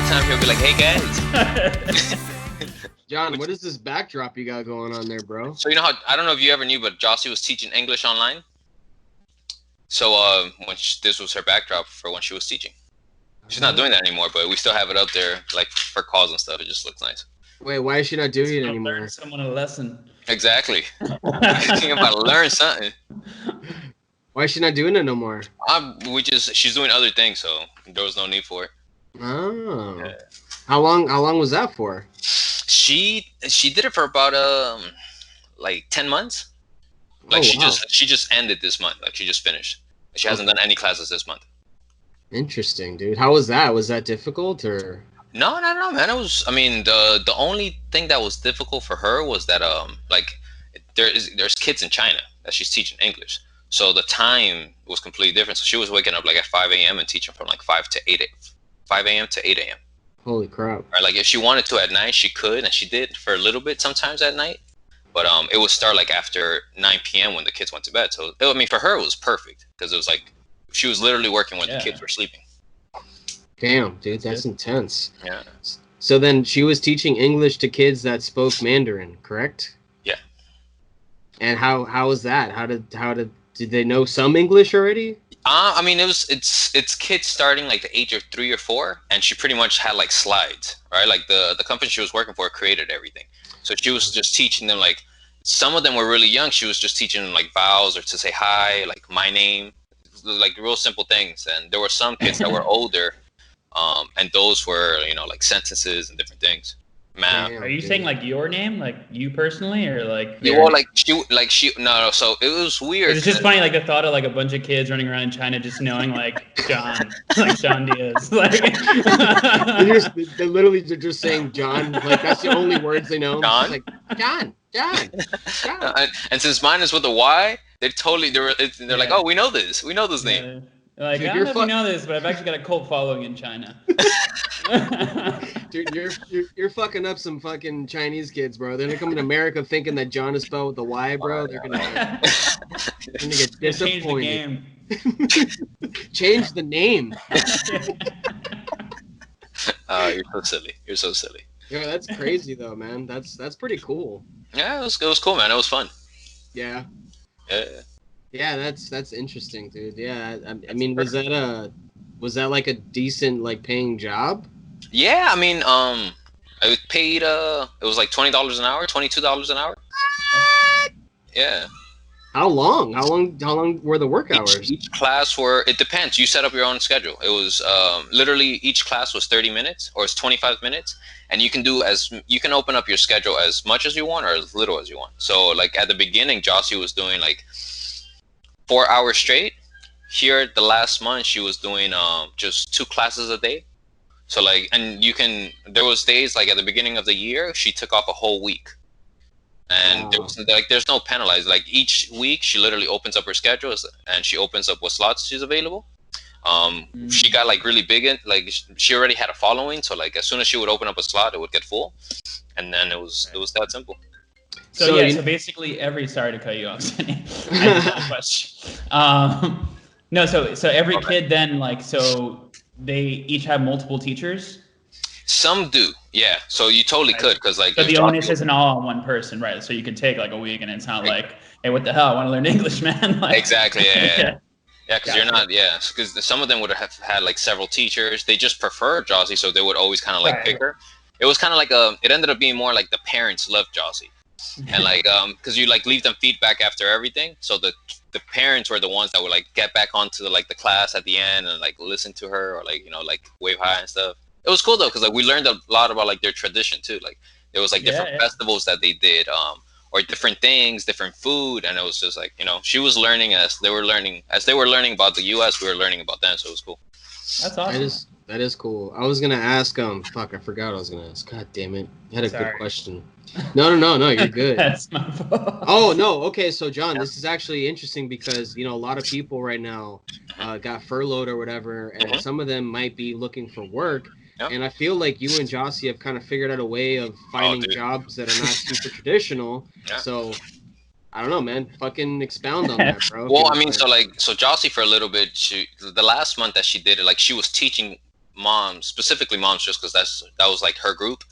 time he'll be like, "Hey guys." John, what is this backdrop you got going on there, bro? So you know how I don't know if you ever knew, but Jossie was teaching English online. So this was her backdrop for when she was teaching. She's not doing that anymore, but we still have it up there, like for calls and stuff. It just looks nice. Wait, why is she not doing it anymore? Learn someone a lesson. Exactly. Thinking about to learn something. Why is she not doing it no more? She's doing other things, so there was no need for it. Oh. Yeah. How long was that for? She did it for about like 10 months. Like she just ended this month. Like she just finished. She hasn't done any classes this month. Interesting, dude. How was that? Was that difficult or? No, man. It was. I mean, the only thing that was difficult for her was that like there's kids in China that she's teaching English, so the time was completely different. So she was waking up like at 5 a.m. and teaching from like 5 a.m. to 8 a.m. Holy crap! Right, like if she wanted to at night, she could, and she did for a little bit sometimes at night. But it would start like after 9 p.m. when the kids went to bed. So I mean, for her it was perfect because it was like she was literally working when the kids were sleeping. Damn, dude, that's intense. Yeah. So then she was teaching English to kids that spoke Mandarin, correct? Yeah. And how was that? How did they know some English already? I mean, it's kids starting like the age of 3 or 4, and she pretty much had like slides, right? Like the company she was working for created everything, so she was just teaching them. Like some of them were really young. She was just teaching them like vowels or to say hi, like my name, like real simple things. And there were some kids that were older, and those were like sentences and different things. Man, are you saying like your name, like you personally, or like? Yeah, well, she. No. So it was weird. It's just funny, like the thought of like a bunch of kids running around in China just knowing like John, like Yohn Diaz, like. They're literally just saying John, like that's the only words they know. John, like John. And since mine is with a Y, they're like, oh, we know this name. Like, dude, I don't know if you know this, but I've actually got a cult following in China. Dude, you're fucking up some fucking Chinese kids, bro. They're gonna come to America thinking that John is spelled with a Y, bro. They're gonna get disappointed. Change the name. Oh, you're so silly. Yeah, that's crazy though, man. That's pretty cool. Yeah, it was cool, man. It was fun. Yeah. Yeah. Yeah, that's interesting, dude. Yeah, I mean, was that like a decent like paying job? Yeah, I mean, I was paid. It was like $20 an hour, $22 an hour. What? Yeah. How long were the work hours? Each class it depends. You set up your own schedule. It was literally each class was 30 minutes or it's 25 minutes, and you can open up your schedule as much as you want or as little as you want. So like at the beginning, Jossie was doing like 4 hours straight. Here, the last month, she was doing just 2 classes a day. So like, and there was days like at the beginning of the year, she took off a whole week. And there's no penalized. Like each week, she literally opens up her schedule and she opens up what slots she's available. She got like really big like she already had a following. So like as soon as she would open up a slot, it would get full. And then it was that simple. So basically sorry to cut you off, Sunny. I just have a question. No, so every kid then so they each have multiple teachers? Some do, yeah. So you totally could, because like. So the onus isn't all on one person, right? So you could take like a week, and it's not like, hey, what the hell? I want to learn English, man. Like, exactly, yeah. Yeah, because you're not, because some of them would have had like several teachers. They just preferred Jossie, so they would always kind of like pick her. It was kind of like it ended up being more like the parents loved Jossie. And like because you like leave them feedback after everything, so the parents were the ones that would like get back onto the class at the end and like listen to her or like like wave hi and stuff. It was cool though, because like we learned a lot about like their tradition too. Like there was like different festivals that they did, or different things, different food, and it was just like she was learning as they were learning about the U.S. We were learning about them, so it was cool. That's awesome. That is cool. I was gonna ask fuck, I forgot I was gonna ask. God damn it, I had a good question. No, you're good. That's my fault. Oh no, okay. So John, this is actually interesting because a lot of people right now got furloughed or whatever, and some of them might be looking for work. Yep. And I feel like you and Jossie have kind of figured out a way of finding jobs that are not super traditional. Yeah. So I don't know, man. Fucking expound on that, bro. Well, I mean, so Jossie for a little bit, the last month that she did it, like she was teaching moms, specifically moms, just because that was like her group,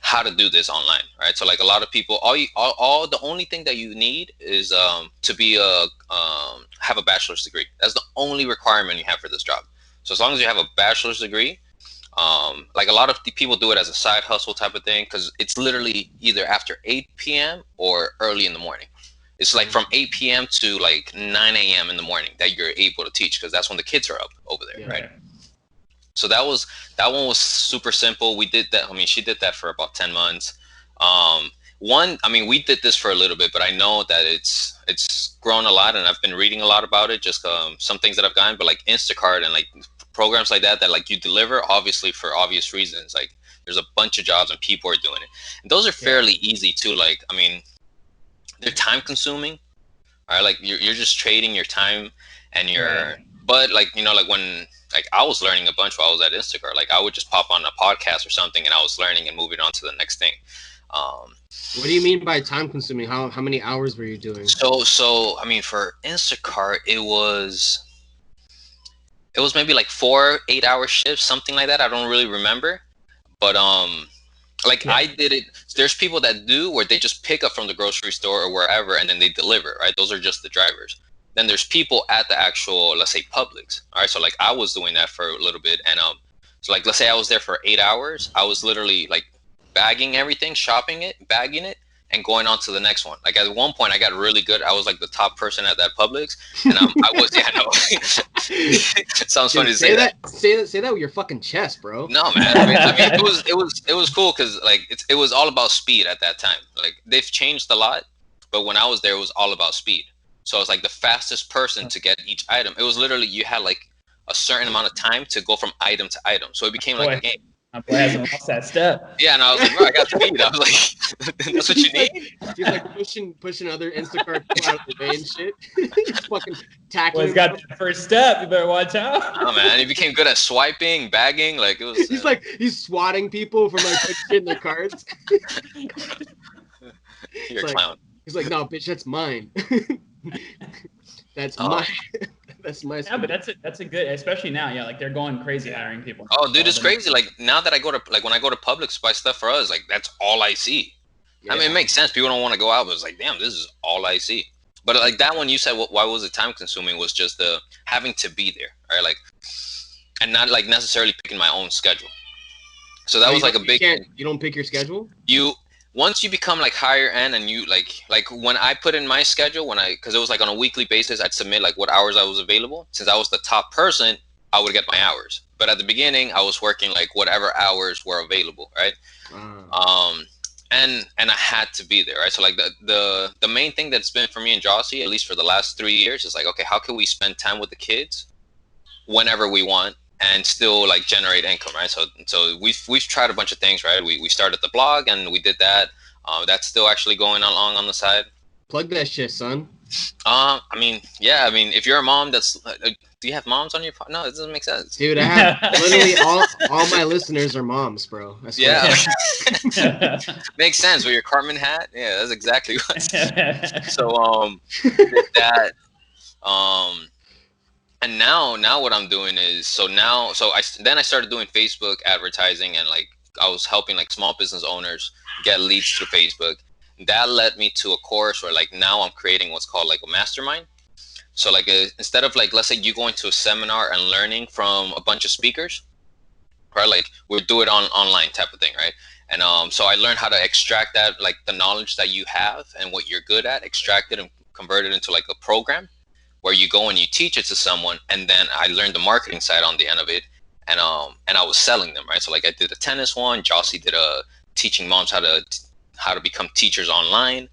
how to do this online, right? So like a lot of people, all the only thing that you need is to be have a bachelor's degree. That's the only requirement you have for this job. So as long as you have a bachelor's degree, like a lot of people do it as a side hustle type of thing, because it's literally either after 8 p.m. or early in the morning. It's like from 8 p.m. to like 9 a.m. in the morning that you're able to teach, because that's when the kids are up over there, right? So that one was super simple. We did that. I mean, she did that for about 10 months. We did this for a little bit, but I know that it's grown a lot, and I've been reading a lot about it. Just some things that I've gotten, but like Instacart and like programs like that like you deliver, obviously for obvious reasons. Like there's a bunch of jobs and people are doing it, and those are fairly easy too. Like I mean, they're time consuming. All right, like you're just trading your time and your, but like like when. Like I was learning a bunch while I was at Instacart. Like I would just pop on a podcast or something, and I was learning and moving on to the next thing. What do you mean by time consuming? How many hours were you doing? So I mean, for Instacart, it was maybe like 4 8-hour shifts, something like that. I don't really remember, but I did it. There's people that do where they just pick up from the grocery store or wherever, and then they deliver. Right? Those are just the drivers. Then there's people at the actual, let's say, Publix. All right, so like I was doing that for a little bit, and so like let's say I was there for 8 hours. I was literally like bagging everything, shopping it, bagging it, and going on to the next one. Like at one point, I got really good. I was like the top person at that Publix, and I was Sounds funny to say that. Say that with your fucking chest, bro. No, man. I mean, it was cool because like it was all about speed at that time. Like they've changed a lot, but when I was there, it was all about speed. So it's like the fastest person to get each item. It was literally, you had like a certain amount of time to go from item to item. So it became like a game. My boy hasn't lost that step. Yeah, and I was like, bro, I got speed. I was like, that's what you need? He's like pushing other Instacart out of the way and shit. He's fucking tackling. Well, he's got the first step. You better watch out. Oh, man. He became good at swiping, bagging. Like, it was. He's swatting people from like in their carts. You're a clown. He's like, no, bitch, that's mine. That's my. Yeah, but that's a good, especially now. Yeah, like they're going crazy hiring people. Oh, dude, it's crazy. Like now that I go to when I go to Publix to buy stuff for us, like that's all I see. Yeah. I mean, it makes sense. People don't want to go out, but it's like, damn, this is all I see. But like that one, you said, why was it time consuming? Was just the having to be there, right? Like, and not like necessarily picking my own schedule. So that was like a big. You don't pick your schedule. Once you become like higher end, and you like when I put in my schedule, because it was like on a weekly basis, I'd submit like what hours I was available. Since I was the top person, I would get my hours. But at the beginning, I was working like whatever hours were available, right? And I had to be there, right? So like the main thing that's been for me and Jossie, at least for the last 3 years, is like, okay, how can we spend time with the kids whenever we want and still like generate income, right? So we've tried a bunch of things, right? We started the blog and we did that. That's still actually going along on the side. Plug that shit, son. I mean, yeah. I mean, if you're a mom, do you have moms on your phone? No, it doesn't make sense. Dude, I have literally all my listeners are moms, bro. Yeah. Makes sense with your Cartman hat. Yeah, that's exactly what. So did that. And now what I'm doing is then I started doing Facebook advertising, and like I was helping like small business owners get leads through Facebook. That led me to a course where like now I'm creating what's called like a mastermind. So like instead of like, let's say you going to a seminar and learning from a bunch of speakers, right? Like we'll do it online type of thing, right? And so I learned how to extract that, like the knowledge that you have and what you're good at, extract it and convert it into like a program where you go and you teach it to someone. And then I learned the marketing side on the end of it, and I was selling them, right? So like I did a tennis one, Jossie did a teaching moms how to become teachers online,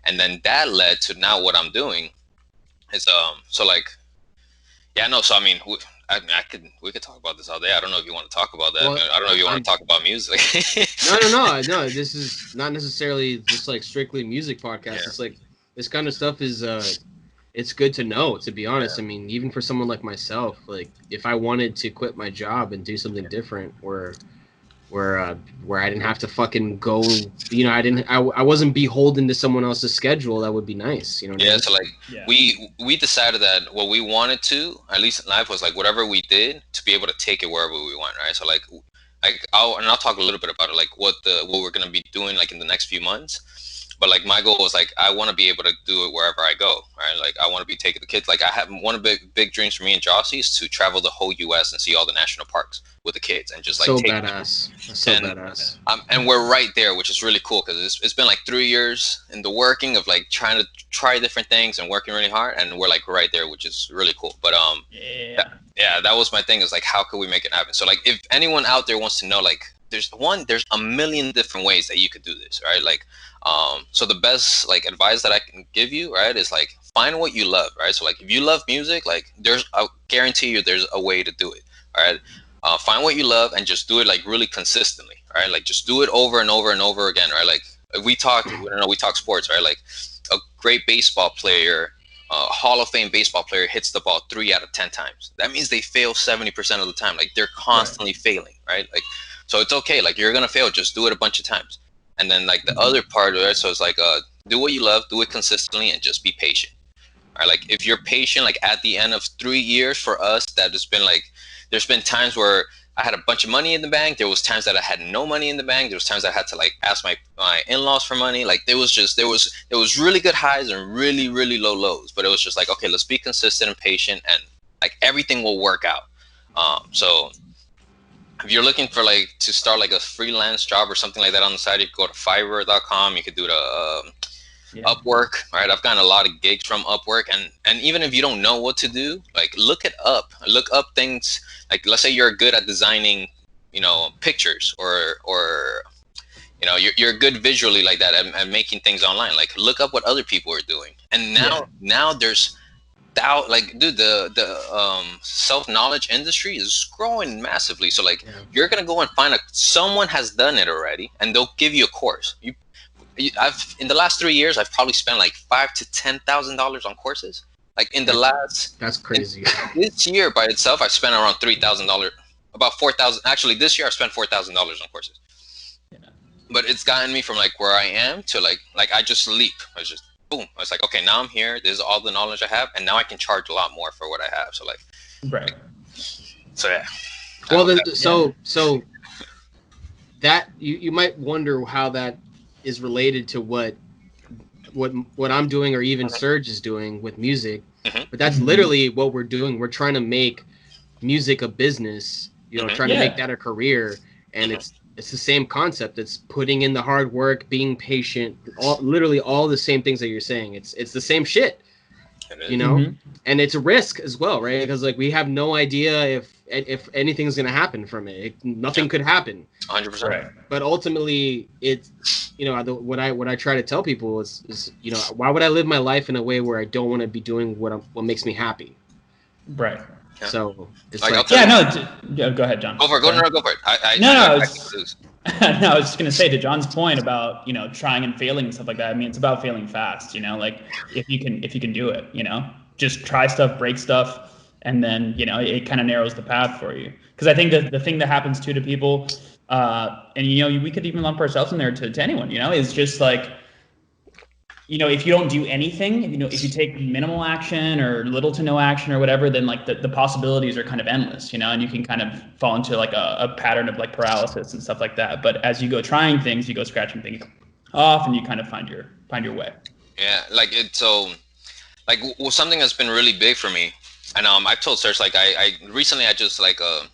and then that led to now what I'm doing is so like, yeah, no, so I mean, we could talk about this all day. I don't know if you want to talk about that. Well, I don't know if you want to talk about music. No. This is not necessarily just like strictly music podcast. Yeah. It's like this kind of stuff is it's good to know, to be honest. Yeah. I mean, even for someone like myself, like if I wanted to quit my job and do something different, where where I didn't have to fucking go, you know, I wasn't beholden to someone else's schedule. That would be nice, you know. Yeah, so like we decided that what we wanted to, at least in life, was like whatever we did to be able to take it wherever we went, right? So like I'll talk a little bit about it, like what we're gonna be doing like in the next few months. But like my goal was like I want to be able to do it wherever I go, right? Like I want to be taking the kids. Like I have one of the big dreams for me and Jossie is to travel the whole U.S. and see all the national parks with the kids and just like so take badass. That's so badass. And we're right there, which is really cool because it's been like 3 years in the working of like trying to try different things and working really hard, and we're like right there, which is really cool. But that was my thing, is like how could we make it happen? So like if anyone out there wants to know, like there's a million different ways that you could do this, right? Like so the best like advice that I can give you, right, is like find what you love, right? So like if you love music, like I guarantee you there's a way to do it, all right? Find what you love and just do it like really consistently, right? Like just do it over and over and over again, right? Like we talk sports, right? Like a great baseball player, Hall of Fame baseball player hits the ball 3 out of 10 times. That means they fail 70% of the time. Like they're constantly failing, right? Like, so it's okay. Like you're going to fail. Just do it a bunch of times. And then like the other part of it, so it's like, do what you love, do it consistently, and just be patient. Right? Like if you're patient, like at the end of 3 years for us, that has been like, there's been times where I had a bunch of money in the bank. There was times that I had no money in the bank. There was times I had to like ask my in-laws for money. Like there was really good highs and really, really low lows. But it was just like, okay, let's be consistent and patient, and like everything will work out. So if you're looking for like to start like a freelance job or something like that on the side, you can go to Fiverr.com. You could do the Upwork, right? I've gotten a lot of gigs from Upwork, and even if you don't know what to do, like look up things. Like let's say you're good at designing, you know, pictures, or you know you're good visually like that and making things online. Like look up what other people are doing, and now there's like dude, the self-knowledge industry is growing massively. So like you're gonna go and find someone has done it already, and they'll give you a course. I've in the last 3 years, I've probably spent like $5,000 to $10,000 on courses. Like in the last, that's crazy. This year by itself, I spent around $3,000, about $4,000. Actually, this year I spent $4,000 on courses. Yeah. But it's gotten me from like where I am to like I just leap. I was just boom. I was like, okay, now I'm here. This is all the knowledge I have, and now I can charge a lot more for what I have. So like, right. So yeah. Well, so that you might wonder how that is related to what I'm doing, or even Serge is doing with music. But that's literally what we're doing. We're trying to make music a business, you know, trying to make that a career. And it's the same concept. It's putting in the hard work, being patient, literally all the same things that you're saying. It's the same shit, you know, and it's a risk as well, right? Because like we have no idea if anything's going to happen from it. Nothing could happen. 100%. Right. But ultimately it's, you know, what I try to tell people is, you know, why would I live my life in a way where I don't want to be doing what makes me happy? Right. Yeah. So it's go ahead, John. Go for it. Go for it. I was just gonna say, to John's point about, you know, trying and failing and stuff like that. I mean, it's about failing fast. You know, like if you can do it, you know, just try stuff, break stuff, and then, you know, it kind of narrows the path for you. Because I think that the thing that happens to people, and you know, we could even lump ourselves in there to anyone, you know, is just like, you know, if you don't do anything, you know, if you take minimal action or little to no action or whatever, then like the possibilities are kind of endless, you know, and you can kind of fall into like a pattern of like paralysis and stuff like that. But as you go trying things, you go scratching things off, and you kind of find your way. Yeah, like it's so, like something that's been really big for me, and I've told Serge, like I recently I just like I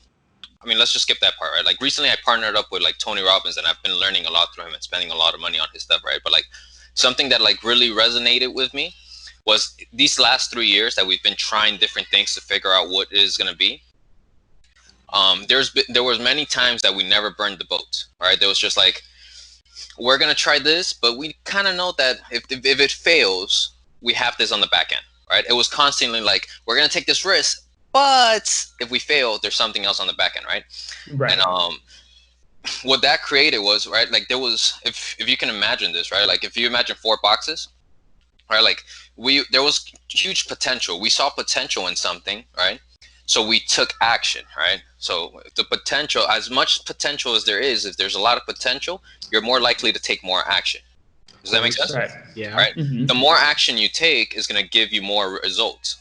mean, let's just skip that part, right? Like recently I partnered up with like Tony Robbins, and I've been learning a lot through him and spending a lot of money on his stuff, right? But like something that like really resonated with me was these last 3 years that we've been trying different things to figure out what it is going to be. There was many times that we never burned the boat, right? There was just like, we're going to try this, but we kind of know that if it fails, we have this on the back end, right? It was constantly like, we're going to take this risk, but if we fail, there's something else on the back end, right? Right. And what that created was, right, like there was, if you can imagine this, right, like if you imagine 4 boxes, right, like there was huge potential. We saw potential in something, right? So we took action, right? So the potential, as much potential as there is, if there's a lot of potential, you're more likely to take more action. Does that make sense? Right. Yeah. Right. The more action you take is going to give you more results.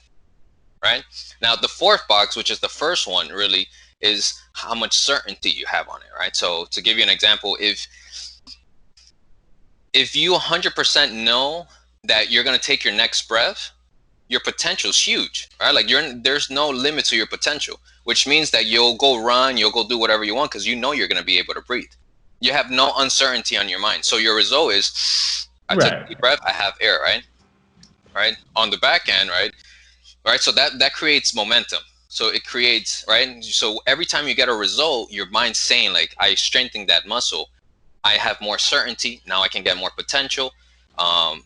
Right. Now, the fourth box, which is the first one, really is how much certainty you have on it. Right. So to give you an example, if you 100% know that you're going to take your next breath, your potential is huge, right? Like there's no limit to your potential, which means that you'll go run, you'll go do whatever you want because you know you're going to be able to breathe. You have no uncertainty on your mind. So your result is, I took a deep breath, I have air, right? Right? On the back end, right? Right? So that creates momentum. So it creates, right? So every time you get a result, your mind's saying like, I strengthened that muscle. I have more certainty. Now I can get more potential. I'm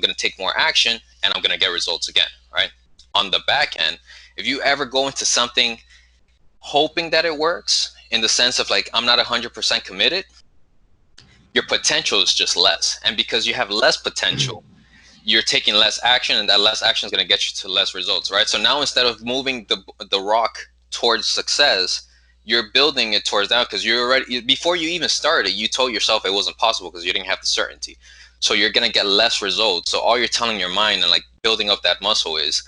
going to take more action, and I'm going to get results again, right? On the back end, if you ever go into something hoping that it works, in the sense of like, I'm not 100% committed, your potential is just less. And because you have less potential, you're taking less action, and that less action is going to get you to less results, right? So now instead of moving the rock towards success, you're building it towards that, because you're already, before you even started, you told yourself it wasn't possible because you didn't have the certainty. So you're going to get less results. So all you're telling your mind and like building up that muscle is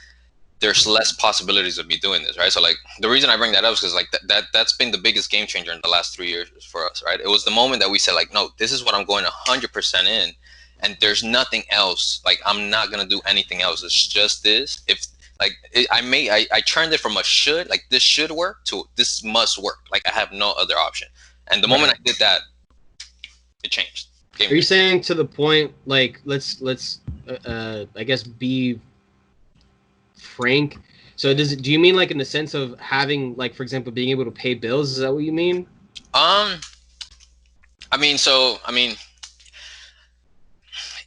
there's less possibilities of me doing this, right? So like the reason I bring that up is because like that's been the biggest game changer in the last 3 years for us, right? It was the moment that we said like, no, this is what I'm going 100% in, and there's nothing else. Like I'm not going to do anything else. It's just this. If like I turned it from a should, like this should work, to this must work. Like I have no other option. And the moment I did that, it changed. Are you saying to the point, like, let's I guess be frank? So do you mean like in the sense of having, like, for example, being able to pay bills? Is that what you mean?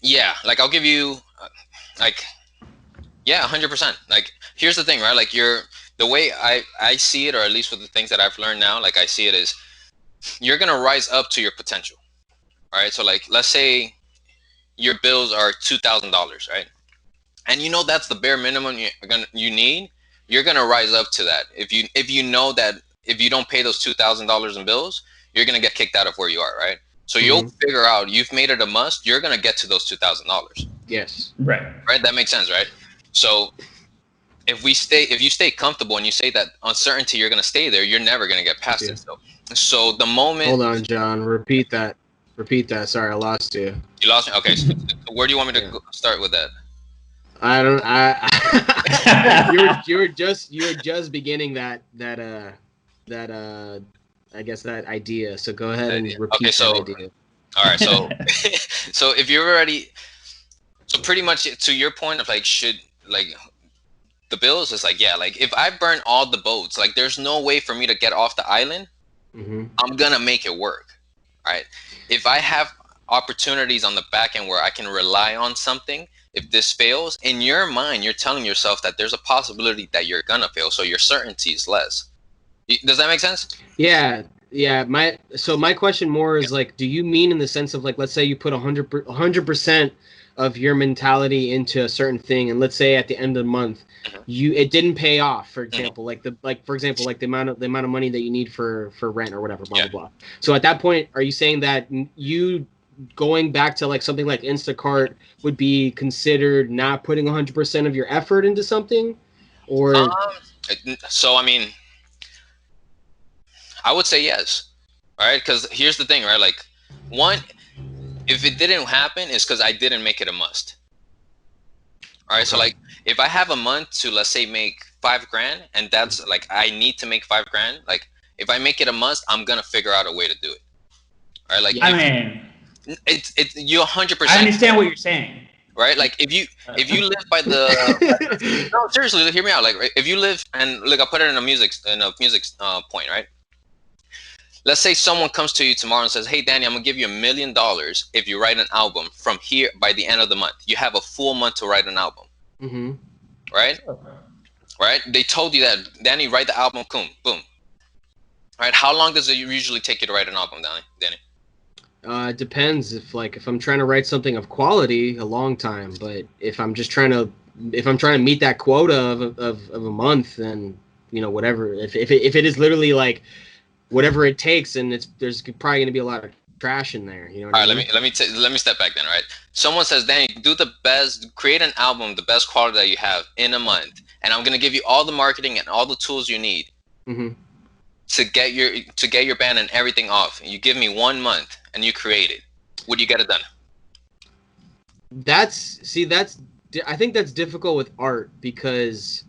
Yeah, like I'll give you like, yeah, 100%. Like here's the thing, right? Like the way I see it, or at least with the things that I've learned now, like I see it is you're going to rise up to your potential. All right. So like, let's say your bills are $2,000, right? And you know that's the bare minimum you need. You're gonna rise up to that. If you know that if you don't pay those $2,000 in bills, you're gonna get kicked out of where you are, right? So you'll figure out, you've made it a must. You're gonna get to those $2,000. Yes. Right. That makes sense, right? So if you stay comfortable and you say that uncertainty, you're gonna stay there. You're never gonna get past it. So the moment. Hold on, John. Repeat that. Sorry, I lost you. You lost me. Okay. So where do you want me to start with that? I don't. you were just beginning that I guess that idea. So go ahead and repeat that idea. All right. So so if you're already, so pretty much to your point of like, should like the bills is like, yeah, like if I burn all the boats, like there's no way for me to get off the island. I'm gonna make it work. Right. If I have opportunities on the back end where I can rely on something, if this fails, in your mind, you're telling yourself that there's a possibility that you're gonna fail, so your certainty is less. Does that make sense? Yeah. My question more is like, do you mean in the sense of like, let's say you put 100% of your mentality into a certain thing, and let's say at the end of the month, it didn't pay off, for example, like the amount of money that you need for rent or whatever, blah blah blah. So at that point, are you saying that you going back to like something like Instacart would be considered not putting 100% of your effort into something? Or so I mean, I would say yes. All right, because here's the thing, right? Like, one, if it didn't happen, it's because I didn't make it a must. All right, so like if I have a month to, let's say, make $5,000, and that's like I need to make $5,000, like if I make it a must, I'm gonna figure out a way to do it. All right, like I mean, it's you 100%. I understand what you're saying. Right, like if you live by the no, seriously, hear me out. Like if you live, and look, I'll put it in a music point, right? Let's say someone comes to you tomorrow and says, "Hey, Danny, I'm gonna give you $1 million if you write an album from here by the end of the month." You have a full month to write an album. Right? Right? They told you that, Danny, write the album, boom, boom. Right? How long does it usually take you to write an album, Danny? It depends. If I'm trying to write something of quality, a long time. But if I'm trying to meet that quota of a month, then whatever. If it is literally like whatever it takes, and there's probably going to be a lot of trash in there. You know what All I right, mean? let me step back then. Right, someone says, Danny, create an album, the best quality that you have in a month, and I'm gonna give you all the marketing and all the tools you need to get your band and everything off. You give me 1 month, and you create it. Would you get it done? I think that's difficult with art because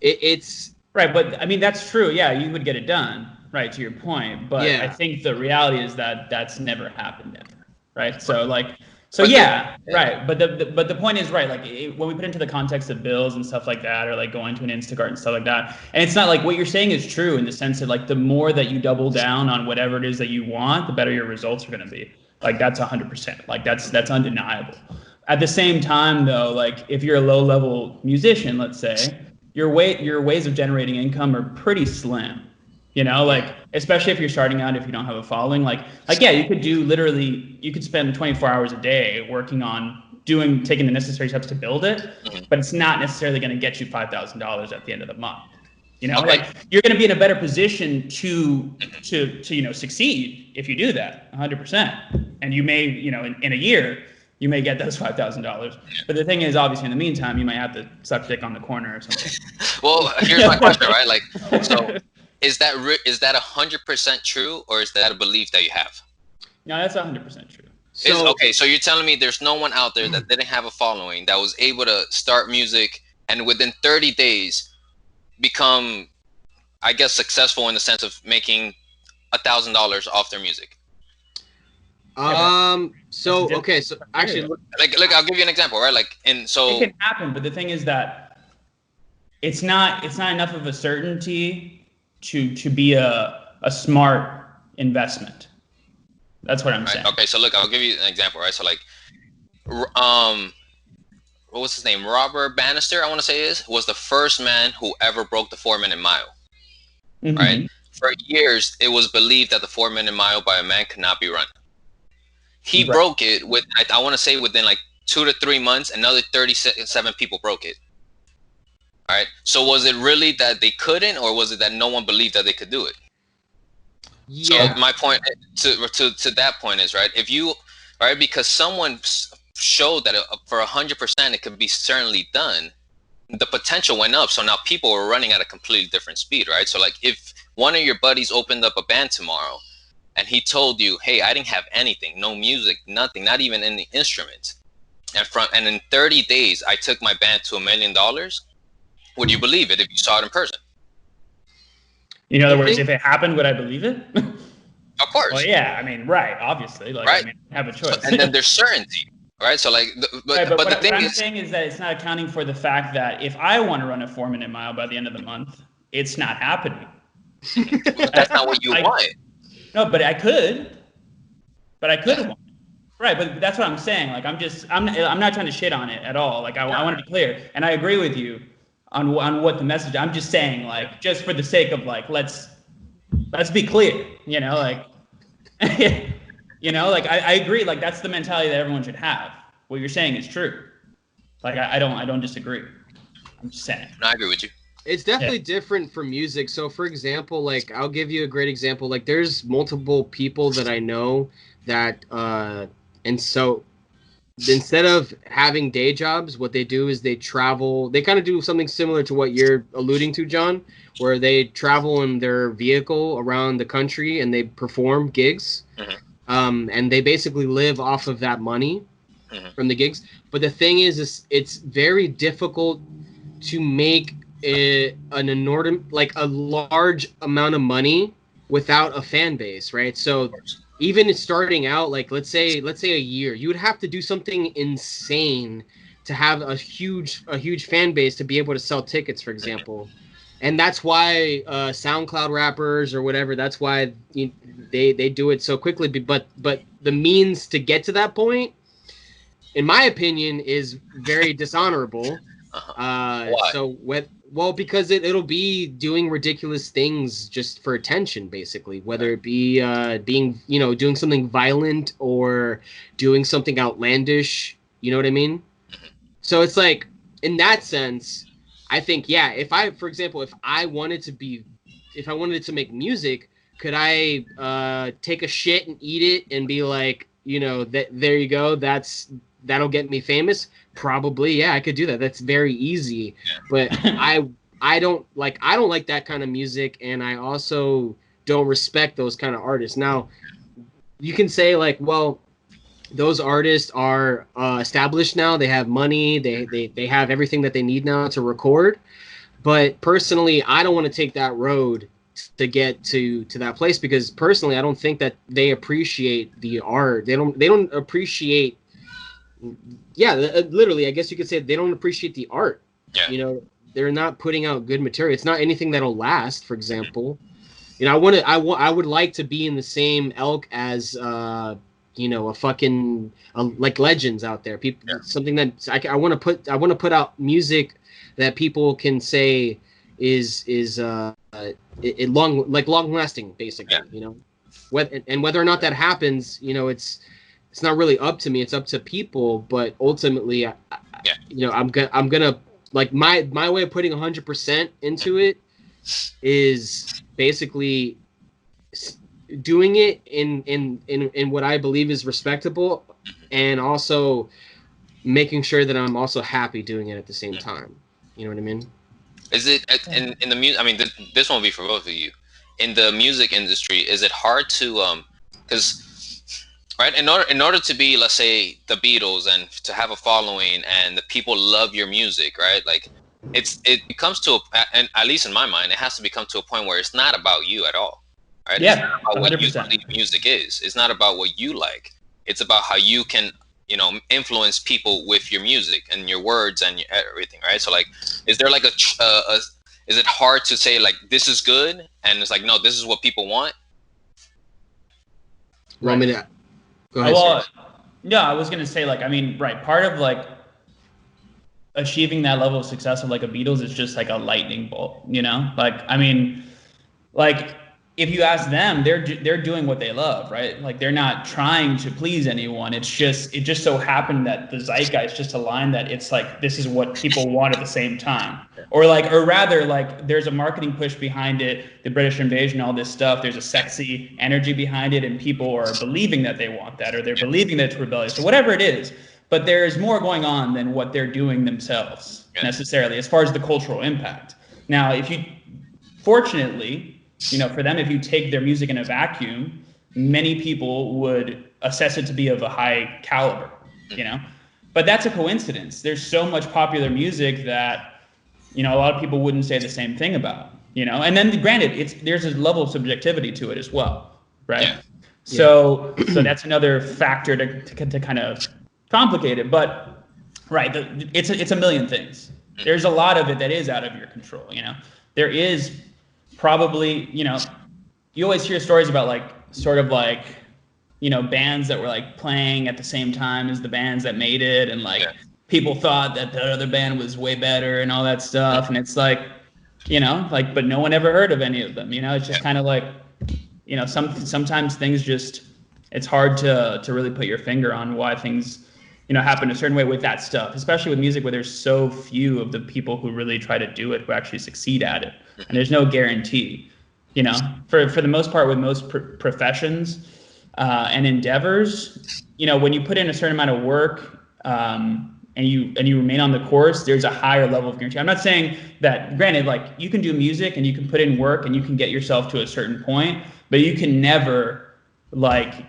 it's right. But I mean, that's true. Yeah, you would get it done. Right, to your point, but I think the reality is that that's never happened ever, right? So right. But the point is, right, like when we put into the context of bills and stuff like that, or like going to an Instacart and stuff like that, and it's not like what you're saying is true in the sense that like the more that you double down on whatever it is that you want, the better your results are going to be. Like that's 100%. Like that's undeniable. At the same time, though, like if you're a low-level musician, let's say, your ways of generating income are pretty slim. Like especially if you're starting out, if you don't have a following, like yeah, you could spend 24 hours a day working on taking the necessary steps to build it, but it's not necessarily going to get you $5,000 at the end of the month. Like you're going to be in a better position to succeed if you do that 100%, and you may in a year you may get those $5,000. But the thing is, obviously, in the meantime, you might have to suck dick on the corner or something. Well, here's my question, right? Like so. Is that 100% true, or is that a belief that you have? No, that's 100% true. So you're telling me there's no one out there that didn't have a following that was able to start music and within 30 days become, I guess, successful in the sense of making $1,000 off their music? So actually, look, I'll give you an example, right? Like, and so it can happen, but the thing is that it's not enough of a certainty to be a smart investment. That's what I'm saying. Okay, so look, I'll give you an example, right? So like, what was his name? Robert Bannister, I want to say was the first man who ever broke the 4-minute mile. Right? For years, it was believed that the 4-minute mile by a man could not be run. He broke it with, I want to say within like 2 to 3 months, another 37 people broke it. All right. So was it really that they couldn't, or was it that no one believed that they could do it? Yeah. So my point to that point is, right, because someone showed that for 100% it could be certainly done, the potential went up. So now people were running at a completely different speed, right? So like if one of your buddies opened up a band tomorrow and he told you, hey, I didn't have anything, no music, nothing, not even any instruments, and in 30 days I took my band to $1 million, would you believe it if you saw it in person? In other words, if it happened, would I believe it? Of course. Well, yeah, I mean, right, obviously. Like, right. I mean, I have a choice. And then there's certainty, right? So like, but what the thing I'm saying is that it's not accounting for the fact that if I want to run a 4-minute mile by the end of the month, it's not happening. That's not what you want. No, but I could. But I could want. Right, but that's what I'm saying. Like, I'm not trying to shit on it at all. Like, I want to be clear, and I agree with you on what the message. I'm just saying, like, just for the sake of like, let's be clear. Like, like I agree. Like, that's the mentality that everyone should have. What you're saying is true. Like, I don't disagree. I'm just saying. No, I agree with you. It's definitely different for music. So, for example, like, I'll give you a great example. Like, there's multiple people that I know that, and so instead of having day jobs, what they do is they travel. They kind of do something similar to what you're alluding to, John, where they travel in their vehicle around the country and they perform gigs. And they basically live off of that money from the gigs. But the thing is it's very difficult to make a large amount of money without a fan base, right? So even starting out, like let's say a year, you would have to do something insane to have a huge fan base to be able to sell tickets, for example. And that's why SoundCloud rappers or whatever, that's why they do it so quickly. But the means to get to that point, in my opinion, is very dishonorable. Why? Well, because it'll be doing ridiculous things just for attention, basically, whether it be doing something violent or doing something outlandish. You know what I mean? So it's like, in that sense, I think, yeah, for example, if I wanted to make music, could I take a shit and eat it and be like, there you go, that'll get me famous? Probably, yeah, I could do that. That's very easy. But I don't like that kind of music, and I also don't respect those kind of artists. Now, you can say like, well, those artists are established now. They have money. They have everything that they need now to record. But personally, I don't want to take that road to get to that place, because personally, I don't think that they appreciate the art. They don't appreciate. Yeah, literally, I guess you could say they don't appreciate the art. Yeah. They're not putting out good material. It's not anything that'll last. For example, I would like to be in the same ilk as like legends out there. People, something that I want to put out music that people can say is long lasting, basically. Whether or not that happens, it's not really up to me. It's up to people. But ultimately, I'm gonna like my way of putting 100% into it is basically doing it in what I believe is respectable, and also making sure that I'm also happy doing it at the same time. You know what I mean? Is it in the music? I mean, this won't be for both of you. In the music industry, is it hard to because right, in order to be, let's say, the Beatles, and to have a following and the people love your music, right? Like it becomes to and at least in my mind, it has to become to a point where it's not about you at all. Right? Yeah, it's not about 100%. what you believe music is. It's not about what you like. It's about how you can, influence people with your music and your words and everything, right? So, like, is there like is it hard to say like this is good, and it's like, no, this is what people want? Well, Right. Go ahead. Well, yeah, I was gonna say, like, I mean, right, part of like achieving that level of success of like a Beatles is just like a lightning bolt, like, I mean, like, if you ask them, they're doing what they love, right? Like, they're not trying to please anyone. It just so happened that the zeitgeist just aligned that it's like this is what people want at the same time, or rather, like, there's a marketing push behind it, the British invasion, all this stuff. There's a sexy energy behind it, and people are believing that they want that, or they're believing that it's rebellious, or whatever it is. But there is more going on than what they're doing themselves necessarily, as far as the cultural impact. Now, fortunately, for them, if you take their music in a vacuum, many people would assess it to be of a high caliber, But that's a coincidence. There's so much popular music that, a lot of people wouldn't say the same thing about, And then, granted, there's a level of subjectivity to it as well, right? Yeah. So that's another factor to kind of complicate it. But, right, it's a million things. There's a lot of it that is out of your control, There is probably, you always hear stories about like sort of like, bands that were like playing at the same time as the bands that made it, and like people thought that the other band was way better and all that stuff, and it's like, like, but no one ever heard of any of them. It's just kind of like, sometimes things just, it's hard to really put your finger on why things happen a certain way with that stuff, especially with music where there's so few of the people who really try to do it who actually succeed at it. And there's no guarantee, for the most part with most professions and endeavors, when you put in a certain amount of work and you remain on the course, there's a higher level of guarantee. I'm not saying that, granted, like, you can do music and you can put in work and you can get yourself to a certain point, but you can never like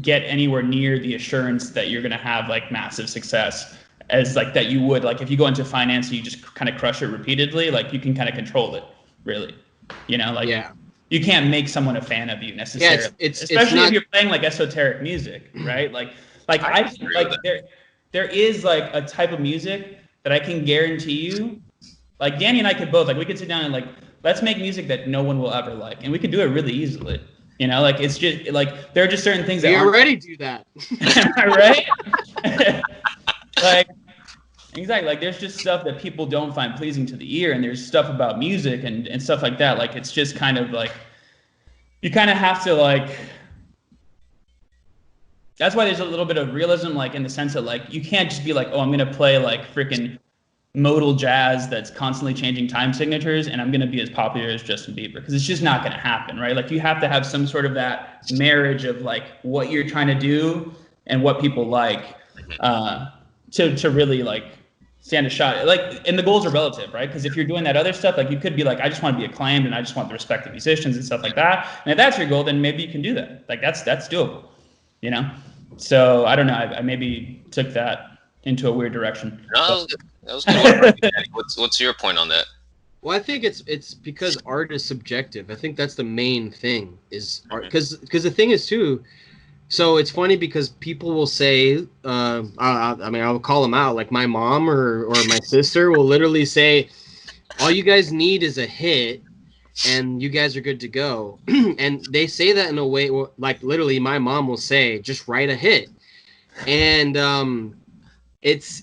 get anywhere near the assurance that you're going to have like massive success as like that you would like if you go into finance and you just kind of crush it repeatedly. Like, you can kind of control it, really, you can't make someone a fan of you necessarily. Especially if you're playing like esoteric music, right? Like I like there is like a type of music that I can guarantee you, like Danny and I could both, like, we could sit down and like, let's make music that no one will ever like, and we could do it really easily. Like, it's just like there are just certain things that we already do that. Right? Like, exactly. Like, there's just stuff that people don't find pleasing to the ear, and there's stuff about music and stuff like that. Like, it's just kind of like, you kind of have to like, that's why there's a little bit of realism, like, in the sense that like, you can't just be like, oh, I'm going to play like freaking modal jazz that's constantly changing time signatures, and I'm going to be as popular as Justin Bieber, because it's just not going to happen, right? Like, you have to have some sort of that marriage of like what you're trying to do and what people like, to really like stand a shot. Like, and the goals are relative, right? Because if you're doing that other stuff, like, you could be like, I just want to be acclaimed and I just want the respect of musicians and stuff like that. And if that's your goal, then maybe you can do that. Like, that's doable, you know? So I don't know. I maybe took that into a weird direction. No, that was good. What's your point on that? Well, I think it's because art is subjective. I think that's the main thing, is art. Because the thing is too. So it's funny because people will say, I mean, I'll call them out. Like my mom or my sister will literally say, all you guys need is a hit and you guys are good to go. And they say that in a way, like literally my mom will say, just write a hit. And it's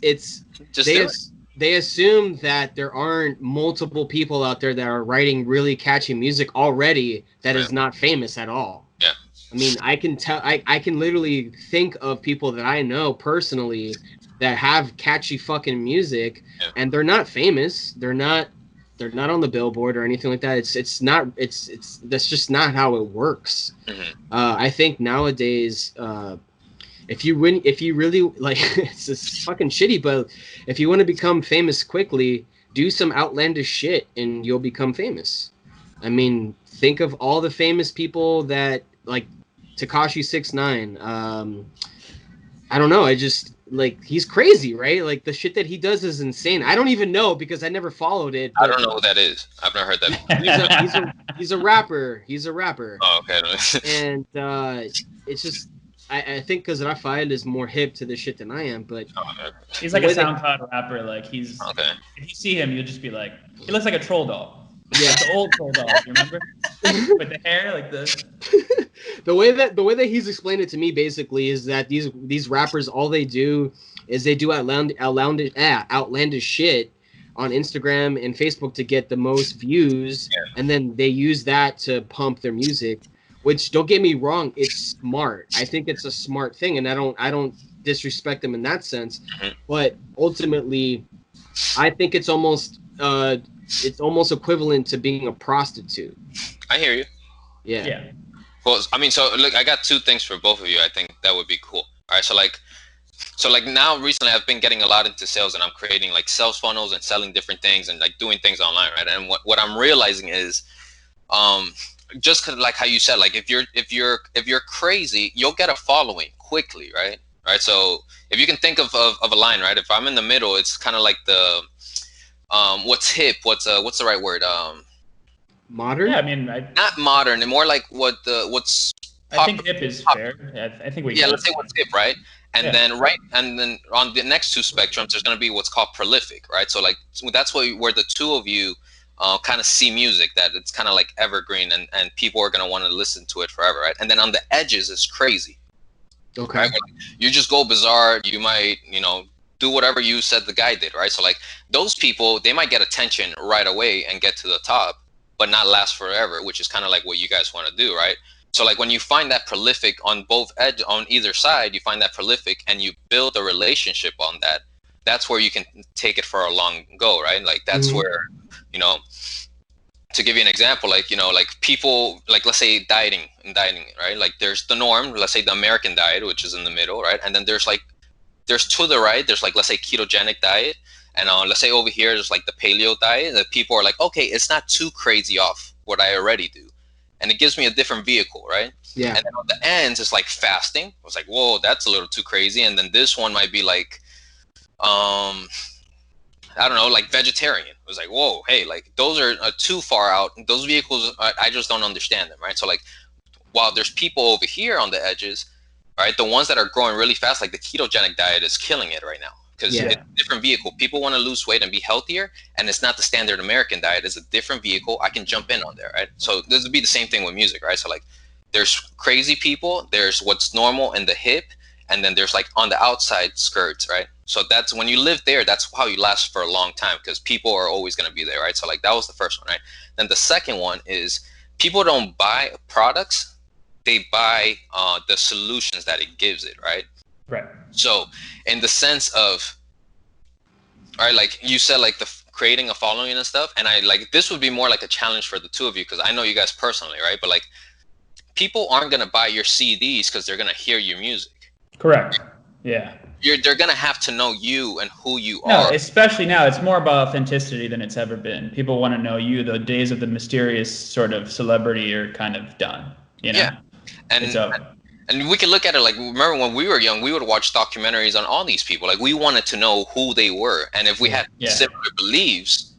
just they assume that there aren't multiple people out there that are writing really catchy music already that is not famous at all. Yeah. I mean, I can literally think of people that I know personally that have catchy fucking music, and they're not famous. They're not on the Billboard or anything like that. That's just not how it works. I think nowadays, if you really like, it's just fucking shitty, but if you want to become famous quickly, do some outlandish shit and you'll become famous. I mean, think of all the famous people that, like Tekashi 6ix9ine. I don't know. I just, like, he's crazy, right? Like, the shit that he does is insane. I don't even know because I never followed it. I don't know what that is. I've never heard that. He's a rapper. He's a rapper. Oh, okay. And it's just, I think because Rafael is more hip to this shit than I am, but he's like a SoundCloud rapper. Like, he's okay. If you see him, you'll just be like, he looks like a troll doll. Yeah, the old troll doll. You remember? With the hair, like the way that he's explained it to me basically is that these rappers, all they do is they do outlandish shit on Instagram and Facebook to get the most views, and then they use that to pump their music. Which, don't get me wrong, it's smart. I think it's a smart thing, and I don't disrespect them in that sense. But ultimately, I think it's almost equivalent to being a prostitute. I hear you. Yeah. Well, I mean, so look, I got two things for both of you. I think that would be cool. All right, so like now recently I've been getting a lot into sales, and I'm creating like sales funnels and selling different things and like doing things online, right? And what I'm realizing is, just like how you said, like if you're crazy, you'll get a following quickly, right? So if you can think of a line, right? If I'm in the middle, it's kind of like the what's hip, what's the right word? Modern? Yeah, I mean, not modern, and more like what's I think hip is fair. I think let's say what's hip, right? And then on the next two spectrums, there's going to be what's called prolific, right? So like that's where the two of you kind of see music, that it's kind of like evergreen, and people are going to want to listen to it forever, right? And then on the edges is crazy. Okay. Right? You just go bizarre. You might, do whatever you said the guy did, right? So like those people, they might get attention right away and get to the top, but not last forever, which is kind of like what you guys want to do, right? So like when you find that prolific on either side, you find that prolific and you build a relationship on that, that's where you can take it for a long go, right? Like that's where, to give you an example, like, like people, like let's say dieting, right? Like there's the norm, let's say the American diet, which is in the middle, right? And then there's to the right, there's like, let's say ketogenic diet. And let's say over here, there's like the paleo diet, that people are like, okay, it's not too crazy off what I already do. And it gives me a different vehicle, right? Yeah. And then on the ends, it's like fasting. I was like, whoa, that's a little too crazy. And then this one might be like, I don't know, like vegetarian. It was like, whoa, hey, like those are too far out. Those vehicles, I just don't understand them, right? So like, while there's people over here on the edges, right, the ones that are growing really fast, like the ketogenic diet is killing it right now. Because it's a different vehicle. People want to lose weight and be healthier, and it's not the standard American diet. It's a different vehicle. I can jump in on there, right? So this would be the same thing with music, right? So like, there's crazy people, there's what's normal in the hip, and then there's like on the outside skirts, right? So that's when you live there, that's how you last for a long time, because people are always going to be there, right? So like that was the first one, right? Then the second one is people don't buy products, they buy the solutions that it gives it, right? Right. So in the sense of, right? Like you said, like creating a following and stuff, and I like this would be more like a challenge for the two of you because I know you guys personally, right? But like people aren't gonna buy your CDs because they're gonna hear your music. Correct. Yeah. They're gonna have to know you and who you No, are. especially now, it's more about authenticity than it's ever been. People want to know you. The days of the mysterious sort of celebrity are kind of done. You know? Yeah, and we can look at it like, remember when we were young, we would watch documentaries on all these people. Like we wanted to know who they were, and if we had similar beliefs,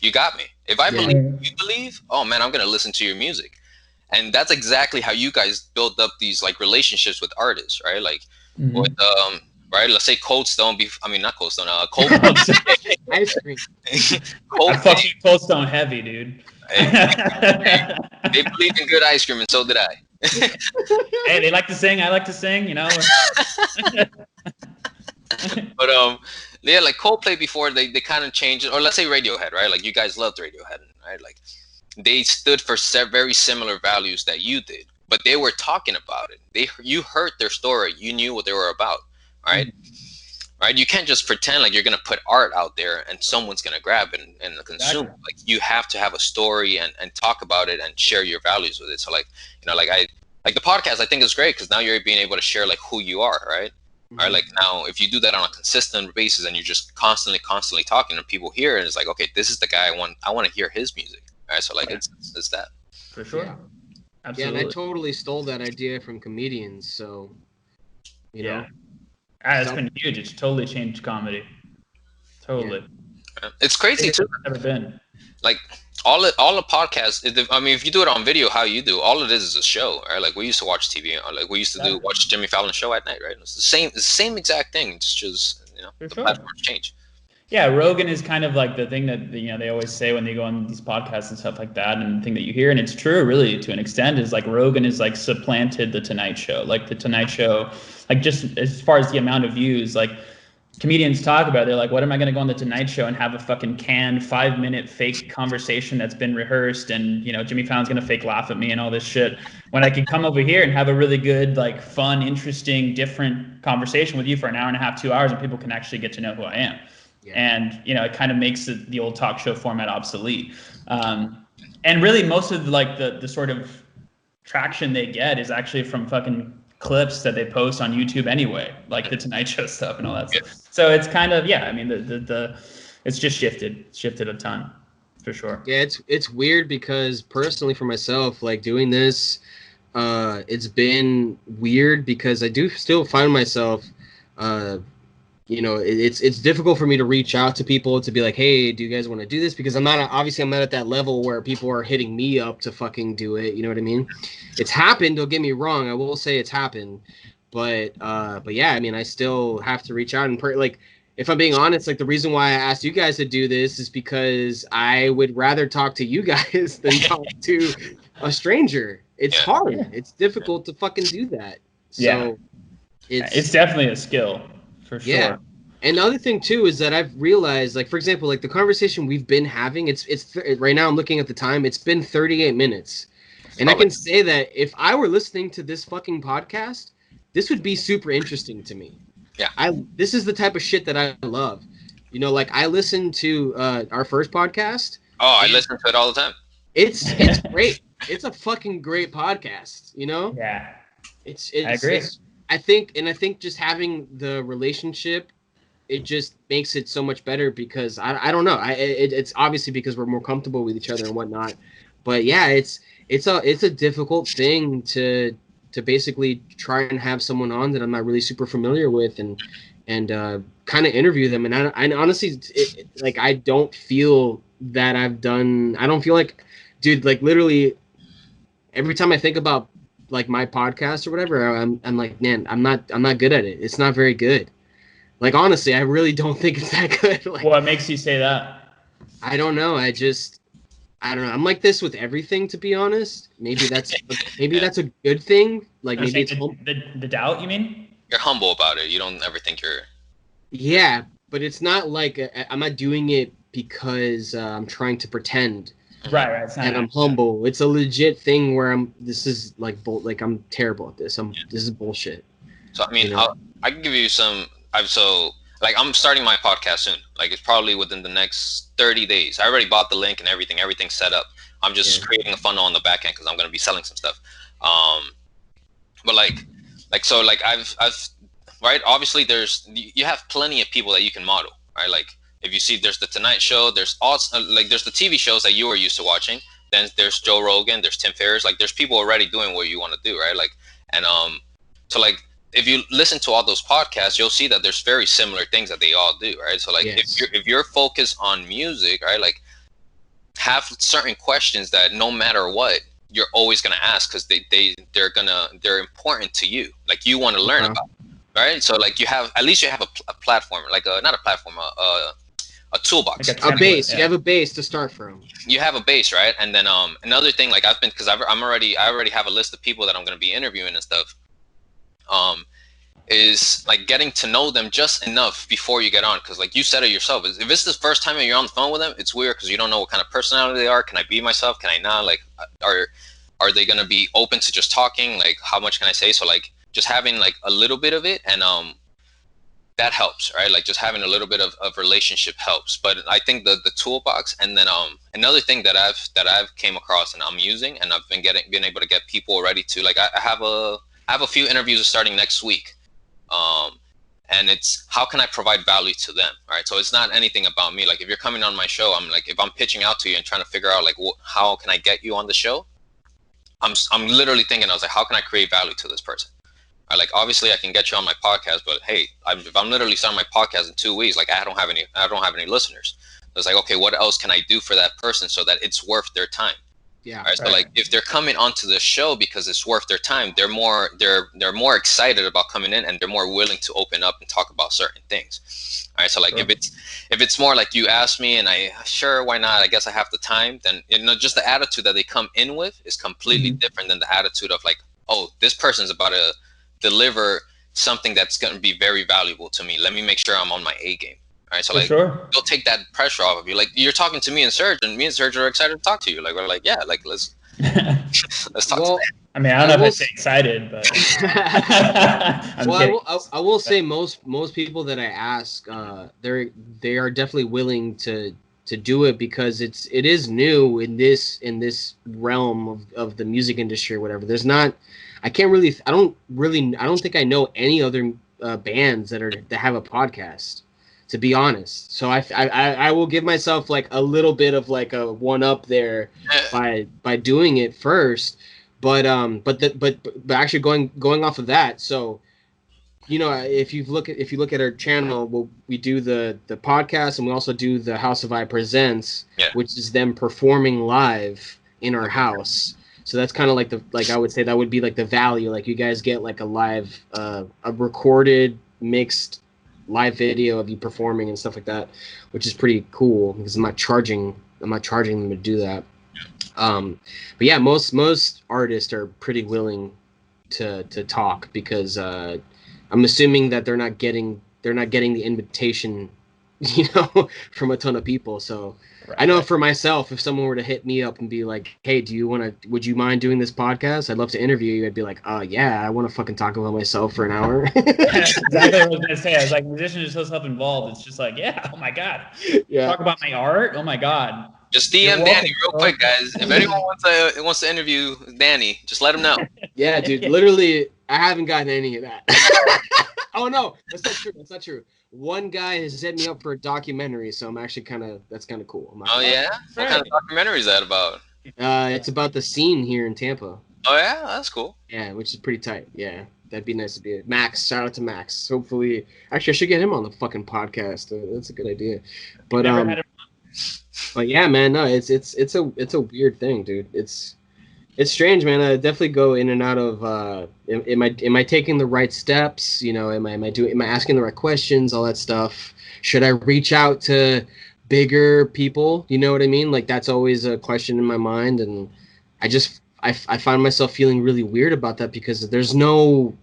you got me. If I believe you believe, oh man, I'm gonna listen to your music. And that's exactly how you guys build up these like relationships with artists, right? Like with right, let's say Cold Stone. Not Cold Stone. Cold ice cream. I fucking Cold Stone heavy, dude. They believed in good ice cream, and so did I. Hey, they like to sing. I like to sing. You know. But yeah, like Coldplay before they kind of changed it, or let's say Radiohead, right? Like you guys loved Radiohead, right? Like they stood for very similar values that you did, but they were talking about it. You heard their story, you knew what they were about, right? Right? You can't just pretend like you're gonna put art out there and someone's gonna grab it and consume. Exactly. Like you have to have a story and talk about it and share your values with it. So like like the podcast, I think is great because now you're being able to share like who you are, right? All right, like now if you do that on a consistent basis and you're just constantly talking and people hear it, it's like, okay, this is the guy I want to hear his music. All right, so like it's that. For sure. Yeah. Absolutely. Yeah, and I totally stole that idea from comedians, so you know. It's been huge. It's totally changed comedy. Totally. Yeah. It's crazy too. Never been. Like all the podcasts. If you do it on video, how you do, all it is a show, right? Like we used to watch TV, or like we used to watch Jimmy Fallon show at night, right? It's the same exact thing. It's just the platforms change. Yeah, Rogan is kind of like the thing that they always say when they go on these podcasts and stuff like that, and the thing that you hear, and it's true really to an extent, is like Rogan is like supplanted the Tonight Show. Like the Tonight Show, like just as far as the amount of views, like comedians talk about, they're like, what am I going to go on the Tonight Show and have a fucking canned 5-minute fake conversation that's been rehearsed, and Jimmy Fallon's going to fake laugh at me and all this shit, when I can come over here and have a really good, like fun, interesting, different conversation with you for an hour and a half, 2 hours, and people can actually get to know who I am. Yeah. And it kind of makes the old talk show format obsolete. And really most of the sort of traction they get is actually from fucking clips that they post on YouTube anyway, like the Tonight Show stuff and all that stuff. So it's kind of it's just shifted. It's shifted a ton, for sure. Yeah, it's weird because personally for myself, like doing this, it's been weird because I do still find myself it's difficult for me to reach out to people to be like, hey, do you guys want to do this? Because I'm not at that level where people are hitting me up to fucking do it. You know what I mean? It's happened. Don't get me wrong. I will say it's happened. But yeah, I mean, I still have to reach out and like, if I'm being honest, like the reason why I asked you guys to do this is because I would rather talk to you guys than talk to a stranger. It's hard. It's difficult to fucking do that. So it's definitely a skill. For sure. Yeah. And the other thing too is that I've realized, like, for example, like the conversation we've been having, it's right now I'm looking at the time, it's been 38 minutes. And I can say that if I were listening to this fucking podcast, this would be super interesting to me. Yeah. This is the type of shit that I love. Like I listened to our first podcast. Oh, I listen to it all the time. It's great. It's a fucking great podcast, Yeah. It's I agree. I think just having the relationship, it just makes it so much better because I don't know. It's obviously because we're more comfortable with each other and whatnot. But yeah, it's a difficult thing to basically try and have someone on that I'm not really super familiar with and kind of interview them. And I honestly, like, I don't feel that I don't feel like, dude, like literally every time I think about like my podcast or whatever, I'm like, man, I'm not good at it. It's not very good. Like, honestly, I really don't think it's that good. Like, what makes you say that? I don't know. I don't know. I'm like this with everything, to be honest. Maybe that's a good thing. Like maybe it's the doubt, you mean? You're humble about it. You don't ever think you're. Yeah, but it's not like I'm not doing it because I'm trying to pretend. Right. It's not and I'm humble. It's a legit thing where this is like I'm terrible at this. This is bullshit. So I mean, I can give you some. like I'm starting my podcast soon. Like it's probably within the next 30 days. I already bought the link and everything. Everything's set up. I'm just creating a funnel on the back end because I'm going to be selling some stuff. But so I've right. Obviously, you have plenty of people that you can model, right? Like if you see, there's the Tonight Show. There's also there's the TV shows that you are used to watching. Then there's Joe Rogan. There's Tim Ferriss. Like there's people already doing what you want to do, right? Like and so like if you listen to all those podcasts, you'll see that there's very similar things that they all do, right? So like if you're focused on music, right? Like have certain questions that no matter what you're always gonna ask because they're important to you. Like you want to learn about, right? So like you have a platform, like not a platform, a toolbox, like a base. You have a base to start from. You have a base, right? And then another thing, like I've been because I already have a list of people that I'm gonna be interviewing and stuff. Is like getting to know them just enough before you get on, because like you said it yourself, if it's the first time you're on the phone with them, it's weird because you don't know what kind of personality they are. Can I be myself? Can I not? Like are they gonna be open to just talking? Like how much can I say? So like just having like a little bit of it, and that helps, right? Like just having a little bit of relationship helps. But I think the toolbox, and then another thing that I've came across and I'm using, and I've been able to get people ready to, like I have a few interviews starting next week. And it's how can I provide value to them, right? So it's not anything about me. Like if you're coming on my show, I'm like, if I'm pitching out to you and trying to figure out like how can I get you on the show, I'm literally thinking, I was like, how can I create value to this person? Right? Like obviously I can get you on my podcast, but hey, if I'm literally starting my podcast in 2 weeks, like I don't have any listeners. So it's like, okay, what else can I do for that person so that it's worth their time? Yeah. Right? So like if they're coming onto the show because it's worth their time, they're more excited about coming in, and they're more willing to open up and talk about certain things. All right. So like if it's more like you ask me and sure, why not? I guess I have the time. Then just the attitude that they come in with is completely different than the attitude of like, oh, this person's about to deliver something that's going to be very valuable to me. Let me make sure I'm on my A game. All right, so like they'll take that pressure off of you. Like you're talking to me and Serge, and me and Serge are excited to talk to you. Like we're like, yeah, like let's talk. Well, I mean, I don't know if I say excited, but I will say most people that I ask, they are definitely willing to do it because it is new in this realm of the music industry or whatever. I don't think I know any other bands that have a podcast, to be honest. So I will give myself like a little bit of like a one up there by doing it first, but actually going off of that. So, if you look at our channel, we do the podcast, and we also do the House of I Presents, which is them performing live in our house. So that's kind of like I would say that would be like the value. Like you guys get like a live, a recorded mixed live video of you performing and stuff like that, which is pretty cool because I'm not charging them to do that. But yeah, most artists are pretty willing to talk because I'm assuming that they're not getting the invitation, from a ton of people. So I know for myself, if someone were to hit me up and be like, hey, would you mind doing this podcast? I'd love to interview you. I'd be like, yeah, I want to fucking talk about myself for an hour. Exactly what I was going to say. I was like, musicians are so self-involved. It's just like, yeah, oh my God. Yeah. Talk about my art. Oh my God. Just DM Danny real quick, guys. If anyone wants to interview Danny, just let him know. Yeah, dude. Literally, I haven't gotten any of that. Oh no, that's not true. One guy has set me up for a documentary, so I'm actually that's kind of cool. Oh yeah? What kind of documentary is that about? It's about the scene here in Tampa. Oh yeah, that's cool. Yeah, which is pretty tight. Yeah, that'd be nice to be. Max, shout out to Max. Hopefully, actually, I should get him on the fucking podcast. That's a good idea. But but yeah, man, no, it's a weird thing, dude. It's strange, man. I definitely go in and out of am I taking the right steps? Am I asking the right questions? All that stuff. Should I reach out to bigger people? You know what I mean? Like that's always a question in my mind, and I find myself feeling really weird about that because there's no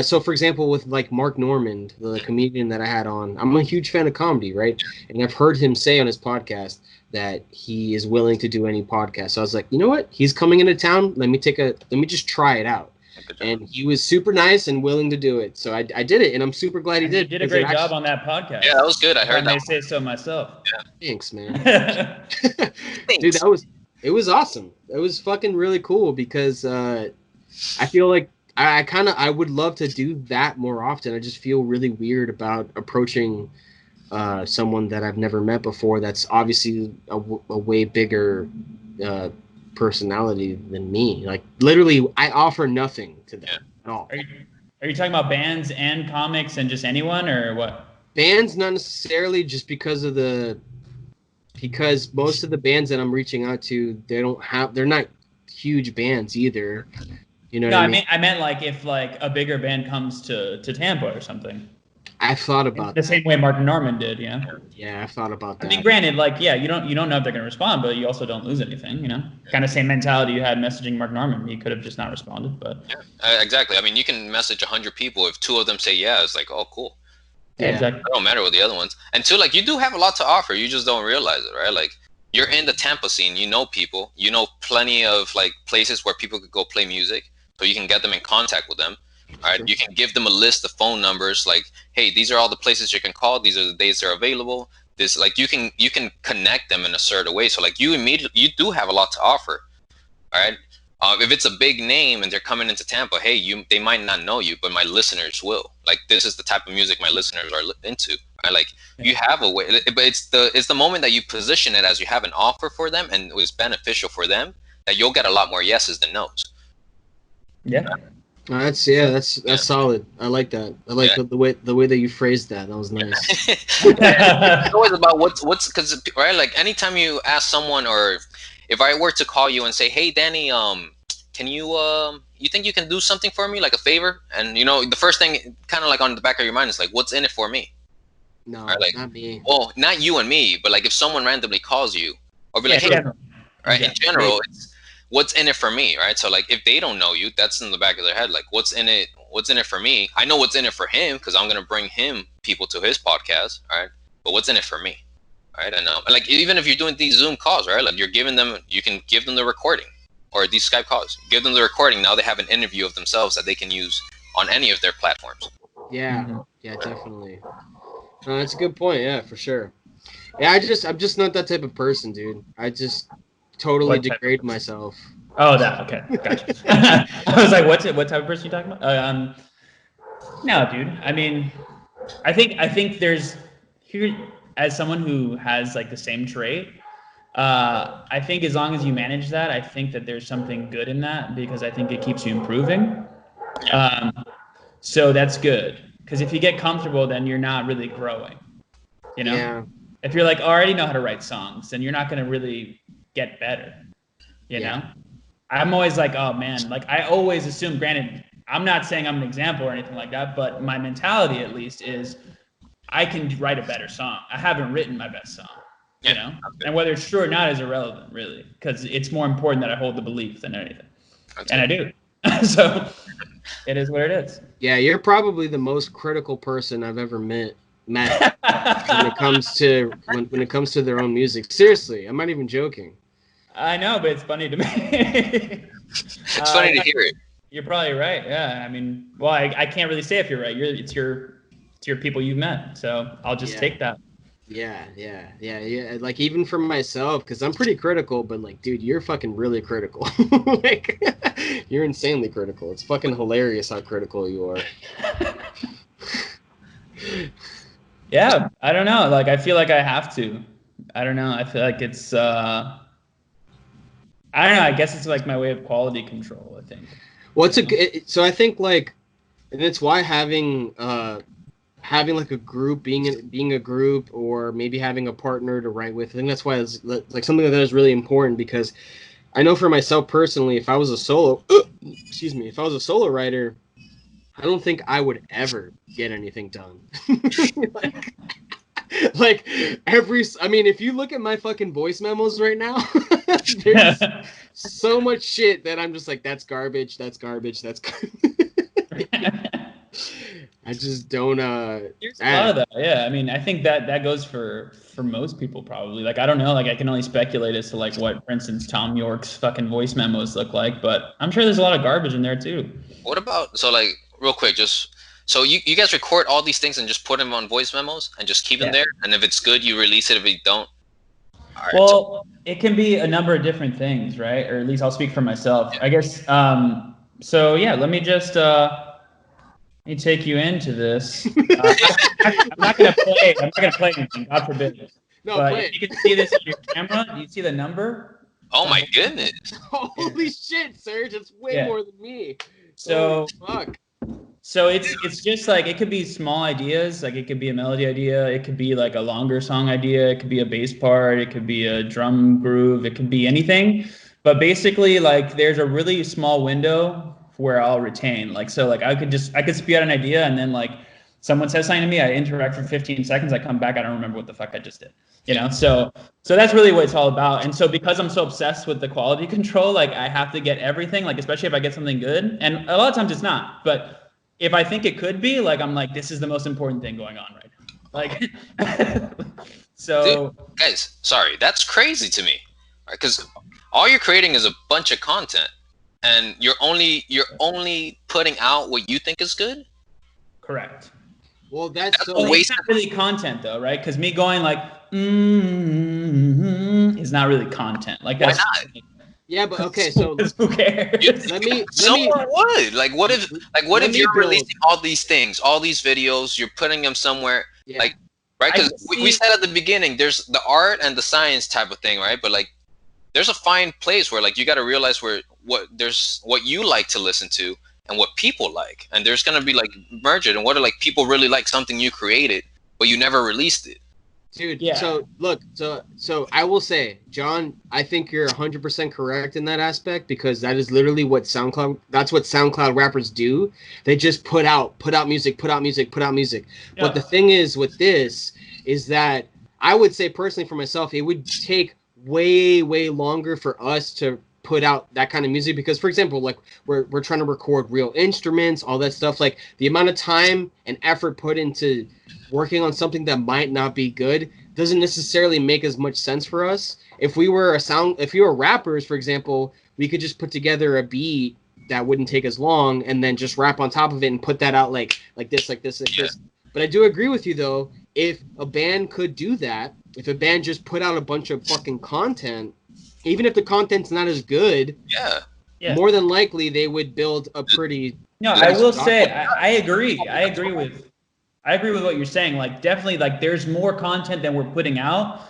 so for example with like Mark Normand, the comedian that I had on, I'm a huge fan of comedy, right? And I've heard him say on his podcast that he is willing to do any podcast. So I was like, you know what? He's coming into town. Let me just try it out. And he was super nice and willing to do it. So I did it, and I'm super glad he did. He did a great job on that podcast. Yeah, that was good. I heard that. I may say so myself. Yeah. Thanks, man. Dude, it was awesome. It was fucking really cool because I feel like I would love to do that more often. I just feel really weird about approaching someone that I've never met before. That's obviously a way bigger personality than me. Like literally, I offer nothing to them at all. Are you talking about bands and comics and just anyone, or what? Bands, not necessarily, just because most of the bands that I'm reaching out to, they're not huge bands either. You know what I mean? I meant like if like a bigger band comes to Tampa or something. I've thought about the same way Mark Norman did, yeah. Yeah, I've thought about that. I mean, granted, like, yeah, you don't know if they're going to respond, but you also don't lose anything, you know. Kind of same mentality you had messaging Mark Norman. He could have just not responded, but exactly. I mean, you can message 100 people. If 2 of them say yeah, it's like, oh, cool. Yeah, exactly. It don't matter with the other ones. And 2, like, you do have a lot to offer. You just don't realize it, right? Like, you're in the Tampa scene. You know people. You know plenty of like places where people could go play music, so you can get them in contact with them. All right, you can give them a list of phone numbers, like, hey, these are all the places you can call. These are the days they're available. This, like, you can connect them in a certain way. So, like, you do have a lot to offer. All right, if it's a big name and they're coming into Tampa, hey, they might not know you, but my listeners will. Like, this is the type of music my listeners are into. Right? Like, you have a way, but it's the moment that you position it as you have an offer for them and it was beneficial for them that you'll get a lot more yeses than nos. Yeah. That's solid. I like that. I like the way that you phrased that. That was nice. It's always about what's because right, like anytime you ask someone, or if I were to call you and say, hey Danny, can you you think you can do something for me, like a favor? And you know, the first thing kind of like on the back of your mind is like, what's in it for me? No, right? Like, not me. Well, not you and me, but like if someone randomly calls you or be like, hey, right? In general, it's what's in it for me, right? So like if they don't know you, that's in the back of their head. Like what's in it for me? I know what's in it for him because I'm gonna bring him people to his podcast, right? But what's in it for me, right? And like even if you're doing these Zoom calls, right? Like you can give them the recording, or these Skype calls, give them the recording. Now they have an interview of themselves that they can use on any of their platforms. Yeah, yeah, definitely. No, that's a good point. Yeah, for sure. Yeah, I'm just not that type of person, dude. I just totally degrade myself. Oh, that okay, gotcha. I was like, what type of person are you talking about? No, dude. I mean, I think there's here as someone who has like the same trait. I think as long as you manage that, I think that there's something good in that because I think it keeps you improving. So that's good because if you get comfortable, then you're not really growing. You know, if you're like, oh, I already know how to write songs, then you're not going to really get better. You know, I'm always like, oh man, like I always assume, granted, I'm not saying I'm an example or anything like that, but my mentality at least is I can write a better song. I haven't written my best song, you know, and whether it's true or not is irrelevant really, because it's more important that I hold the belief than anything. And I do. So it is what it is. Yeah. You're probably the most critical person I've ever met when it comes to when it comes to their own music. Seriously, I'm not even joking. I know, but it's funny to me. It's funny to hear it. You're probably right. Yeah, I mean, well, I can't really say if you're right. It's your people you've met, so I'll just take that. Yeah. Like even for myself, because I'm pretty critical, but like, dude, you're fucking really critical. Like, you're insanely critical. It's fucking hilarious how critical you are. Yeah, I don't know. Like, I feel like I have to. I don't know. I feel like it's. I don't know. I guess it's like my way of quality control, I think. Well, so I think like, and it's why having like a group, being a group, or maybe having a partner to write with. I think that's why it's like something like that is really important, because I know for myself personally, if I was a solo writer, I don't think I would ever get anything done. I mean, if you look at my fucking voice memos right now, there's so much shit that I'm just like, that's garbage. I just don't. There's a lot of that. Yeah, I mean, I think that goes for most people probably. Like, I don't know. Like, I can only speculate as to like what, for instance, Tom York's fucking voice memos look like. But I'm sure there's a lot of garbage in there too. What about like real quick, just so you guys record all these things and just put them on voice memos and just keep them there. And if it's good, you release it. If you don't, all right, well, it can be a number of different things, right? Or at least I'll speak for myself. I guess. So yeah, let me just. Let me take you into this. I'm not gonna play anything. God forbid. No, but play if you can see this on your camera, do you see the number? Oh my goodness! Holy shit, Serge! It's way more than me. So fuck. So it's just like, it could be small ideas. Like, it could be a melody idea. It could be like a longer song idea. It could be a bass part. It could be a drum groove. It could be anything. But basically, like, there's a really small window where I'll retain. Like, so like I could spew out an idea, and then like someone says something to me, I interact for 15 seconds, I come back, I don't remember what the fuck I just did. You know, so that's really what it's all about. And so because I'm so obsessed with the quality control, like I have to get everything, like especially if I get something good. And a lot of times it's not, but if I think it could be, like I'm like, this is the most important thing going on right now. Like so dude, guys, sorry, that's crazy to me. Right? Because all you're creating is a bunch of content. And you're only putting out what you think is good? Correct. Well, that's so it's not really content though, right? Because me going like is not really content. Like, that's why not? Yeah, but okay, so who cares? Someone would. Like, what if you're releasing all these things, all these videos, you're putting them somewhere, like, right? Because we said at the beginning, there's the art and the science type of thing, right? But like, there's a fine place where like you got to realize what you like to listen to and what people like, and there's gonna be like merge it, and what are like people really like something you created but you never released it, dude. Yeah. So look, so I will say, John, I think you're 100% correct in that aspect, because that is literally what SoundCloud rappers do. They just put out music. Yeah. But the thing is with this is that I would say personally for myself, it would take way longer for us to put out that kind of music, because for example, like we're trying to record real instruments, all that stuff. Like the amount of time and effort put into working on something that might not be good doesn't necessarily make as much sense for us. If we were rappers, for example, we could just put together a beat that wouldn't take as long and then just rap on top of it and put that out like this. But I do agree with you though, if a band could do that, if a band just put out a bunch of fucking content, even if the content's not as good, more than likely they would build a pretty. No, I will say I agree. I agree with what you're saying. Like, definitely, like there's more content than we're putting out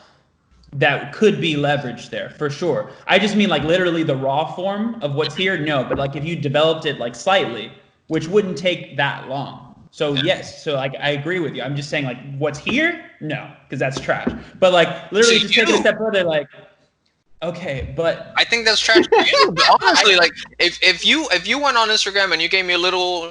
that could be leveraged there for sure. I just mean like literally the raw form of what's here. No, but like if you developed it like slightly, which wouldn't take that long. So yes, so like I agree with you. I'm just saying like what's here, no, because that's trash. But like literally just take it a step further, like. Okay, but I think that's trash for you. But honestly, like if you went on Instagram and you gave me a little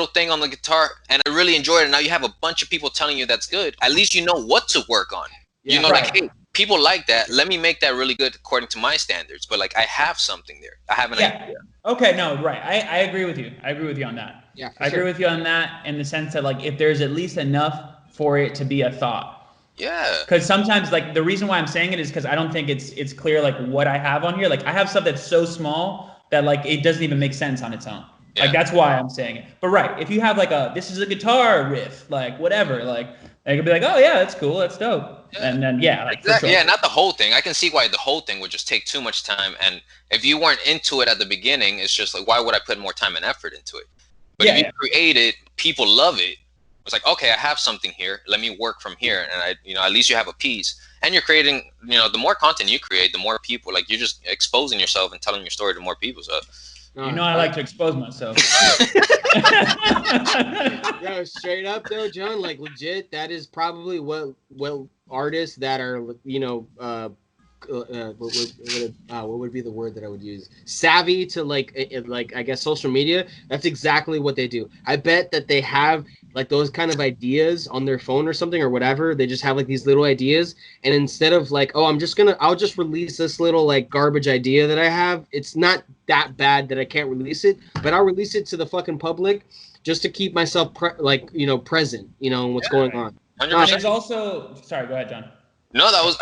thing on the guitar and I really enjoyed it, and now you have a bunch of people telling you that's good, at least you know what to work on. You know, like, hey, people like that. Let me make that really good according to my standards. But like, I have something there. I have an idea. Okay, no, right. I agree with you. I agree with you on that. Yeah, I agree with you on that in the sense that like if there's at least enough for it to be a thought. Yeah. Because sometimes like the reason why I'm saying it is because I don't think it's clear like what I have on here. Like I have stuff that's so small that like it doesn't even make sense on its own. Yeah. Like that's why I'm saying it. But right, if you have like this is a guitar riff, like whatever, like I could be like, oh yeah, that's cool, that's dope. Yeah. And then like exactly. Yeah, not the whole thing. I can see why the whole thing would just take too much time. And if you weren't into it at the beginning, it's just like, why would I put more time and effort into it? But if you create it, people love it. It's like, okay, I have something here. Let me work from here, and at least you have a piece. And you're creating, the more content you create, the more people. Like you're just exposing yourself and telling your story to more people. So, I like to expose myself. Yo, straight up though, John, like legit, that is probably what artists that are what would be the word that I would use? Savvy to like I guess social media. That's exactly what they do. I bet that they have like those kind of ideas on their phone or something or whatever. They just have like these little ideas, and instead of like, oh, I'll just release this little like garbage idea that I have. It's not that bad that I can't release it, but I'll release it to the fucking public just to keep myself present, in what's going on. 100%. There's also, sorry, go ahead, John. No, that was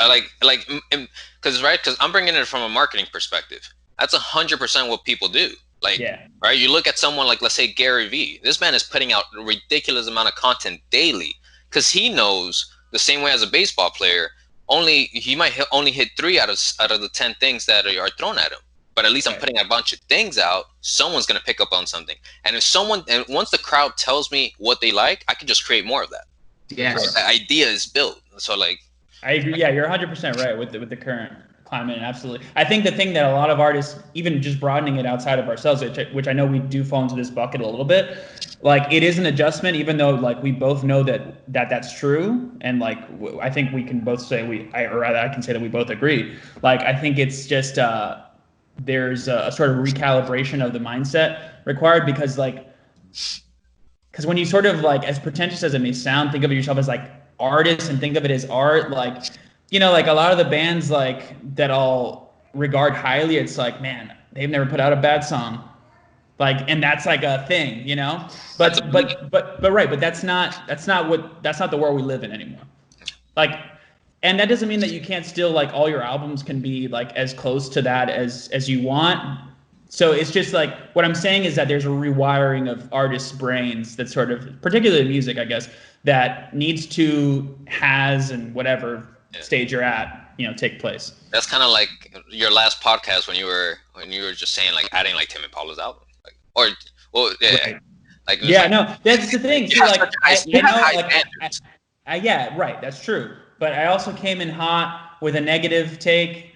because I'm bringing it from a marketing perspective. That's 100% what people do. Like, right? You look at someone like, let's say Gary Vee. This man is putting out a ridiculous amount of content daily because he knows the same way as a baseball player. He might only hit 3 out of the 10 things that are thrown at him. But at least I'm putting a bunch of things out. Someone's gonna pick up on something. And once the crowd tells me what they like, I can just create more of that. Yes. So the idea is built. So like, I agree. Yeah, you're 100% right with the current climate. Absolutely. I think the thing that a lot of artists, even just broadening it outside of ourselves, which I know we do fall into this bucket a little bit, like it is an adjustment, even though like we both know that's true. And like, I think we can both say I can say that we both agree. Like, I think it's just, there's a sort of recalibration of the mindset required because when you sort of like, as pretentious as it may sound, think of yourself as like artists and think of it as art, like, like a lot of the bands like that I'll regard highly, it's like, man, they've never put out a bad song, like, and that's like a thing, but right, but that's not the world we live in anymore. Like, and that doesn't mean that you can't still, like, all your albums can be like as close to that as you want. So it's just like, what I'm saying is that there's a rewiring of artists' brains that sort of, particularly music, I guess, that needs to, and whatever stage you're at, take place. That's kind of like your last podcast when you were just saying like adding like Tim Impala's album, like, right. Like, no, that's the thing. See, like, yeah, right, that's true. But I also came in hot with a negative take,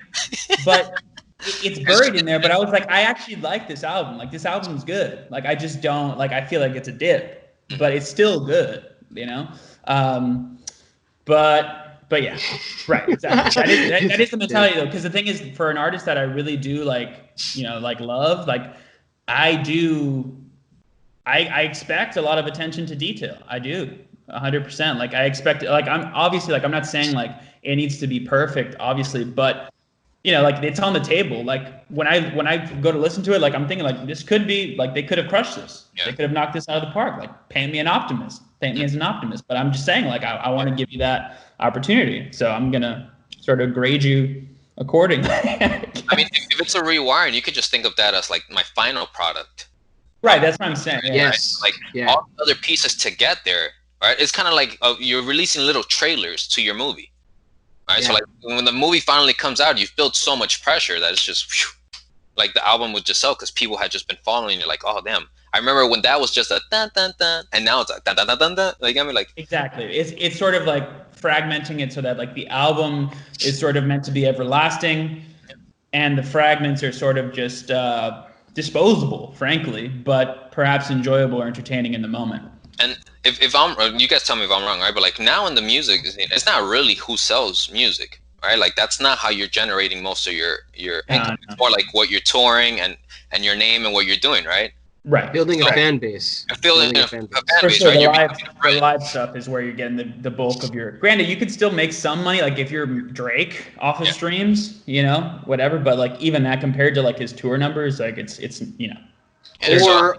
but it's buried in there. But I was like, I actually like this album. Like, this album's good. Like, I just don't, like, I feel like it's a dip, but it's still good, But yeah, right, exactly. That is the mentality, though, because the thing is, for an artist that I really do like, like love, like I expect a lot of attention to detail. I do 100%. Like I expect, like I'm not saying like it needs to be perfect, obviously, but like it's on the table. Like when I go to listen to it, like I'm thinking like this could be like they could have crushed this. Yeah. They could have knocked this out of the park. Like paint me an optimist. Paint me as an optimist. But I'm just saying like I want to give you that opportunity. So I'm gonna sort of grade you accordingly. I mean, if it's a rewiring, you could just think of that as like my final product. Right. That's what I'm saying. Right? Yes. Right? Like all the other pieces to get there. Right. It's kind of like you're releasing little trailers to your movie. Right. Yeah. So like when the movie finally comes out, you've built so much pressure that it's just like the album would just sell because people had just been following you. Like, oh damn. I remember when that was just a dun dun dun, and now it's a dun dun dun dun dun. Like I mean, like exactly. It's sort of like fragmenting it so that like the album is sort of meant to be everlasting, and the fragments are sort of just disposable, frankly, but perhaps enjoyable or entertaining in the moment. And if I'm, you guys tell me if I'm wrong, right? But like now in the music, it's not really who sells music, right? Like that's not how you're generating most of your income. It's more like what you're touring and your name and what you're doing, right? Right. Building a fan base. Building a fan base, sure, right? The live stuff is where you're getting the bulk of your. Granted, you could still make some money, like if you're Drake off of streams, whatever. But like even that compared to like his tour numbers, like it's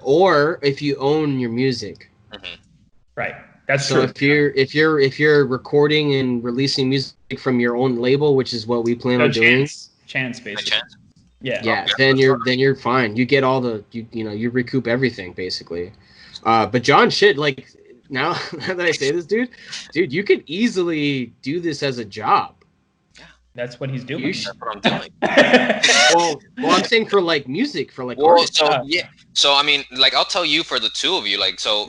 Or if you own your music. Mm-hmm. Right. That's so true. if you're recording and releasing music from your own label, which is what we plan on doing. Chance basically. Yeah. Then you're fine. You get all the you recoup everything basically. But John, like now that I say this, dude, you could easily do this as a job. Yeah, that's what he's doing. That's what I'm doing. well, I'm saying for like music, for like artists. So I mean, like I'll tell you for the two of you, like so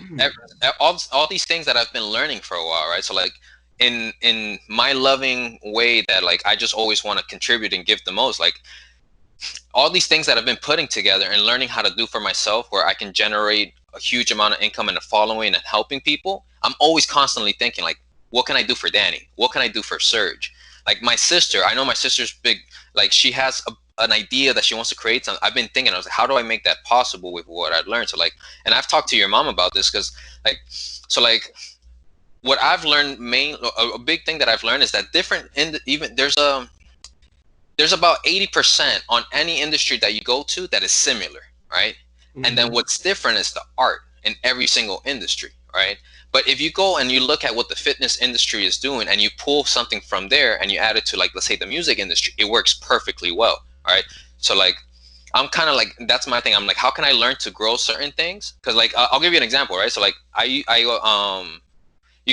all these things that I've been learning for a while, right? So like in my loving way that like I just always want to contribute and give the most, like all these things that I've been putting together and learning how to do for myself where I can generate a huge amount of income and a following and helping people, I'm always constantly thinking like, what can I do for Danny? What can I do for Serge? Like my sister, I know my sister's big, like she has an idea that she wants to create something. I've been thinking, I was like, how do I make that possible with what I've learned? So like, and I've talked to your mom about this because like, so like what I've learned a big thing that I've learned is that there's about 80% on any industry that you go to that is similar, right? Mm-hmm. And then what's different is the art in every single industry, right? But if you go and you look at what the fitness industry is doing and you pull something from there and you add it to, like, let's say the music industry, it works perfectly well, right? So like, I'm kind of like, that's my thing. I'm like, how can I learn to grow certain things? Because like, I'll give you an example, right? So like, you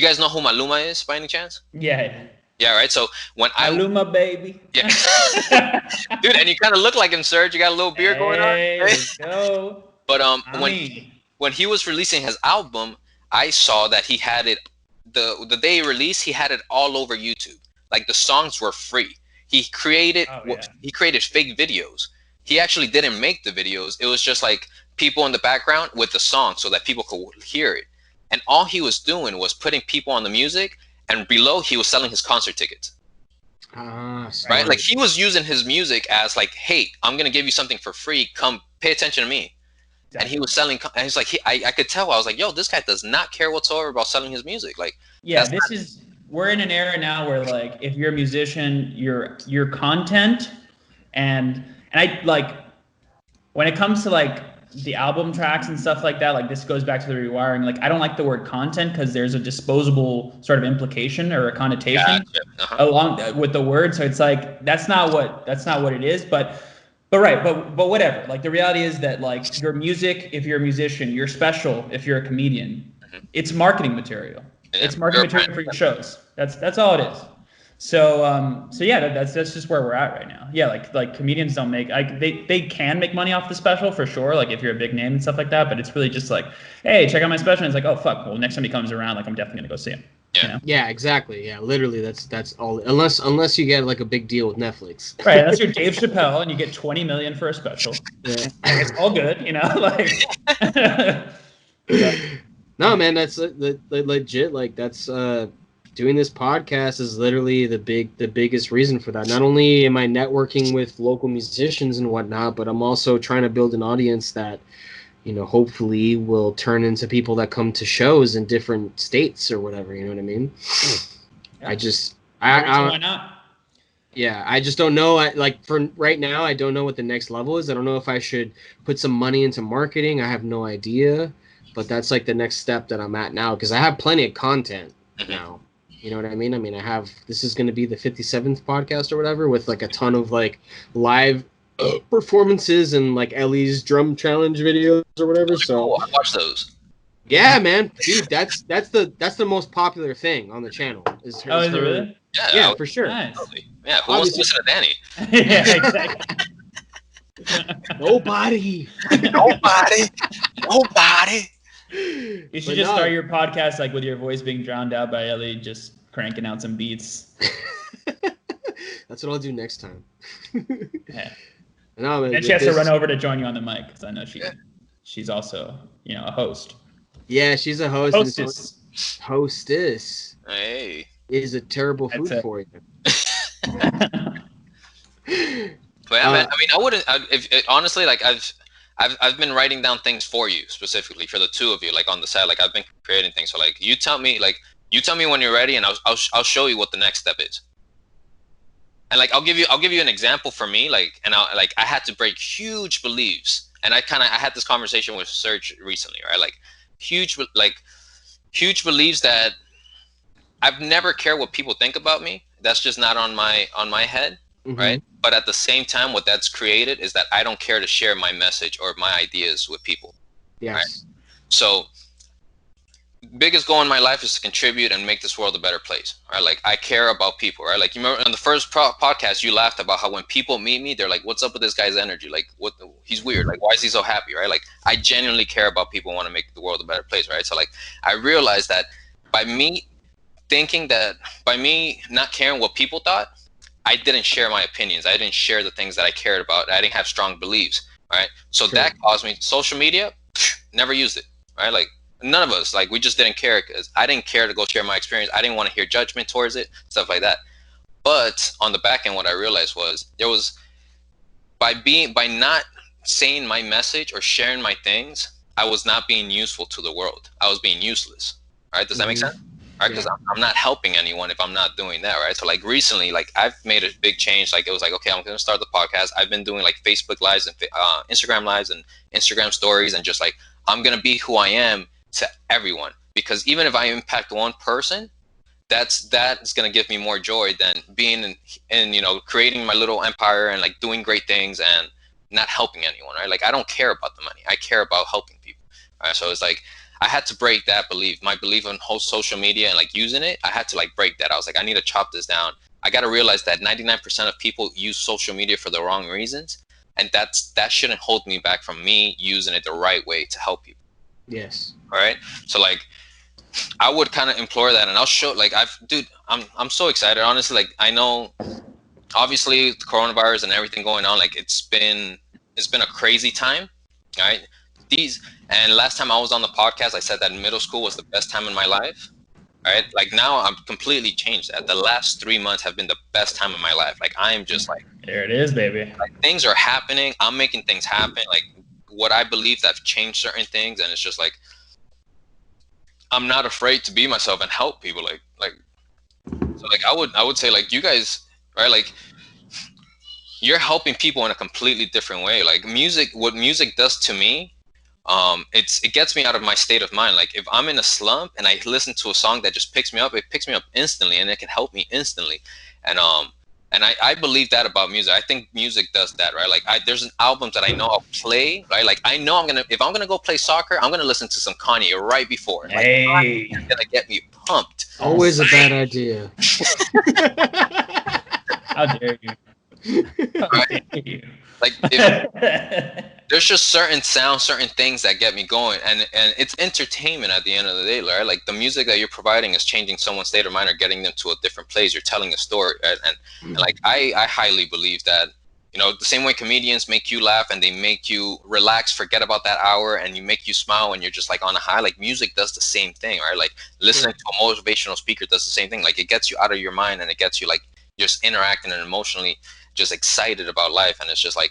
guys know who Maluma is by any chance? Yeah. Yeah, right. So when Maluma, baby. Yeah, dude, and you kind of look like him, Serge. You got a little beard going on. Let's go. But when he was releasing his album, I saw that he had it the day he released. He had it all over YouTube. Like the songs were free. He created fake videos. He actually didn't make the videos. It was just like people in the background with the song so that people could hear it. And all he was doing was putting people on the music, and below he was selling his concert tickets. Right? Like he was using his music as like, hey, I'm going to give you something for free. Come pay attention to me. Exactly. And he was selling, and he's like, I could tell. I was like, yo, this guy does not care whatsoever about selling his music. Like, yeah, we're in an era now where like, if you're a musician, your content and I like, when it comes to like the album tracks and stuff like that, like this goes back to the rewiring. Like, I don't like the word content because there's a disposable sort of implication or a connotation along with the word. So it's like, that's not what it is, but whatever. Like the reality is that like your music, if you're a musician, you're special. If you're a comedian, it's marketing material. Yeah, it's marketing material for your shows. That's all it is. So yeah, that's just where we're at right now. Yeah, like comedians don't make, they can make money off the special for sure. Like if you're a big name and stuff like that, but it's really just like, hey, check out my special. And it's like, oh fuck, well next time he comes around, like I'm definitely gonna go see him. Yeah. You know? Yeah, exactly. Yeah, literally, that's all. Unless you get like a big deal with Netflix. Right, that's your Dave Chappelle, and you get $20 million for a special. Yeah, it's all good, you know. Like, no, man, that's legit. Like that's doing this podcast is literally the biggest reason for that. Not only am I networking with local musicians and whatnot, but I'm also trying to build an audience that, you know, hopefully will turn into people that come to shows in different states or whatever. You know what I mean? Yeah. Why not? Yeah, I just don't know. Like for right now, I don't know what the next level is. I don't know if I should put some money into marketing. I have no idea, but that's like the next step that I'm at now because I have plenty of content now. You know what I mean? I mean, this is going to be the 57th podcast or whatever with like a ton of like live performances and like Ellie's drum challenge videos or whatever. So I watch those. Yeah, man, dude, that's the most popular thing on the channel. Is it really? Yeah, for sure. Nice. Yeah, who wants to listen to Danny? Yeah, exactly. Nobody. You should just start your podcast like with your voice being drowned out by Ellie just cranking out some beats. That's what I'll do next time. Yeah. No, man, and she has to run over to join you on the mic because I know she's also, you know, a host. Yeah, she's a host. Hostess. Hey. Is a terrible food for you. But I mean, I wouldn't. Honestly, like I've been writing down things for you specifically for the two of you, like on the side. Like I've been creating things. So like you tell me when you're ready, and I'll show you what the next step is. And like I'll give you an example for me. Like I had to break huge beliefs, and I had this conversation with Serge recently, right? Like huge beliefs that I've never cared what people think about me. That's just not on my head. Right. But at the same time, what that's created is that I don't care to share my message or my ideas with people. Yes. Right? So biggest goal in my life is to contribute and make this world a better place. Right. Like I care about people. Right. Like you remember on the first podcast, you laughed about how when people meet me, they're like, what's up with this guy's energy? Like he's weird. Like, why is he so happy? Right. Like I genuinely care about people and want to make the world a better place. Right. So like I realized that by me not caring what people thought, I didn't share my opinions. I didn't share the things that I cared about. I didn't have strong beliefs, right? So that caused me, social media, never used it, right? Like none of us, like we just didn't care because I didn't care to go share my experience. I didn't want to hear judgment towards it, stuff like that. But on the back end, what I realized was there was, by not saying my message or sharing my things, I was not being useful to the world. I was being useless, right? Does that make sense? Right, because I'm not helping anyone if I'm not doing that, right? So like recently, like I've made a big change. Like it was like, okay, I'm gonna start the podcast. I've been doing like Facebook lives and Instagram lives and Instagram stories, and just like I'm going to be who I am to everyone. Because even if I impact one person, that's going to give me more joy than being in, you know, creating my little empire and like doing great things and not helping anyone, right? Like, I don't care about the money. I care about helping people. Right? So it's like, I had to break that belief, my belief in whole social media and like using it. I had to like break that. I was like, I need to chop this down. I got to realize that 99% of people use social media for the wrong reasons. And that shouldn't hold me back from me using it the right way to help people. Yes. All right. So like, I would kind of implore that, and I'll show, like, I'm so excited, honestly. Like, I know, obviously, the coronavirus and everything going on, like, it's been a crazy time, right? And last time I was on the podcast, I said that middle school was the best time in my life, right? Like, now I'm completely changed. The last 3 months have been the best time of my life. Like, I am just like, there it is, baby. Like, things are happening. I'm making things happen. Like, what I believe, that I've changed certain things, and it's just like, I'm not afraid to be myself and help people. So like I would say, like, you guys, right? Like, you're helping people in a completely different way. Like, what music does to me, it gets me out of my state of mind. Like, if I'm in a slump and I listen to a song that just picks me up, it picks me up instantly, and it can help me instantly. And I believe that about music. I think music does that, right? Like, there's an album that I know I'll play, right? Like, I know if I'm gonna go play soccer, I'm gonna listen to some Kanye right before. Like, hey, it's gonna get me pumped. Always a bad idea. How dare you? How dare you? Like, there's just certain sounds, certain things that get me going, and it's entertainment at the end of the day, right? Like, the music that you're providing is changing someone's state of mind or getting them to a different place. You're telling a story, right? And like, I highly believe that, you know, the same way comedians make you laugh and they make you relax, forget about that hour, and you make you smile when you're just like on a high. Like, music does the same thing, right? Like, listening to a motivational speaker does the same thing. Like, it gets you out of your mind, and it gets you like just interacting and emotionally just excited about life. And it's just like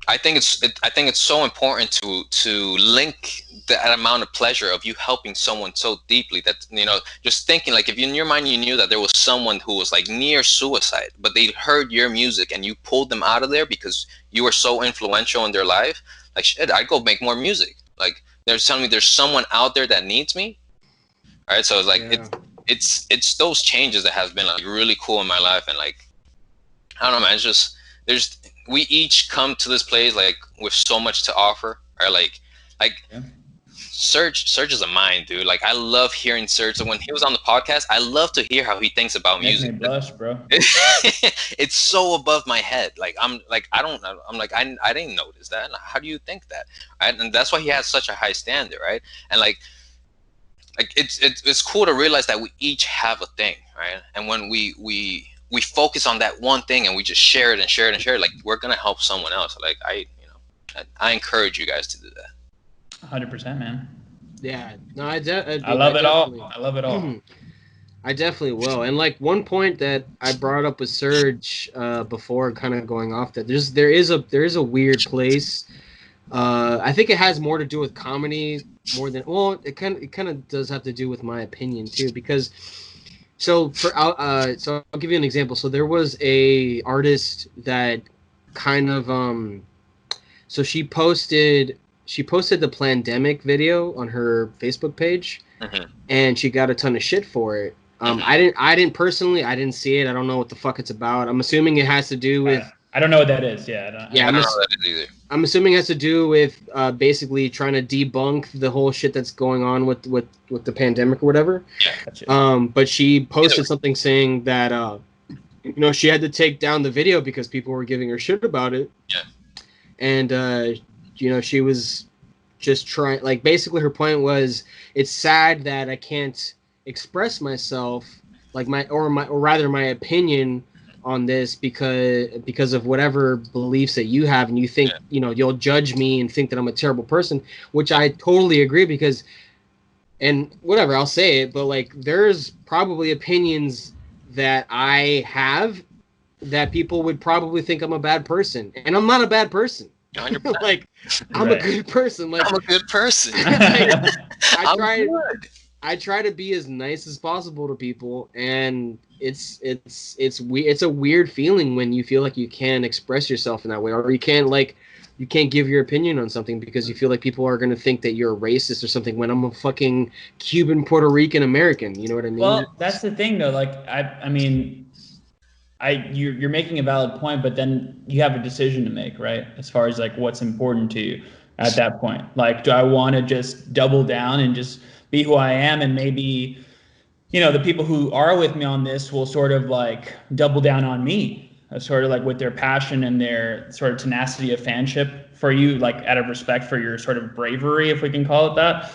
I think it's so important to link that amount of pleasure of you helping someone so deeply that, you know, just thinking, like, if in your mind you knew that there was someone who was like near suicide, but they heard your music and you pulled them out of there because you were so influential in their life, like, shit, I'd go make more music. Like, they're telling me there's someone out there that needs me. All right, so it's like, yeah. It's those changes that has been like really cool in my life. And like, I don't know, man, it's just, we each come to this place like with so much to offer, or like yeah. Serge is a mind, dude. Like, I love hearing Serge. So when he was on the podcast, I love to hear how he thinks about music. Make me blush, bro. It's so above my head. Like, I didn't notice that. How do you think that? Right? And that's why he has such a high standard, right? And like it's cool to realize that we each have a thing, right? And when we focus on that one thing and we just share it and share it and share it, like, we're gonna help someone else. Like, I encourage you guys to do that. 100%, man. Yeah, no, I love it all. I love it all. I definitely will. And like, one point that I brought up with Serge before, kind of going off that, there is a weird place. I think it has more to do with comedy more than, well, it kind of does have to do with my opinion too, because. So I'll give you an example. So there was a artist that kind of so she posted the pandemic video on her Facebook page, and she got a ton of shit for it. I didn't personally, I didn't see it. I don't know what the fuck it's about. I'm assuming it has to do with. I don't know what that is. Yeah. I don't know what that is either. I'm assuming it has to do with basically trying to debunk the whole shit that's going on with the pandemic or whatever. Yeah, gotcha. But she posted something saying that you know, she had to take down the video because people were giving her shit about it. Yeah. And you know, she was just trying, like, basically her point was, it's sad that I can't express myself, like or rather my opinion on this because of whatever beliefs that you have, and you think, you know, you'll judge me and think that I'm a terrible person, which I totally agree, because, and whatever, I'll say it, but like, there's probably opinions that I have that people would probably think I'm a bad person, and I'm not a bad person. 100%. Like, I'm a good person. Like, I'm a good person. Like, I try to be as nice as possible to people, and it's a weird feeling when you feel like you can't express yourself in that way, or you can't, like, you can't give your opinion on something because you feel like people are going to think that you're a racist or something when I'm a fucking Cuban, Puerto Rican American. You know what I mean? Well, that's the thing though. Like, I mean, you're making a valid point, but then you have a decision to make, right? As far as like what's important to you at that point. Like, do I want to just double down and just be who I am, and maybe, the people who are with me on this will sort of like double down on me, sort of like with their passion and their sort of tenacity of fanship for you, like out of respect for your sort of bravery, if we can call it that.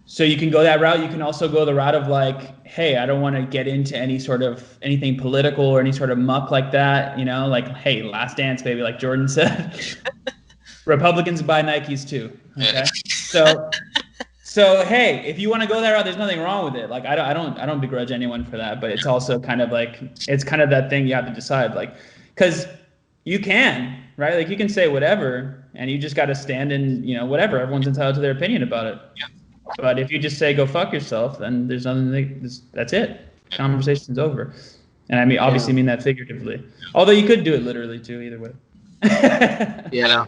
So you can go that route. You can also go the route of like, hey, I don't want to get into anything political or any sort of muck like that. Like, hey, last dance, baby, like Jordan said. Republicans buy Nikes too. Okay, so hey, if you want to go that route, there's nothing wrong with it. Like, I don't begrudge anyone for that, but it's also kind of like, it's kind of that thing you have to decide, like, because you can, right? Like, you can say whatever, and you just got to stand in, whatever. Everyone's entitled to their opinion about it. Yeah. But if you just say go fuck yourself, then there's nothing. That's it. Conversation's over. And I mean, obviously, mean that figuratively. Although you could do it literally too. Either way. Yeah.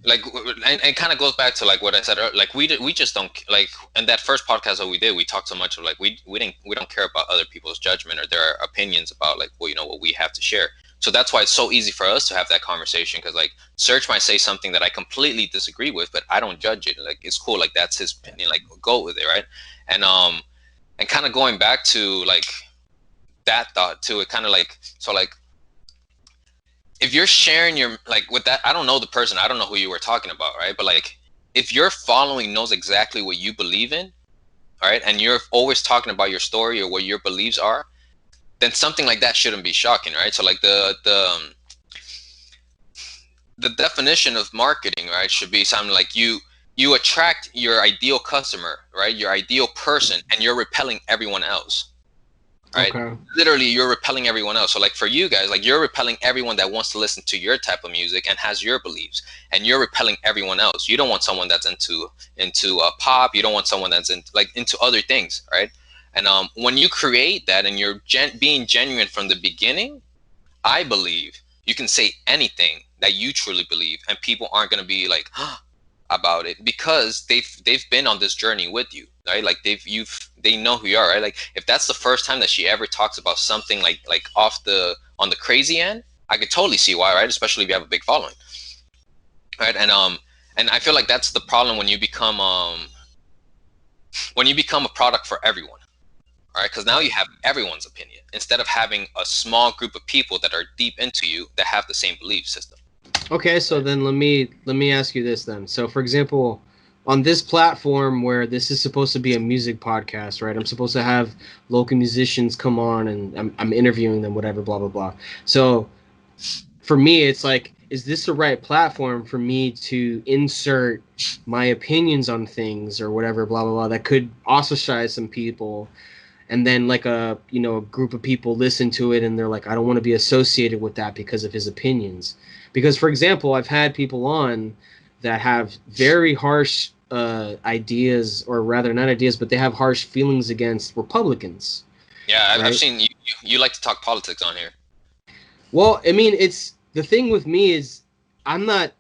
Like, and it kind of goes back to like what I said earlier. Like, we just don't like. In that first podcast that we did, we talked so much of like we don't care about other people's judgment or their opinions about like what we have to share. So that's why it's so easy for us to have that conversation, because like Serge might say something that I completely disagree with, but I don't judge it. Like, it's cool. Like, that's his opinion. Like, go with it, right? And kind of going back to like that thought too. It kind of like, so like, if you're sharing your like with that, I don't know the person, I don't know who you were talking about, right? But like, if your following knows exactly what you believe in, all right, and you're always talking about your story or what your beliefs are, then something like that shouldn't be shocking, right? So like the definition of marketing, right, should be something like you attract your ideal customer, right, your ideal person, and you're repelling everyone else, right? Okay. Literally, you're repelling everyone else. So like for you guys, like, you're repelling everyone that wants to listen to your type of music and has your beliefs, and you're repelling everyone else. You don't want someone that's into pop. You don't want someone that's into other things, right? And when you create that and you're being genuine from the beginning, I believe you can say anything that you truly believe, and people aren't going to be like about it, because they've been on this journey with you, right? Like, they know who you are, right? Like, if that's the first time that she ever talks about something like on the crazy end, I could totally see why, right? Especially if you have a big following, right? And I feel like that's the problem when you become a product for everyone. All right, because now you have everyone's opinion instead of having a small group of people that are deep into you that have the same belief system. Okay, so then let me ask you this then. So, for example, on this platform where this is supposed to be a music podcast, right? I'm supposed to have local musicians come on, and I'm interviewing them, whatever, blah blah blah. So, for me, it's like, is this the right platform for me to insert my opinions on things or whatever, blah blah blah, that could ostracize some people? And then like a group of people listen to it and they're like, I don't want to be associated with that because of his opinions. Because, for example, I've had people on that have very harsh ideas, or rather not ideas, but they have harsh feelings against Republicans. Yeah, right? I've seen you like to talk politics on here. Well, I mean, it's the thing with me is I'm not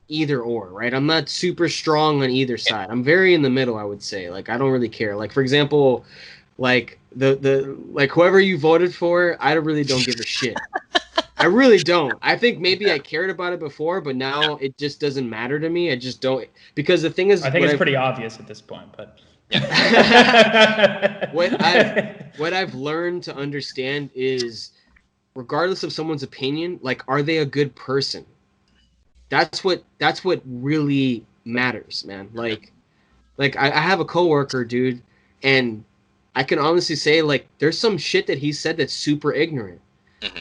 either or, right? I'm not super strong on either side. I'm very in the middle, I would say. Like, I don't really care. Like, for example, like the whoever you voted for, I really don't give a shit. I really don't. I think maybe I cared about it before, but now it just doesn't matter to me. I just don't, because the thing is, I think it's pretty obvious at this point, but what I've learned to understand is, regardless of someone's opinion, like, are they a good person? That's what really matters, man. Like I have a coworker, dude, and I can honestly say, like, there's some shit that he said that's super ignorant.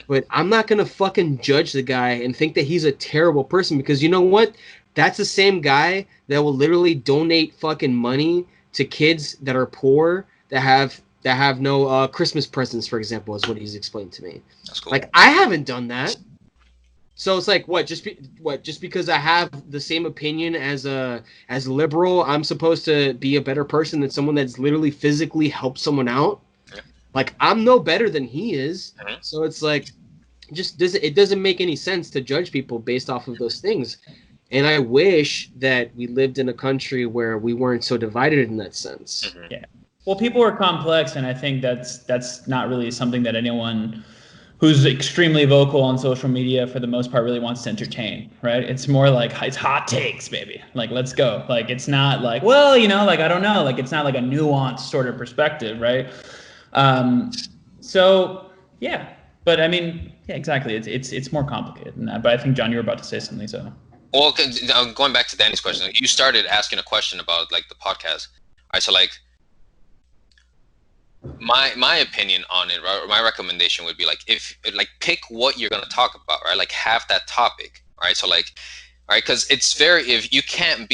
But I'm not gonna fucking judge the guy and think that he's a terrible person, because you know what? That's the same guy that will literally donate fucking money to kids that are poor, that have no Christmas presents, for example, is what he's explained to me. That's cool. Like, I haven't done that. So it's like, just because I have the same opinion as liberal, I'm supposed to be a better person than someone that's literally physically helped someone out? Yeah. Like, I'm no better than he is. Mm-hmm. So it's like, it doesn't make any sense to judge people based off of those things. And I wish that we lived in a country where we weren't so divided in that sense. Mm-hmm. Yeah. Well, people are complex, and I think that's not really something that anyone who's extremely vocal on social media for the most part really wants to entertain, right? It's more like, it's hot takes, baby. Like, let's go. Like, it's not like, well, like, I don't know. Like, it's not like a nuanced sort of perspective, right? So yeah, but I mean, yeah, exactly. It's more complicated than that. But I think, John, you were about to say something, so. Well, going back to Danny's question, you started asking a question about like the podcast. All right, so like my opinion on it, right, or my recommendation would be like, if like pick what you're gonna talk about, right? Like have that topic, right? So like, all right, because it's if you can't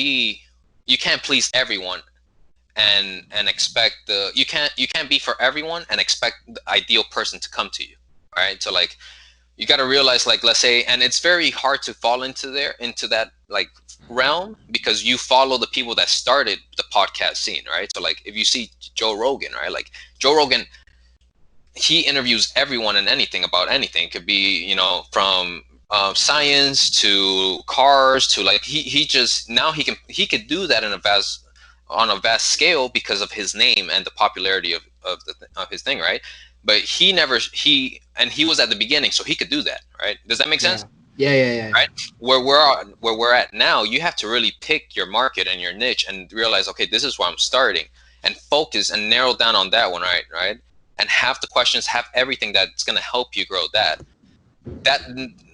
please everyone and expect you can't be for everyone and expect the ideal person to come to you, right? So like, you got to realize, like, let's say, and it's very hard to fall into that like realm, because you follow the people that started the podcast scene, right? So like, if you see Joe Rogan, right? Like Joe Rogan, he interviews everyone and anything about anything. It could be, from science to cars to like, he just, now he could do that on a vast scale because of his name and the popularity of his thing, right? But he was at the beginning, so he could do that, right? Does that make sense? Yeah. Right? Where we're at now, you have to really pick your market and your niche and realize, okay, this is where I'm starting, and focus and narrow down on that one, right? And have the questions, have everything that's going to help you grow that.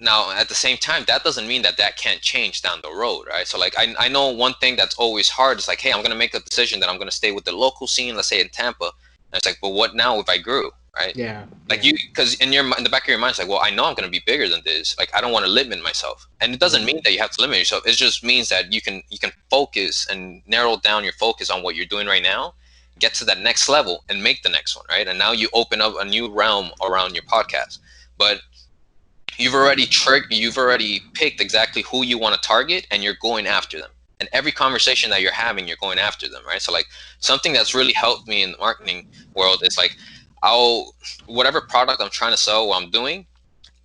Now, at the same time, that doesn't mean that can't change down the road, right? So like, I know one thing that's always hard is like, hey, I'm going to make a decision that I'm going to stay with the local scene, let's say in Tampa. And it's like, but what now if I grew? Right? Yeah. Like because in the back of your mind, it's like, well, I know I'm going to be bigger than this. Like, I don't want to limit myself. And it doesn't mean that you have to limit yourself. It just means that you can focus and narrow down your focus on what you're doing right now, get to that next level and make the next one, right? And now you open up a new realm around your podcast. But you've already picked exactly who you want to target, and you're going after them. And every conversation that you're having, you're going after them, right? So like, something that's really helped me in the marketing world is like, whatever product I'm trying to sell, what I'm doing,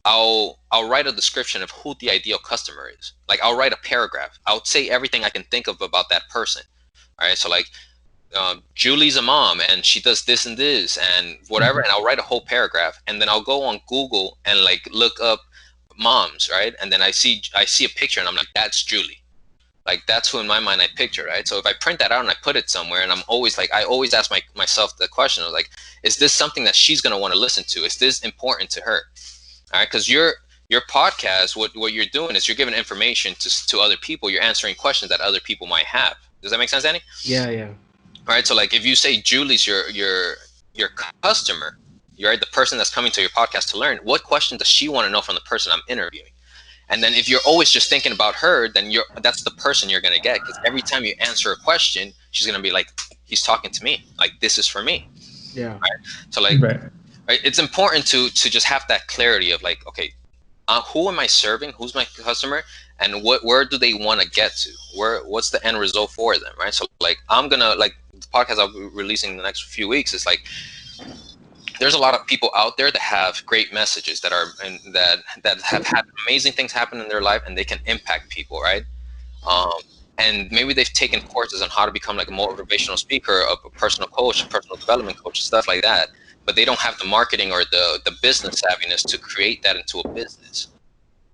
I'll write a description of who the ideal customer is. Like, I'll write a paragraph. I'll say everything I can think of about that person. All right. So like, Julie's a mom and she does this and this and whatever. And I'll write a whole paragraph, and then I'll go on Google and like look up moms. Right. And then I see a picture and I'm like, that's Julie. Like, that's who in my mind I picture, right? So if I print that out and I put it somewhere, and I'm always like, I always ask myself the question of like, is this something that she's going to want to listen to? Is this important to her? All right. Because your podcast, what you're doing is you're giving information to other people. You're answering questions that other people might have. Does that make sense, Danny? Yeah. All right. So like, if you say Julie's your customer, you're the person that's coming to your podcast to learn, what question does she want to know from the person I'm interviewing? And then if you're always just thinking about her, then that's the person you're going to get. Because every time you answer a question, she's going to be like, he's talking to me. Like, this is for me. Yeah. Right? So like, right, it's important to just have that clarity of like, okay, who am I serving? Who's my customer? And where do they want to get to? What's the end result for them? Right. So like, I'm going to, like, the podcast I'll be releasing in the next few weeks is like, there's a lot of people out there that have great messages that have had amazing things happen in their life, and they can impact people, right? And maybe they've taken courses on how to become like a motivational speaker, a personal coach, a personal development coach, stuff like that. But they don't have the marketing or the business savviness to create that into a business.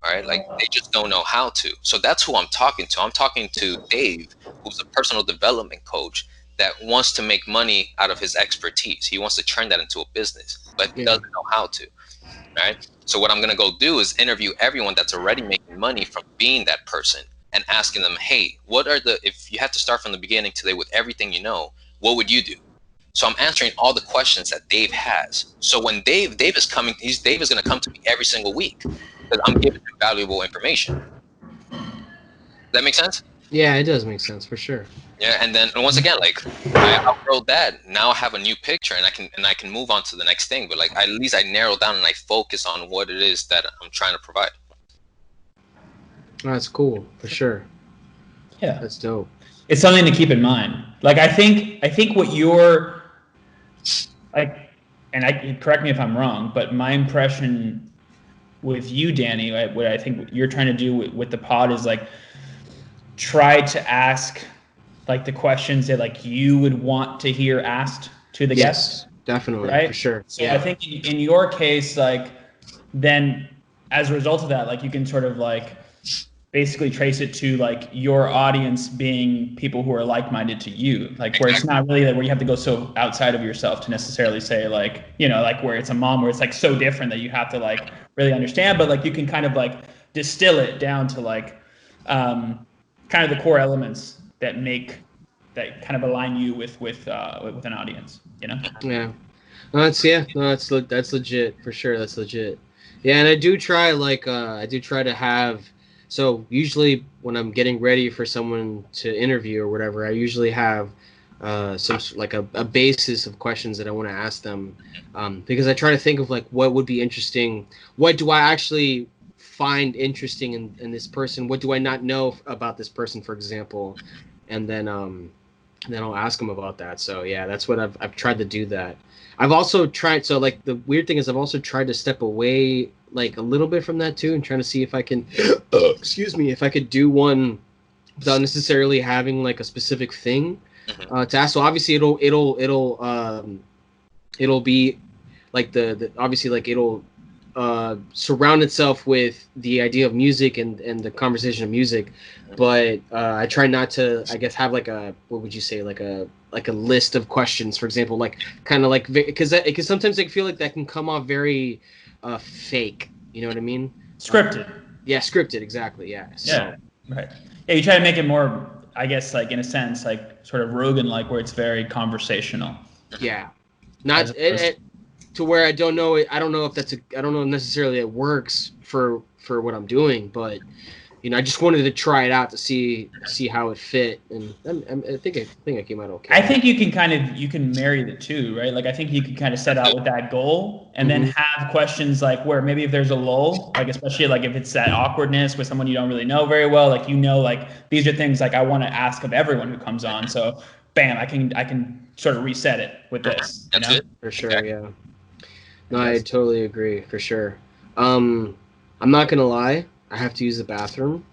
All right, like, they just don't know how to. So that's who I'm talking to. I'm talking to Dave, who's a personal development coach that wants to make money out of his expertise. He wants to turn that into a business, but he doesn't know how to, right? So what I'm going to go do is interview everyone that's already making money from being that person and asking them, hey, if you had to start from the beginning today with everything you know, what would you do? So I'm answering all the questions that Dave has. So when Dave is coming, Dave is going to come to me every single week because I'm giving him valuable information. Does that make sense? Yeah, it does make sense for sure. Yeah, and then once again, like, I outgrow that. Now I have a new picture, and I can move on to the next thing. But like, at least I narrow down and I focus on what it is that I'm trying to provide. That's cool for sure. Yeah, that's dope. It's something to keep in mind. Like, I think what you're like, and correct me if I'm wrong, but my impression with you, Danny, what I think you're trying to do with the pod is like try to ask like the questions that like you would want to hear asked to the guests. Definitely, right? For sure. So I think in your case, like then as a result of that, like you can sort of like basically trace it to like your audience being people who are like-minded to you, like where it's not really like where you have to go so outside of yourself to necessarily say like, you know, like where it's a mom where it's like so different that you have to like really understand, but like you can kind of like distill it down to like kind of the core elements that kind of align you with an audience, you know? Yeah. That's legit for sure. That's legit. Yeah, and I do try to have. So usually when I'm getting ready for someone to interview or whatever, I usually have some like a basis of questions that I want to ask them, because I try to think of like what would be interesting. What do I actually find interesting in this person? What do I not know about this person, for example? And then I'll ask them about that. So yeah, that's what I've tried to do that. I've also tried. So like the weird thing is I've also tried to step away like a little bit from that too, and trying to see if I can, excuse me, if I could do one without necessarily having like a specific thing to ask. So obviously it'll be like the obviously like it'll surround itself with the idea of music and the conversation of music, but I try not to, I guess, have like a, what would you say, like a list of questions, for example, like kind of like, because sometimes I feel like that can come off very fake, you know what I mean? Scripted. Yeah, scripted, exactly. Yeah. Yeah, right. Yeah, you try to make it more, I guess, like in a sense, like sort of Rogan, like where it's very conversational. Yeah, not to where I don't know if I don't know necessarily it works for what I'm doing, but you know, I just wanted to try it out to see how it fit, and I think I came out okay. I think you can marry the two, right? Like I think you can kind of set out with that goal, and then have questions like where maybe if there's a lull, like especially like if it's that awkwardness with someone you don't really know very well, like you know, like these are things like I want to ask of everyone who comes on. So, bam, I can sort of reset it with this. That's good. For sure, yeah. No, I totally agree, for sure. I'm not gonna lie, I have to use the bathroom.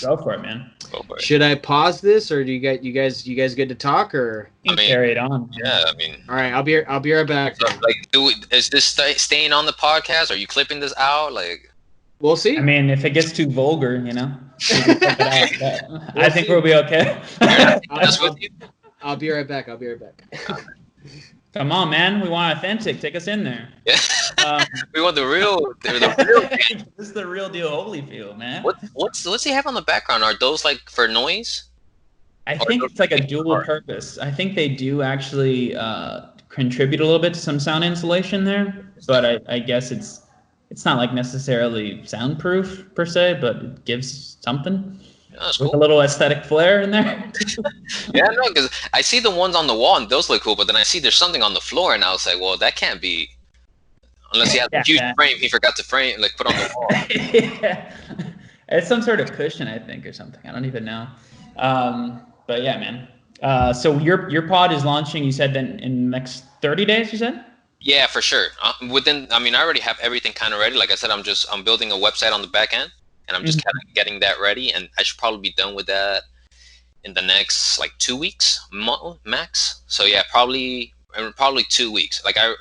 Go for it, man. Should I pause this, or do you guys good to talk, or? Carry it on. Yeah, I mean. All right, I'll be right back. Like, is this staying on the podcast? Are you clipping this out? Like, we'll see. I mean, if it gets too vulgar, you know, I think we'll be okay. I'll be right back. Come on, man. We want authentic. Take us in there. Yeah. We want the real. This is the real deal Holyfield, man. What's he have on the background? Are those like for noise? I think it's like a dual purpose. I think they do actually contribute a little bit to some sound insulation there, but I guess it's not like necessarily soundproof per se, but it gives something. Yeah, with cool. A little aesthetic flair in there. Yeah, no, because I see the ones on the wall and those look cool, but then I see there's something on the floor, and I was like, well, that can't be, unless he has a huge frame he forgot to frame, like put on the wall. Yeah, it's some sort of cushion, I think, or something. I don't even know. But yeah, man. So your pod is launching. You said then in the next 30 days. You said. Yeah, for sure. I already have everything kind of ready. Like I said, I'm building a website on the back end. And I'm just kind of getting that ready, and I should probably be done with that in the next like 2 weeks max. So yeah, probably 2 weeks. Like I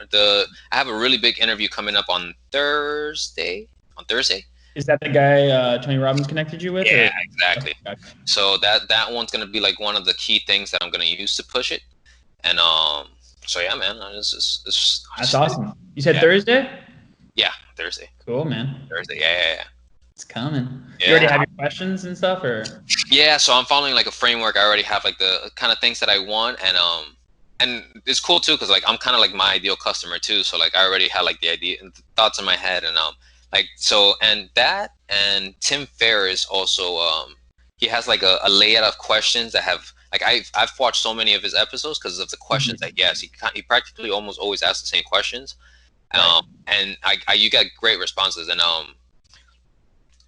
have a really big interview coming up on Thursday. Is that the guy Tony Robbins connected you with? Yeah, exactly. Okay. So that one's gonna be like one of the key things that I'm gonna use to push it. And so yeah, man, that's awesome. You said Thursday? Yeah, Thursday. Cool, man. Thursday, yeah. It's coming. Yeah. You already have your questions and stuff, or? Yeah, so I'm following like a framework. I already have like the kind of things that I want, and it's cool too because like I'm kind of like my ideal customer too. So like I already had like the idea and the thoughts in my head, and like so and Tim Ferriss also he has like a layout of questions that have like I've watched so many of his episodes because of the questions that he has. He practically almost always asks the same questions, and you get great responses, and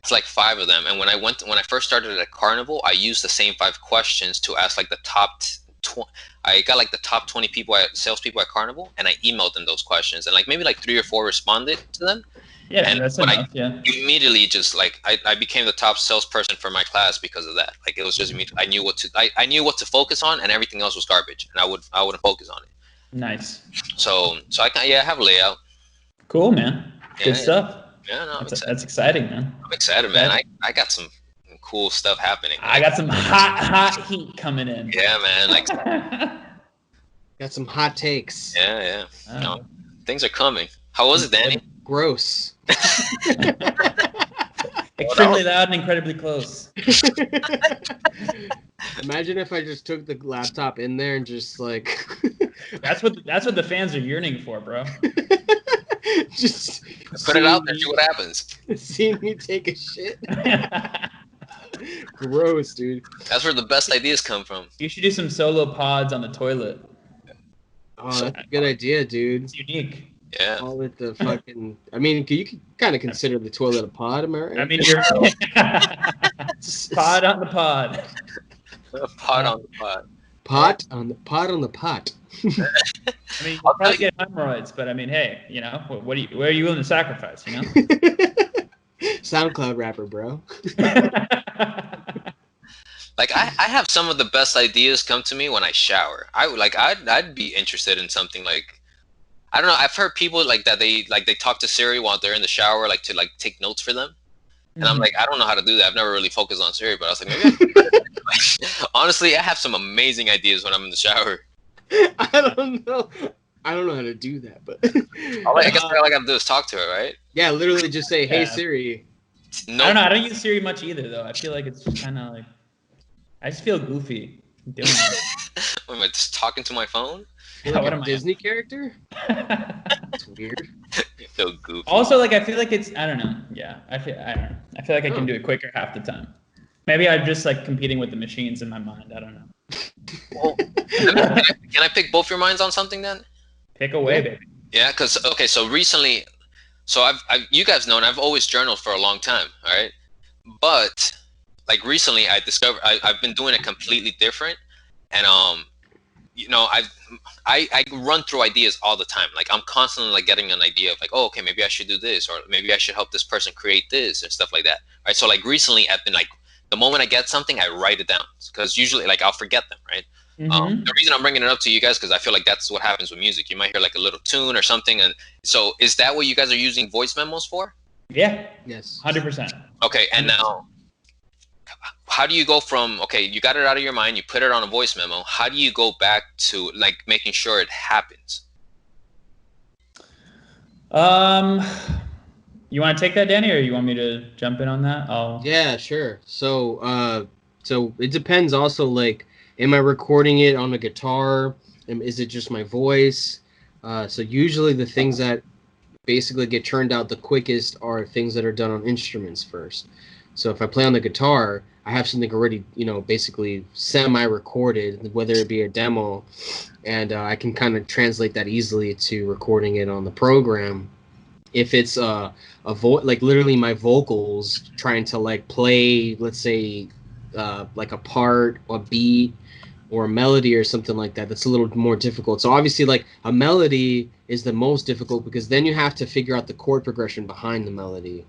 it's like 5 of them. And when I first started at Carnival, I used the same 5 questions to ask like the top I got like the top 20 salespeople at Carnival, and I emailed them those questions, and like maybe like 3 or 4 responded to them. Yeah, and that's enough. immediately just like I became the top salesperson for my class because of that. Like it was just I knew what to focus on, and everything else was garbage, and I wouldn't focus on it. Nice. So I have a layout. Cool, man. Good stuff. Yeah, no, that's exciting, man. I'm excited, man. I got some cool stuff happening. I got some hot heat coming in. Yeah, man. Like got some hot takes. Yeah. No, things are coming. How was it, Danny? Gross. Extremely loud and incredibly close. Imagine if I just took the laptop in there and just like that's what the fans are yearning for, bro. Just put it out there, see what happens. Seeing me take a shit. Gross, dude. That's where the best ideas come from. You should do some solo pods on the toilet. Oh, that's a good idea, dude. It's unique. Yeah. Call it the fucking. I mean, you can kind of consider the toilet a pod, am I right? I mean, you're pod on the pod. A pod on the pod. Pot on the pot on the pot. I mean, you'll probably get hemorrhoids, but I mean, hey, you know, where are you willing to sacrifice? You know. SoundCloud rapper, bro. Like I have some of the best ideas come to me when I shower. I'd be interested in something like, I don't know. I've heard people like that they talk to Siri while they're in the shower, like to like take notes for them. And I'm like, I don't know how to do that. I've never really focused on Siri, but I was like, maybe honestly, I have some amazing ideas when I'm in the shower. I don't know how to do that, but I guess all I gotta do is talk to her, right? Yeah, literally just say, "Hey Siri." No, I don't know. I don't use Siri much either, though. I feel like it's just kind of like, I just feel goofy doing it. Am I just talking to my phone? You're like a Disney character? That's weird. You feel goofy. Also, like, I feel like it's, I don't know. Yeah, I feel like I can do it quicker half the time. Maybe I'm just like competing with the machines in my mind. I don't know. Well, can I pick both your minds on something then? Pick away, baby. Yeah, because so recently, I've you guys know, I've always journaled for a long time, all right? But like recently, I discovered I've been doing it completely different, and you know, I run through ideas all the time. Like I'm constantly like getting an idea of like, oh, okay, maybe I should do this, or maybe I should help this person create this and stuff like that. Right? So like recently, I've been like, the moment I get something, I write it down because usually like I'll forget them, right? The reason I'm bringing it up to you guys because I feel like that's what happens with music. You might hear like a little tune or something, and so is that what you guys are using voice memos for? Yeah. Yes. 100%. Okay, and now, how do you go from you got it out of your mind, you put it on a voice memo? How do you go back to like making sure it happens? You want to take that, Danny, or you want me to jump in on that? Yeah, sure. So it depends also, like, am I recording it on a guitar? Is it just my voice? So usually the things that basically get churned out the quickest are things that are done on instruments first. So if I play on the guitar, I have something already, basically semi-recorded, whether it be a demo, and I can kind of translate that easily to recording it on the program. If it's like literally my vocals trying to like play, let's say, like a part, a beat, or a melody or something like that, that's a little more difficult. So obviously, like, a melody is the most difficult because then you have to figure out the chord progression behind the melody.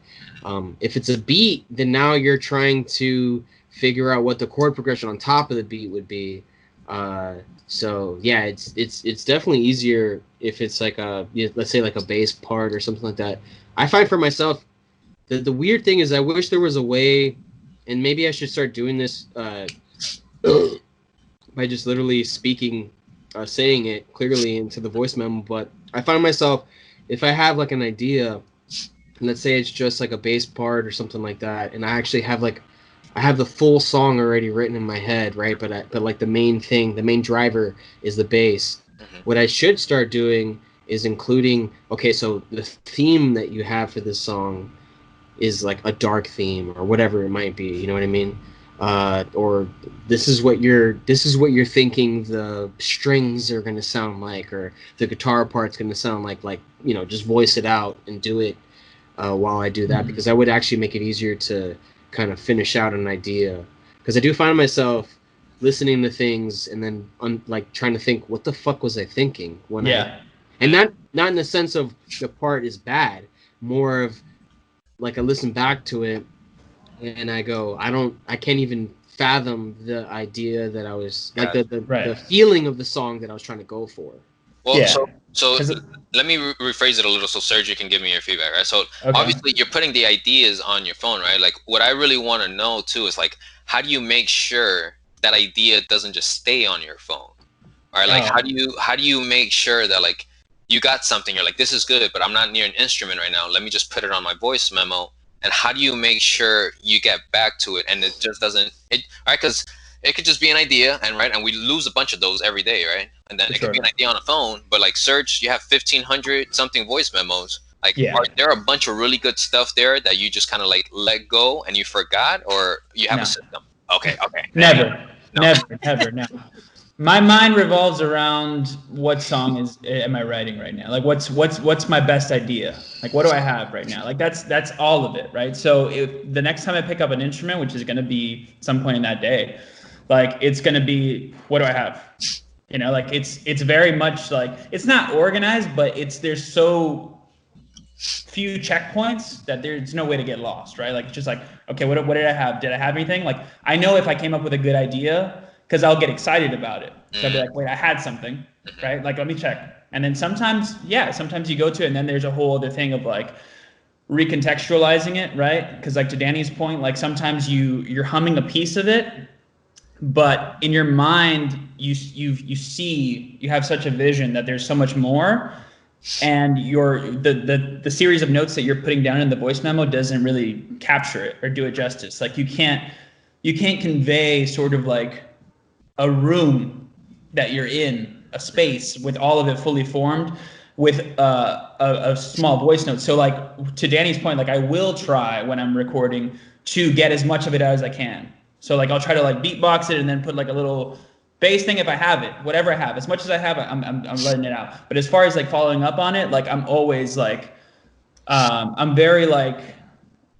If it's a beat, then now you're trying to figure out what the chord progression on top of the beat would be. So yeah, it's definitely easier if it's like let's say like a bass part or something like that. I find for myself the weird thing is I wish there was a way, and maybe I should start doing this by just literally speaking, saying it clearly into the voice memo. But I find myself, if I have like an idea, let's say it's just like a bass part or something like that, and I actually have I have the full song already written in my head, right? But like the main driver is the bass. Mm-hmm. What I should start doing is including, so the theme that you have for this song is like a dark theme or whatever it might be. You know what I mean? Or this is what you're thinking the strings are going to sound like, or the guitar part's going to sound like, just voice it out and do it while I do that, mm-hmm. because that would actually make it easier to kind of finish out an idea. Because I do find myself listening to things and then trying to think, what the fuck was I thinking when and not in the sense of the part is bad, more of like I listen back to it and I go, I can't even fathom the idea that I was like the feeling of the song that I was trying to go for. Well, yeah. So let me rephrase it a little so Sergio can give me your feedback, right? So obviously you're putting the ideas on your phone, right? Like what I really want to know too is like, how do you make sure that idea doesn't just stay on your phone? All right, like how do you make sure that like you got something, you're like, this is good, but I'm not near an instrument right now. Let me just put it on my voice memo. And how do you make sure you get back to it and it just doesn't, all right? Because it could just be an idea, and we lose a bunch of those every day, right? And then it could be an idea on a phone, but like Serge, you have 1,500 something voice memos. Like, are there a bunch of really good stuff there that you just kind of like let go and you forgot, or you have a system? Okay. Never. My mind revolves around what song am I writing right now? Like what's my best idea? Like what do I have right now? Like that's all of it, right? So if the next time I pick up an instrument, which is going to be some point in that day, like it's going to be, what do I have? You know, like it's very much like, it's not organized, but there's so few checkpoints that there's no way to get lost, right? Like it's just like, okay, what did I have? Did I have anything? Like I know if I came up with a good idea, because I'll get excited about it. So I'll be like, wait, I had something, right? Like, let me check. And then sometimes you go to it and then there's a whole other thing of like recontextualizing it, right? Because like to Danny's point, like sometimes you're humming a piece of it, but in your mind, you have such a vision that there's so much more, and the series of notes that you're putting down in the voice memo doesn't really capture it or do it justice. Like you can't convey sort of like a room that you're in, a space with all of it fully formed with a small voice note. So like to Danny's point, like I will try when I'm recording to get as much of it out as I can. So like I'll try to like beatbox it and then put like a little bass thing if I have it, whatever I have. As much as I have, I'm letting it out. But as far as like following up on it, like I'm always like, I'm very like,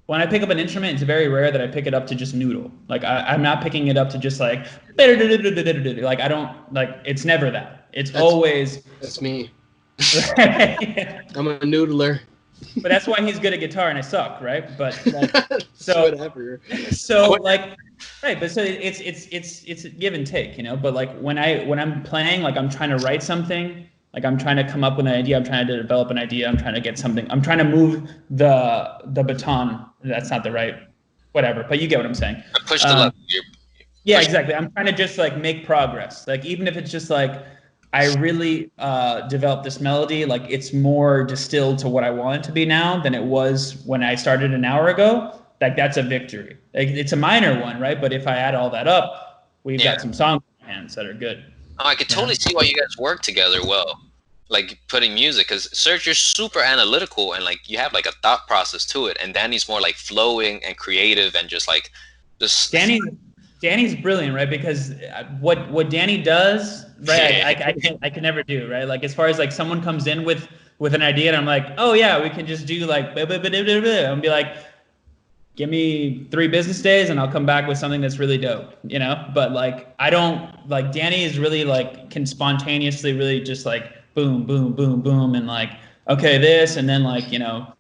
when I pick up an instrument, it's very rare that I pick it up to just noodle. Like I'm not picking it up to just like, like I don't, like it's never that. It's always. That's me. I'm a noodler. But that's why he's good at guitar and I suck, right? But like, so whatever. So like, right? But so it's give and take, you know. But like when I'm playing, like I'm trying to write something. Like I'm trying to come up with an idea. I'm trying to develop an idea. I'm trying to get something. I'm trying to move the baton. That's not the right, whatever. But you get what I'm saying. Push the lever. Yeah, exactly. I'm trying to just like make progress. Like even if it's just like I really developed this melody, like it's more distilled to what I want it to be now than it was when I started an hour ago. Like that's a victory. Like it's a minor one, right? But if I add all that up, we've got some songs in our hands that are good. Oh, I could totally see why you guys work together well, like putting music, because Serge, you're super analytical and like you have like a thought process to it, and Danny's more like flowing and creative and just like just. Danny's brilliant, right? Because what Danny does, right? I can never do, right? Like as far as like someone comes in with an idea and I'm like, oh yeah, we can just do like and be like, give me 3 business days and I'll come back with something that's really dope, you know? But like, I don't, like Danny is really like, can spontaneously really just like boom, boom, boom, boom. And like, okay, this, and then like, you know,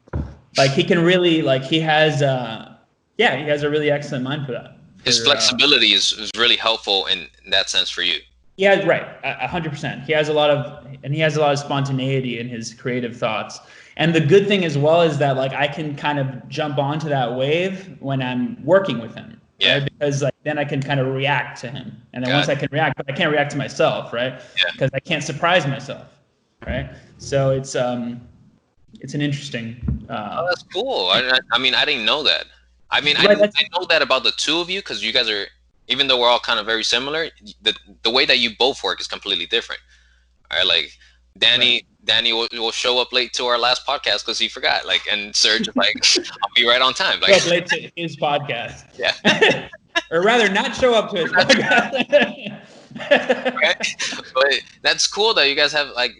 like he can really like, he has a really excellent mind for that. His flexibility is really helpful in that sense for you. Yeah, right. 100%. He has a lot of spontaneity in his creative thoughts. And the good thing as well is that like I can kind of jump onto that wave when I'm working with him. Yeah. Right? Because like then I can kind of react to him. And then once I can react, but I can't react to myself, right? Yeah. Because I can't surprise myself. Right. So it's an interesting oh, that's cool. I mean, I didn't know that. I mean, I know that about the two of you because you guys are, even though we're all kind of very similar, the way that you both work is completely different. All right, like Danny will show up late to our last podcast because he forgot. Like, and Serge is like, I'll be right on time. Like, show up late to his podcast. Yeah. Or rather, not show up to his podcast. Right? But that's cool that you guys have like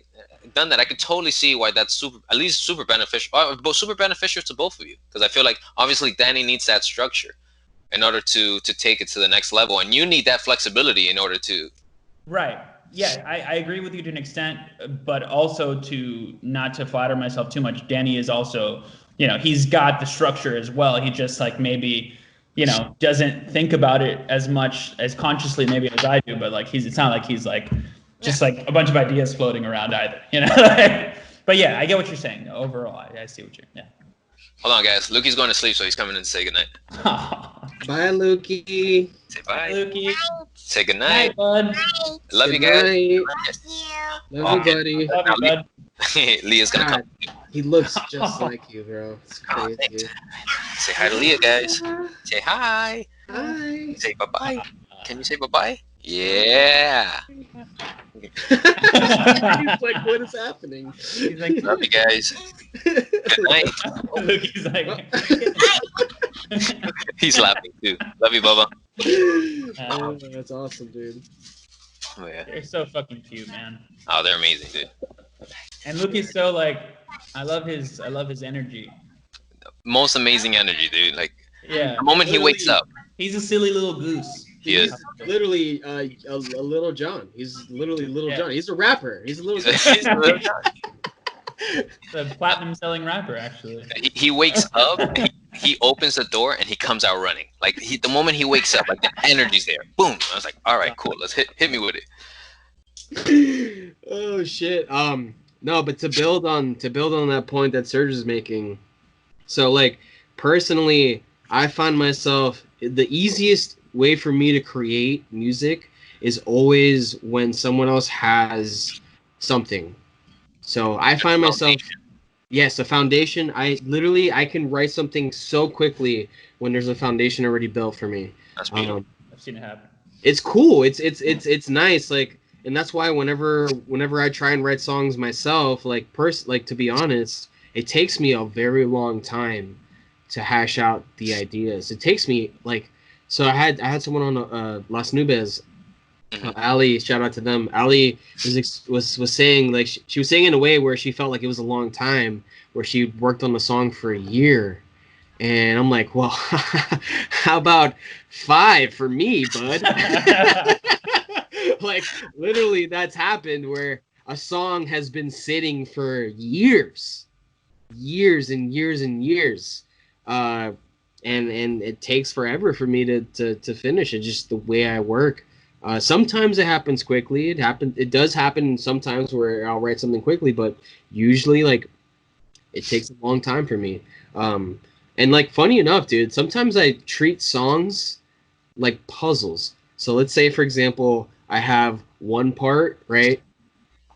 done that. I could totally see why that's super beneficial. Super beneficial to both of you because I feel like obviously Danny needs that structure in order to take it to the next level, and you need that flexibility in order to. Right. Yeah, I agree with you to an extent, but also to not to flatter myself too much. Danny is also you know, he's got the structure as well. He just like maybe, you know, doesn't think about it as much as consciously maybe as I do, but like it's not like he's like just like a bunch of ideas floating around either, you know. But yeah, I get what you're saying. Overall, I see what you're. Yeah. Hold on, guys. Lukey's going to sleep, so he's coming in to say goodnight. Bye, Lukey. Say bye. Lukey. Say goodnight. Bud. Love you guys. Love you, buddy. Love you, bud. Leah's gonna come. He looks just like you, bro. It's crazy. Say hi to Leah, guys. Say hi. Hi. Say bye-bye. Can you say bye-bye? Yeah. He's like, what is happening? He's like, love you guys. Good night. Lukey's like, he's laughing too. Love you, Bubba. Oh, that's awesome, dude. Oh, yeah. They're so fucking cute, man. Oh, they're amazing, dude. And Lukey's so like, I love his energy. Most amazing energy, dude. Like, yeah. the moment he wakes up. He's a silly little goose. He is. Literally a little John. He's literally little John. He's a rapper. He's a little John. He's a little John. The platinum selling rapper, actually. He wakes up, he opens the door, and he comes out running. Like, the moment he wakes up, like, the energy's there. Boom. I was like, all right, cool. Let's hit me with it. Oh shit. No, but to build on that point that Sergio's making. So like personally, I find myself the easiest way for me to create music is always when someone else has something. So I find myself, yes, a foundation. I can write something so quickly when there's a foundation already built for me. That's beautiful. I've seen it happen. It's cool. It's nice. Like, and that's why whenever I try and write songs myself, like to be honest, it takes me a very long time to hash out the ideas. It takes me like, so I had someone on Las Nubes, Ali, shout out to them. Ali was saying, like, she was saying in a way where she felt like it was a long time, where she worked on the song for a year. And I'm like, well, how about 5 for me, bud? Like, literally, that's happened where a song has been sitting for years and years and years. And it takes forever for me to finish it, just the way I work. Sometimes it happens quickly. It does happen sometimes where I'll write something quickly, but usually, like, it takes a long time for me. And, like, funny enough, dude, sometimes I treat songs like puzzles. So let's say, for example, I have one part, right?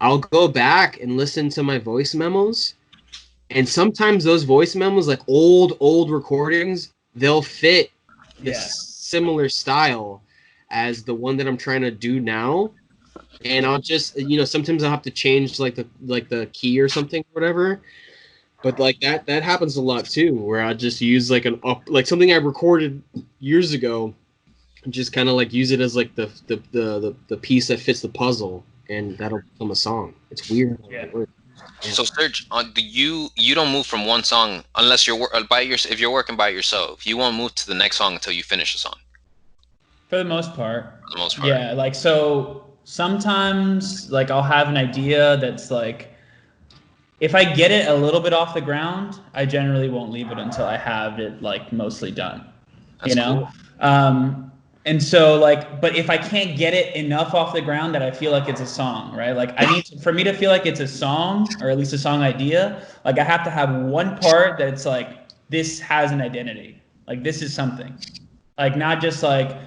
I'll go back and listen to my voice memos. And sometimes those voice memos, like old recordings, they'll fit the similar style as the one that I'm trying to do now. And I'll just, sometimes I'll have to change like the key or something or whatever. But like that happens a lot too, where I just use like something I recorded years ago, and just kind of like use it as like the piece that fits the puzzle, and that'll become a song. It's weird. Yeah. So Serge, you don't move from one song unless if you're working by yourself. You won't move to the next song until you finish the song. For the most part. For the most part. Yeah, like, so sometimes like I'll have an idea that's like, if I get it a little bit off the ground, I generally won't leave it until I have it like mostly done. That's cool. And so like, but if I can't get it enough off the ground that I feel like it's a song, right? Like for me to feel like it's a song, or at least a song idea, like I have to have one part that's like, this has an identity. Like, this is something. Like, not just like,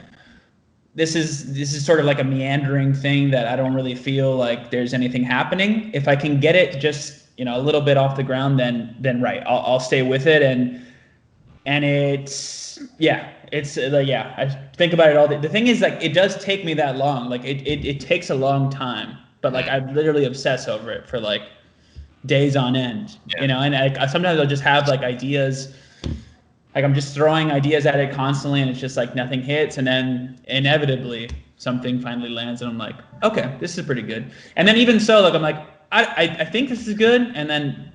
this is sort of like a meandering thing that I don't really feel like there's anything happening. If I can get it just, a little bit off the ground, then right, I'll stay with it. And it's like, I think about it all day. The thing is, like, it does take me that long. Like, it takes a long time, but like I literally obsess over it for like days on end, and sometimes I'll just have like ideas, like I'm just throwing ideas at it constantly, and it's just like nothing hits, and then inevitably something finally lands, and I'm like, okay, this is pretty good. And then even so, like, I'm like, I think this is good, and then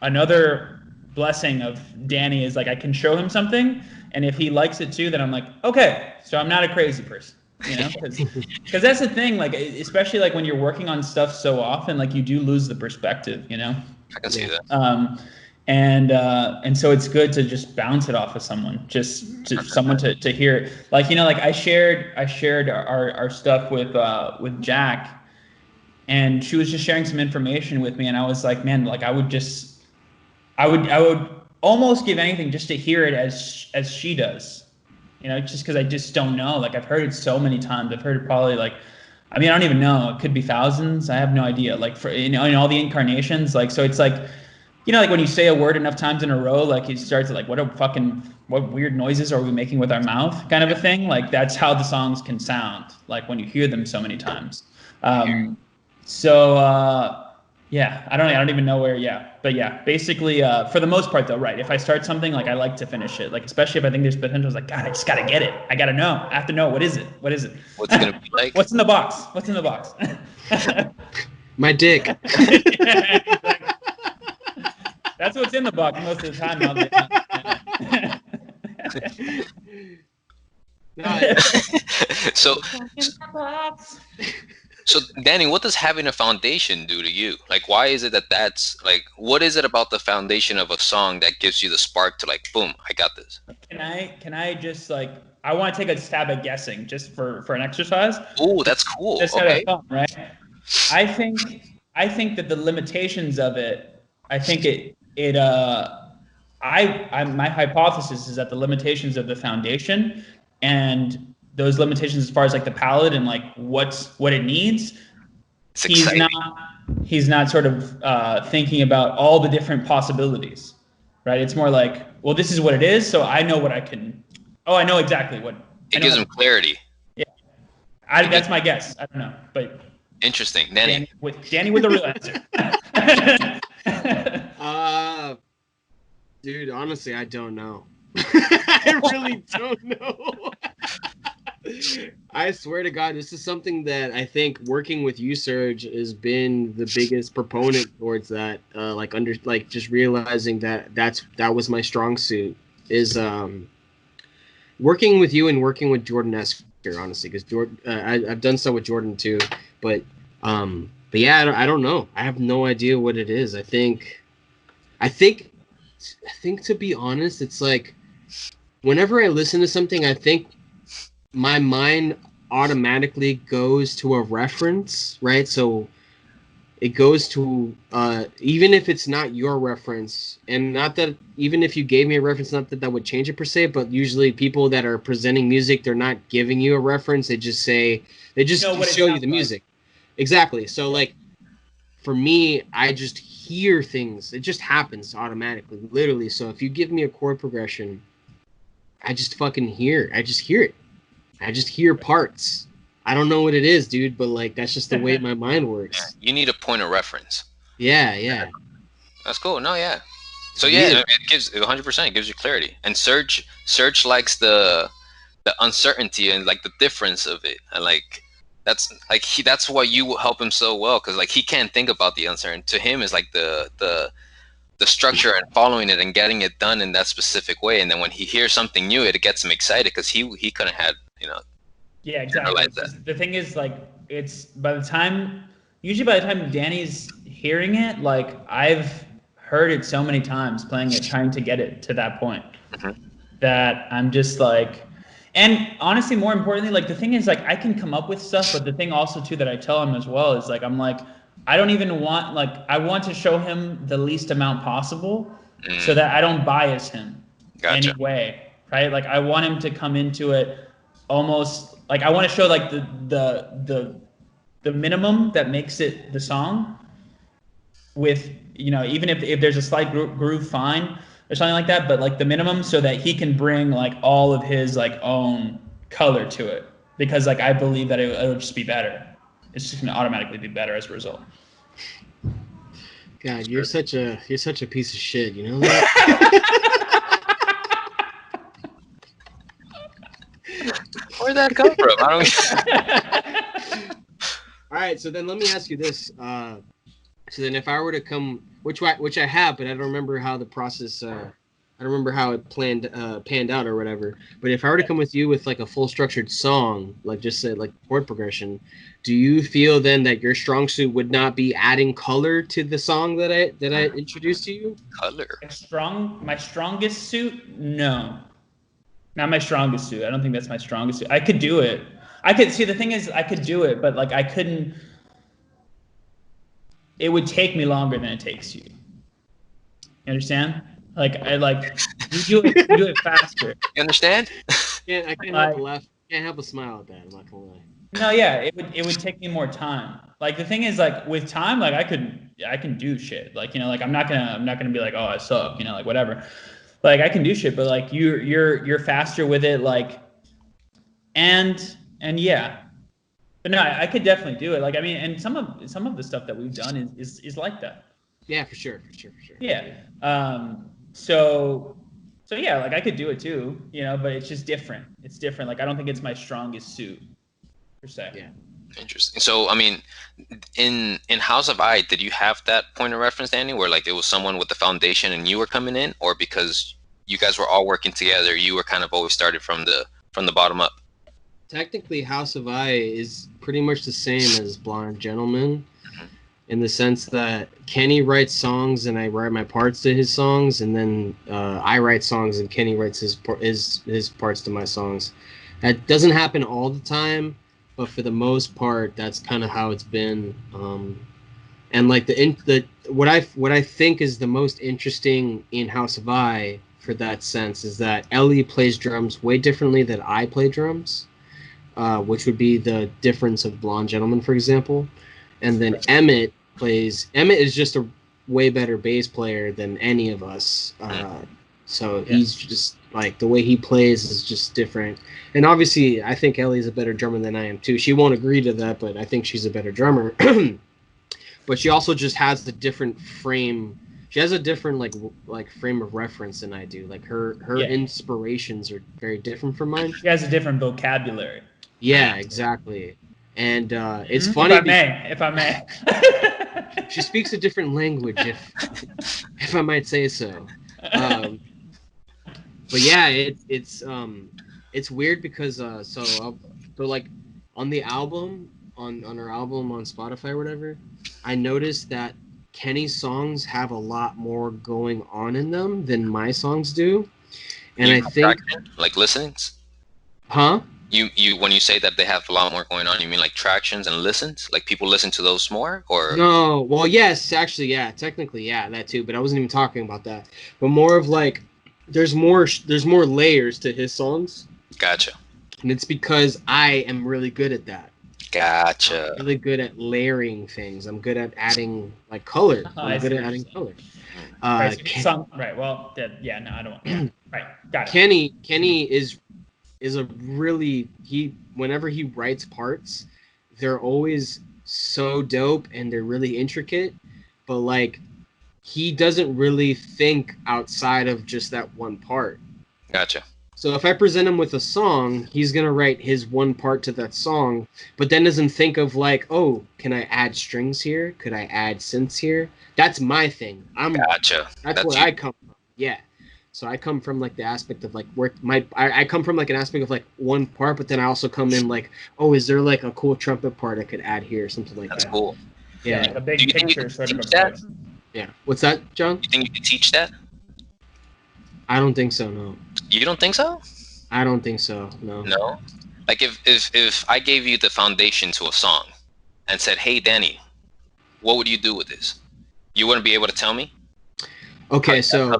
another blessing of Danny is like, I can show him something, and if he likes it too, then I'm like, okay, so I'm not a crazy person, because that's the thing, like, especially like when you're working on stuff so often, like, you do lose the perspective, I can see that. And so it's good to just bounce it off of someone, just to someone to hear it. Like, you know, like I shared our stuff with Jack, and she was just sharing some information with me, and I was like, man, like I would almost give anything just to hear it as she does, you know, just because I just don't know. Like I've heard it so many times. I've heard it probably like, I mean, I don't even know. It could be thousands. I have no idea. Like for in all the incarnations, like so it's like, you know, like when you say a word enough times in a row, like it starts like, what weird noises are we making with our mouth, kind of a thing. Like that's how the songs can sound, like when you hear them so many times. Yeah, I don't even know where. Yeah, but yeah, basically, for the most part, though, right? If I start something, like I like to finish it, like especially if I think there's potential. It's like, God, I just gotta get it. I gotta know. I have to know what is it. What is it? What's it gonna be like? What's in the box? What's in the box? My dick. Yeah, exactly. That's what's in the box most of the time. So Danny, what does having a foundation do to you? Like, why is it that's like, what is it about the foundation of a song that gives you the spark to like, boom, I got this? Can I just like, I want to take a stab at guessing just for an exercise. Oh, that's cool. Just okay. Fun, right? I think that the limitations of it, my hypothesis is that the limitations of the foundation and those limitations as far as like the palette and like what it needs, he's not sort of thinking about all the different possibilities, right? It's more like, well, this is what it is, so I know what I can. Oh, I know exactly what. It gives him clarity. Yeah, that's my guess. I don't know, but interesting, Danny with the real answer. Dude, honestly, I don't know. I really don't know. I swear to God, this is something that I think working with you, Serge, has been the biggest proponent towards that. Just realizing that was my strong suit is working with you and working with Jordan Esker, honestly, because Jordan, I've done so with Jordan too, but yeah, I don't know. I have no idea what it is. I think to be honest, it's like whenever I listen to something, I think my mind automatically goes to a reference, right? So it goes to even if it's not your reference, and not that even if you gave me a reference, not that would change it per se, but usually people that are presenting music, they're not giving you a reference. They just show you the music. Exactly. So like for me, I just hear things. It just happens automatically, literally. So if you give me a chord progression, I just fucking hear. I just hear it. I just hear parts. I don't know what it is, dude, but like that's just the way my mind works. Yeah, you need a point of reference. Yeah. That's cool. No, yeah. So yeah, it gives 100%. It gives you clarity. And Serge likes the uncertainty and like the difference of it, and like that's why you help him so well, because like he can't think about the uncertain. To him is like the structure and following it and getting it done in that specific way. And then when he hears something new, it gets him excited because he couldn't have Yeah, exactly. The thing is, like, it's usually by the time Danny's hearing it, like I've heard it so many times playing it, trying to get it to that point, that I'm just like, and honestly, more importantly, like the thing is, like I can come up with stuff, but the thing also too that I tell him as well is like, I'm like, I don't even want, like, I want to show him the least amount possible so that I don't bias him anyway, right? Like I want him to come into it almost like I want to show like the minimum that makes it the song with, even if there's a slight groove, fine, or something like that, but like the minimum so that he can bring like all of his like own color to it, because like I believe that it'll just be better. It's just gonna automatically be better as a result. God, you're such a piece of shit, you know that? Where'd that come from? I don't. All right, so then let me ask you this. So then, if I were to come, which I have, but I don't remember how the process I don't remember how it panned out or whatever. But if I were to come with you with like a full structured song, like just say like chord progression, do you feel then that your strong suit would not be adding color to the song that I introduced to you? Color. My strongest suit? No, not my strongest suit. I don't think that's my strongest suit. I could do it. The thing is, I could do it, but like I couldn't. It would take me longer than it takes you. You understand? Like you do it faster. You understand? I can't help but laugh. Can't help but smile at that. I'm not gonna lie. No, yeah, it would take me more time. Like the thing is, like with time, like I can do shit. Like like I'm not gonna be like, oh, I suck. Like whatever. Like I can do shit, but like you're faster with it. Like and yeah. But no, I could definitely do it. Like I mean, and some of the stuff that we've done is like that. Yeah, for sure. Yeah. So yeah, like I could do it too, but it's just different. It's different. Like I don't think it's my strongest suit per se. Yeah. Interesting. So I mean, in House of I, did you have that point of reference, Danny, where like it was someone with the foundation and you were coming in, or because you guys were all working together, you were kind of always started from the bottom up? Technically, House of I is pretty much the same as Blonde Gentleman, in the sense that Kenny writes songs and I write my parts to his songs, and then I write songs and Kenny writes his parts to my songs. That doesn't happen all the time, but for the most part, that's kind of how it's been. And like what I think is the most interesting in House of I, for that sense, is that Ellie plays drums way differently than I play drums. Which would be the difference of Blonde Gentleman, for example. And then Emmett is just a way better bass player than any of us. So he's just like, the way he plays is just different. And obviously, I think Ellie's a better drummer than I am too. She won't agree to that, but I think she's a better drummer. But she also just has the different frame. She has a different like frame of reference than I do. Like her inspirations are very different from mine. She has a different vocabulary. Yeah, exactly. And it's funny. If I may. She speaks a different language, if I might say so. But yeah, it's weird because so like on the album on her album on Spotify or whatever, I noticed that Kenny's songs have a lot more going on in them than my songs do, and I think like listenings. Huh? You when you say that they have a lot more going on, you mean like tractions and listens? Like people listen to those more, or no? Well, yes, actually, yeah, technically, yeah, that too. But I wasn't even talking about that. But more of like, there's more layers to his songs. Gotcha. And it's because I am really good at that. Gotcha. I'm really good at layering things. I'm good at adding like color. I'm good at adding color. Right. Well, yeah. No, I don't. Yeah. Right. Got it. Kenny is a really whenever he writes parts, they're always so dope and they're really intricate, but like he doesn't really think outside of just that one part. Gotcha. So if I present him with a song, he's gonna write his one part to that song, but then doesn't think of like, oh, can I add strings here? Could I add synths here? That's my thing. Gotcha. That's where I come from. Yeah. So I come from like the aspect of like where I come from like an aspect of like one part, but then I also come in like, oh, is there like a cool trumpet part I could add here, something like that? That's cool. Yeah, like a big picture sort of approach. Yeah. What's that, John? You think you could teach that? I don't think so. No. You don't think so? I don't think so. No. No. Like if I gave you the foundation to a song, and said, "Hey, Danny, what would you do with this?" You wouldn't be able to tell me. Okay, so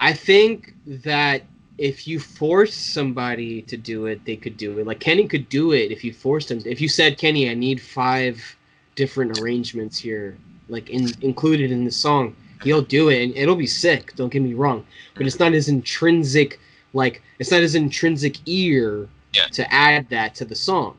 I think that if you force somebody to do it, they could do it. Like Kenny could do it if you forced him. If you said, Kenny, I need 5 different arrangements here, like included in the song, he'll do it, and it'll be sick. Don't get me wrong, but it's not his intrinsic, ear to add that to the song.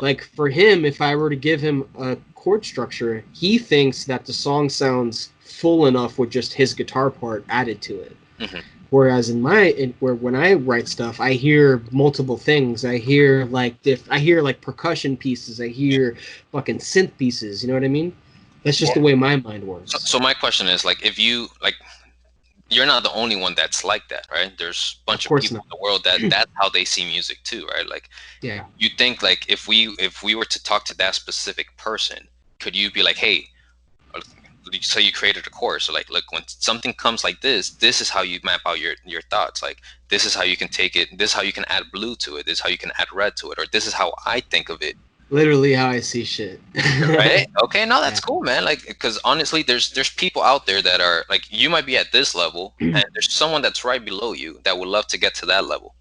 Like for him, if I were to give him a chord structure, he thinks that the song sounds full enough with just his guitar part added to it. Mm-hmm. Whereas when I write stuff, I hear multiple things. I hear like percussion pieces. I hear fucking synth pieces. You know what I mean? That's just the way my mind works. So my question is, like, if you like, you're not the only one that's like that, right? There's a bunch of people in the world that's how they see music too, right? Like, you think like if we were to talk to that specific person, could you be like, hey, so you created a course, so like, look, when something comes like this is how you map out your thoughts. Like, this is how you can take it, this is how you can add blue to it, this is how you can add red to it, or this is how I think of it. Literally how I see shit. Right? Okay, no, that's cool, man. Like, because honestly, there's people out there that are like, you might be at this level, and there's someone that's right below you that would love to get to that level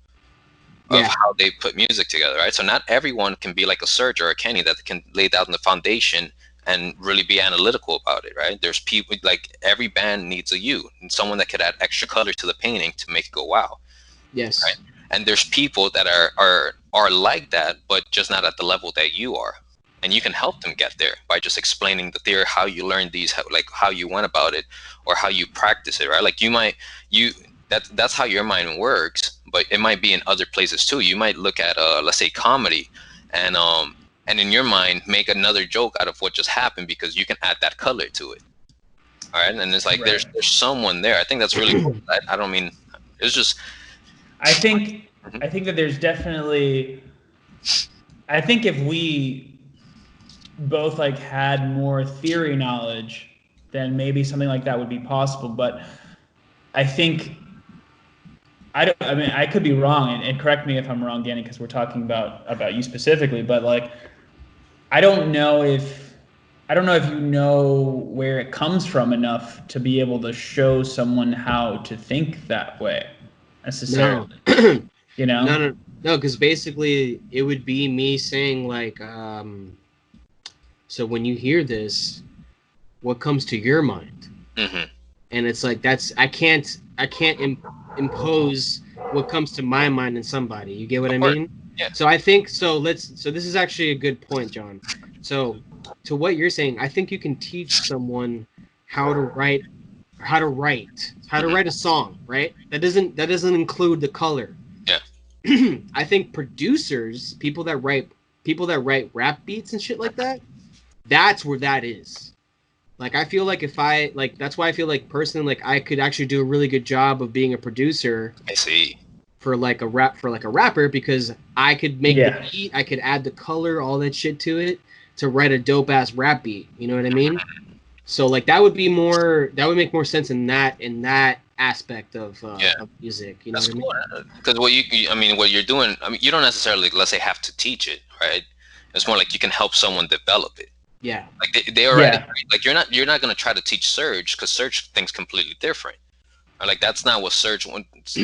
of how they put music together, right? So not everyone can be like a Serge or a Kenny that can lay down the foundation and really be analytical about it, right? There's people, like, every band needs a you, and someone that could add extra color to the painting to make it go wow. Yes. Right? And there's people that are like that, but just not at the level that you are. And you can help them get there by just explaining the theory, how you learn these, how you went about it, or how you practice it, right? Like, that's how your mind works, but it might be in other places too. You might look at let's say comedy, and in your mind make another joke out of what just happened because you can add that color to it. All right, and it's like, there's someone there. I think that's really cool. I don't mean, it's just, I think that there's definitely, I think if we both like had more theory knowledge, then maybe something like that would be possible. But I think, I mean, I could be wrong, and correct me if I'm wrong, Danny, because we're talking about you specifically, but like, I don't know if you know where it comes from enough to be able to show someone how to think that way necessarily. No. You know? No, because basically it would be me saying like, so when you hear this, what comes to your mind? Mm-hmm. And it's like, I can't impose what comes to my mind in somebody. You get what I mean? Yeah. So I think so this is actually a good point, John. So to what you're saying, I think you can teach someone how to write a song, right? That doesn't include the color. Yeah. I think producers, people that write rap beats and shit like that, that's where that is. Like, I feel like that's why I feel like personally, like, I could actually do a really good job of being a producer. I see. For a rapper, because I could make the beat, I could add the color, all that shit to it to write a dope ass rap beat. You know what I mean? So like, that would make more sense in that aspect of music. You know That's what cool. I mean? Because what you're doing, you don't necessarily, let's say, have to teach it, right? It's more like you can help someone develop it. Yeah. Like, they already, like, you're not going to try to teach Serge, because Serge thinks completely different. Or like, that's not what Serge wants.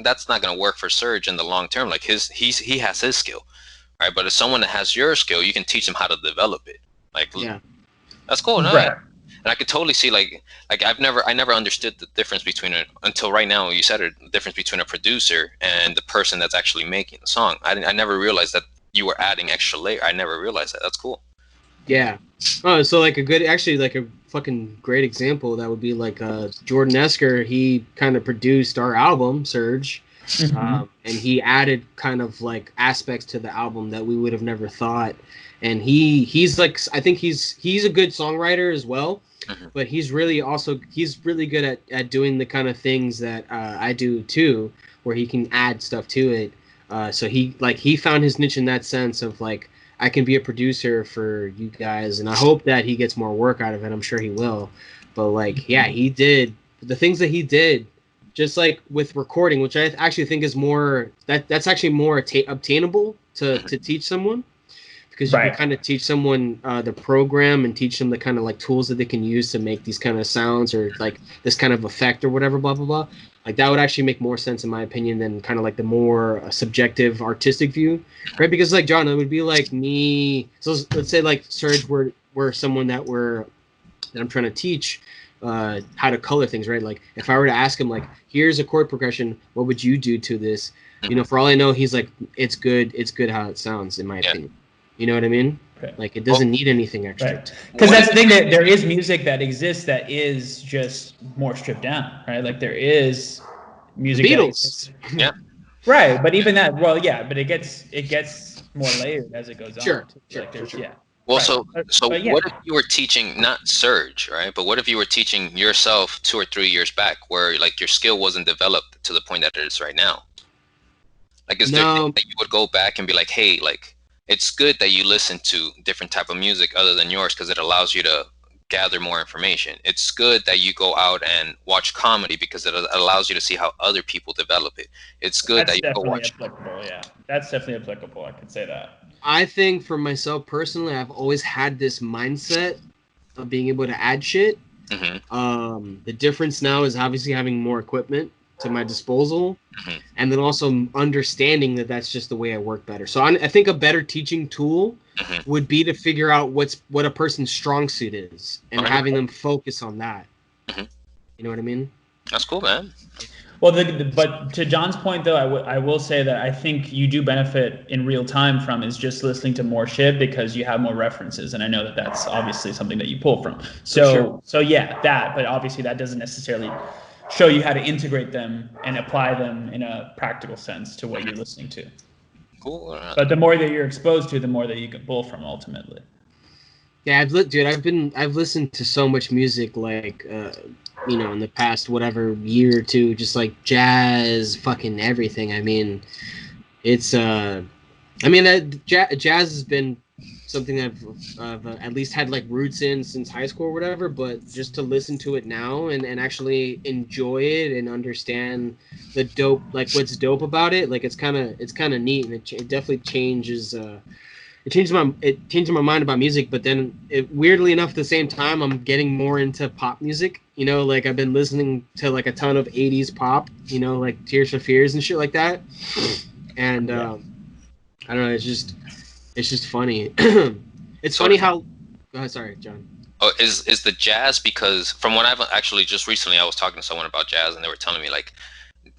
That's not going to work for Serge in the long term. Like, he has his skill, right? But if someone that has your skill, you can teach them how to develop it. Like, that's cool. No? Right. And I could totally see, like I never understood the difference between until right now. You said it, the difference between a producer and the person that's actually making the song. I never realized that you were adding extra layer. I never realized that. That's cool. Yeah. Oh, so like a fucking great example that would be like Jordan Esker. He kind of produced our album, Serge, and he added kind of like aspects to the album that we would have never thought. And he's like, I think he's a good songwriter as well, but he's really good at doing the kind of things that I do too, where he can add stuff to it. So he found his niche in that sense of like, I can be a producer for you guys, and I hope that he gets more work out of it. I'm sure he will. But like, yeah, he did the things that he did, just like with recording, which I actually think is more that's actually more obtainable to teach someone, because you can kind of teach someone the program and teach them the kind of like tools that they can use to make these kind of sounds or like this kind of effect or whatever, blah blah blah. Like, that would actually make more sense in my opinion than kind of like the more subjective artistic view, right? Because like, John, it would be like me. So let's say like Serge were someone that I'm trying to teach how to color things, right? Like, if I were to ask him like, here's a chord progression, what would you do to this? You know, for all I know, he's like, it's good how it sounds, in my opinion. You know what I mean? Right. Like, it doesn't need anything extra. Because that's the thing, that there is music that exists that is just more stripped down, right? Like, there is music. Beatles. Yeah. Right, but even that, well, yeah, but it gets more layered as it goes on. Sure. Like, sure. Yeah. Well, Right. so But yeah. what if you were teaching not Serge, right? But what if you were teaching yourself 2 or 3 years back, where like your skill wasn't developed to the point that it is right now? Like, is there things that you would go back and be like, hey, like, it's good that you listen to different type of music other than yours because it allows you to gather more information. It's good that you go out and watch comedy because it allows you to see how other people develop it. It's good that you go watch. Applicable. Yeah, that's definitely applicable. I could say that. I think for myself personally, I've always had this mindset of being able to add shit. The difference now is obviously having more equipment to my disposal, and then also understanding that that's just the way I work better. So I think a better teaching tool would be to figure out what a person's strong suit is and having them focus on that. You know what I mean? That's cool, man. Well, but to John's point, though, I will say that I think you do benefit in real time from is just listening to more shit because you have more references, and I know that that's obviously something that you pull from. So yeah, that. But obviously, that doesn't necessarily show you how to integrate them and apply them in a practical sense to what you're listening to. Cool. But the more that you're exposed to, the more that you can pull from ultimately. Yeah, I've listened to so much music, like in the past whatever year or two, just like jazz, fucking everything. I mean, it's jazz has been something I've at least had like roots in since high school or whatever. But just to listen to it now and actually enjoy it and understand the dope, like what's dope about it, like it's kind of neat, and it definitely changes. It changed my mind about music, but then weirdly enough, at the same time, I'm getting more into pop music. Like I've been listening to like a ton of '80s pop. Like Tears for Fears and shit like that. And I don't know. It's just funny. It's funny how. Go ahead, sorry, John. Oh, is the jazz, because from what I've actually just recently, I was talking to someone about jazz, and they were telling me like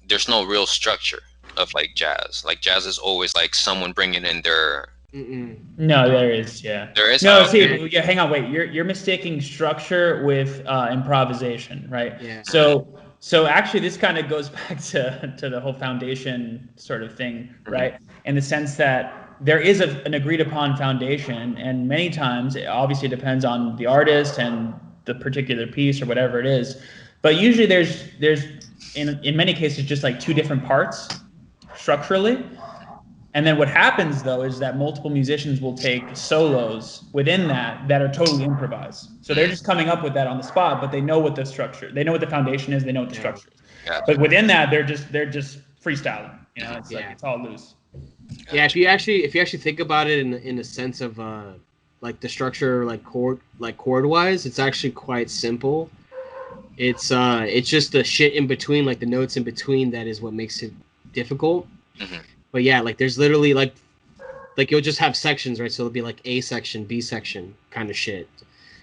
there's no real structure of like jazz. Like jazz is always like someone bringing in their. No, there is. Yeah, there is. No, see, yeah, hang on, wait. You're mistaking structure with improvisation, right? Yeah. So actually, this kind of goes back to the whole foundation sort of thing, right? In the sense that there is an agreed upon foundation, and many times it obviously depends on the artist and the particular piece or whatever it is. But usually, there's in many cases just like two different parts structurally. And then what happens, though, is that multiple musicians will take solos within that are totally improvised. So they're just coming up with that on the spot, but they know what the structure, they know what the foundation is, they know what the structure is. Yeah. But within that, they're just freestyling. It's like it's all loose. Yeah, if you actually think about it in the sense of like the structure, like chord wise, it's actually quite simple. It's just the shit in between, like the notes in between, that is what makes it difficult. But yeah, like there's literally like you'll just have sections, right? So it'll be like A section, B section kind of shit.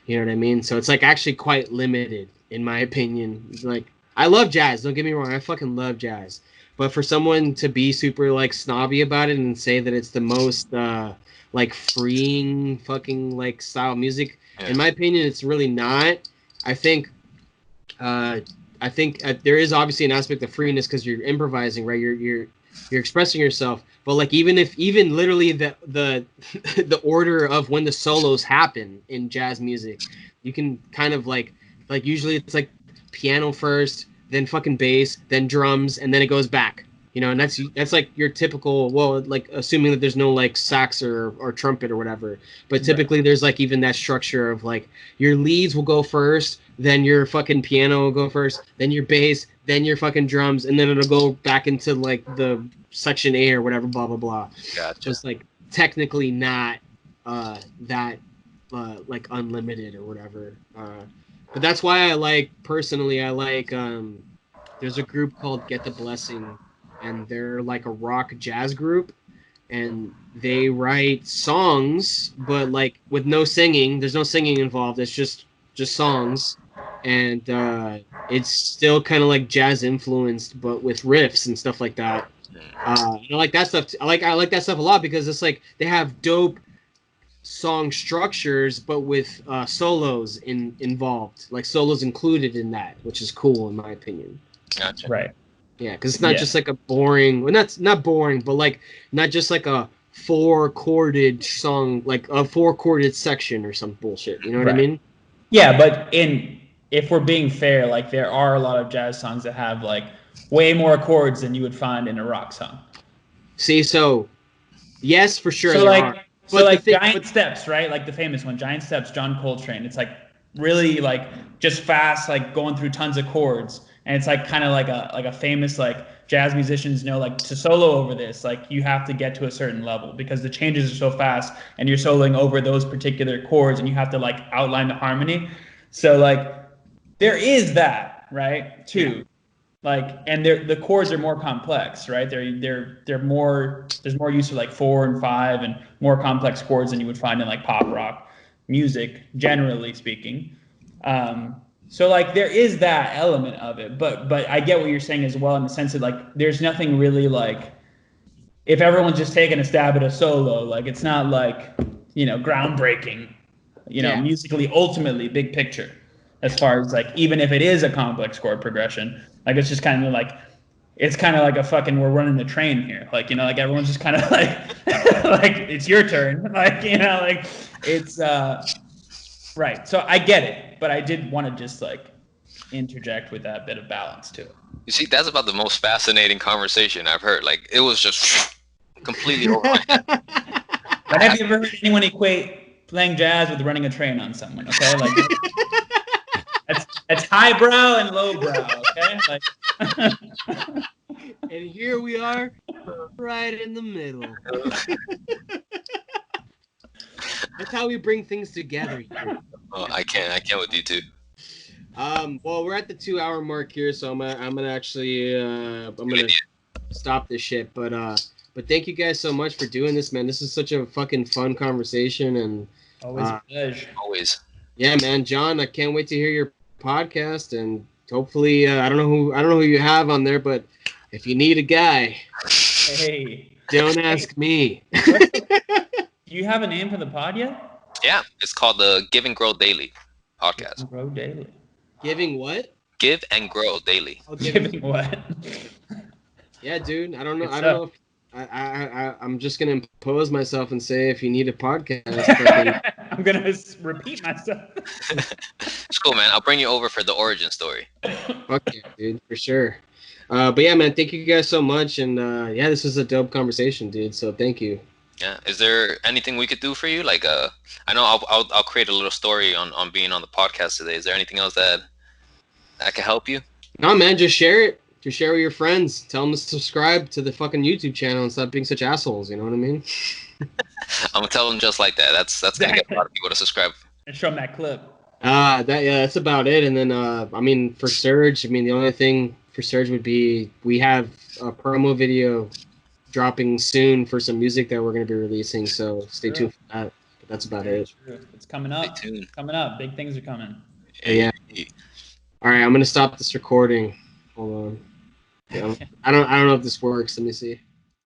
You know what I mean? So it's like actually quite limited, in my opinion. It's like, I love jazz, don't get me wrong, I fucking love jazz. But for someone to be super like snobby about it and say that it's the most like freeing fucking like style of music, in my opinion, it's really not. I think there is obviously an aspect of freeness because you're improvising, right? You're expressing yourself, but like even literally the order of when the solos happen in jazz music, you can kind of like usually it's like piano first, then fucking bass, then drums, and then it goes back. And that's like your typical, well, like assuming that there's no like sax or trumpet or whatever, but typically there's like even that structure of like your leads will go first, then your fucking piano will go first, then your bass, then your fucking drums, and then it'll go back into like the section A or whatever, blah blah blah. Gotcha. Just like technically not that like unlimited or whatever. But that's why I like there's a group called Get the Blessing, and they're like a rock jazz group, and they write songs, but like with no singing. There's no singing involved. It's just songs, and it's still kind of like jazz influenced, but with riffs and stuff like that. I like that stuff. I like that stuff a lot because it's like they have dope song structures, but with solos involved, like solos included in that, which is cool in my opinion. Gotcha. Right. Yeah, because it's not just like a boring. Well, not boring, but like not just like a 4-chorded song, like a 4-chorded section or some bullshit. You know what I mean? Yeah, but if we're being fair, like there are a lot of jazz songs that have like way more chords than you would find in a rock song. See, so yes, for sure. So there like, are. so But like Giant Steps, right? Like the famous one, Giant Steps, John Coltrane. It's like really like just fast, like going through tons of chords, and it's like kind of like a famous like jazz musicians know like to solo over this, like you have to get to a certain level because the changes are so fast, and you're soloing over those particular chords, and you have to like outline the harmony. So like there is that, right? Too. Yeah. Like, and the chords are more complex, right? They're more, there's more use of like 4 and 5 and more complex chords than you would find in like pop rock music, generally speaking. So like there is that element of it, but I get what you're saying as well in the sense that like there's nothing really like if everyone's just taking a stab at a solo, like it's not like, you know, groundbreaking, you know, musically, ultimately, big picture. As far as like, even if it is a complex chord progression, like it's just kind of like, it's kind of like a fucking, we're running the train here. Like, you know, like everyone's just kind of like, like it's your turn. Like, you know, like it's, right. So I get it, but I did want to just like interject with that bit of balance to it. You see, that's about the most fascinating conversation I've heard. Like, it was just completely over my head. But have you ever heard anyone equate playing jazz with running a train on someone? Okay, like that's highbrow and lowbrow. Okay, like. And here we are, right in the middle. That's how we bring things together here. Oh, I can't with you two. Well, we're at the 2-hour mark here, so I'm gonna actually stop this shit. But thank you guys so much for doing this, man. This is such a fucking fun conversation, and always a pleasure. Always. Yeah, man, John, I can't wait to hear your podcast, and hopefully, I don't know who you have on there, but if you need a guy, hey, don't ask me. Do you have a name for the pod yet? Yeah, it's called the Give and Grow Daily podcast. Give and Grow Daily. Giving what? Give and Grow Daily. Oh, giving what? Yeah, dude. I don't know. If I'm just gonna impose myself and say if you need a podcast. I'm gonna repeat myself. It's cool, man. I'll bring you over for the origin story. Fuck yeah, dude, for sure. But yeah, man, thank you guys so much, and yeah, this was a dope conversation, dude. So thank you. Yeah. Is there anything we could do for you? Like, I know I'll create a little story on being on the podcast today. Is there anything else that I can help you? No, man, just share it. Just share with your friends. Tell them to subscribe to the fucking YouTube channel and stop being such assholes. You know what I mean? I'm gonna tell them just like that. That's gonna get a lot of people to subscribe. And show them that clip. That's about it. And then I mean, for Serge, I mean, the only thing for Serge would be we have a promo video dropping soon for some music that we're gonna be releasing. So stay tuned for that. But that's about it. It's coming up. Coming up. Big things are coming. Yeah. All right, I'm gonna stop this recording. Hold on. Yeah, I don't know if this works. Let me see.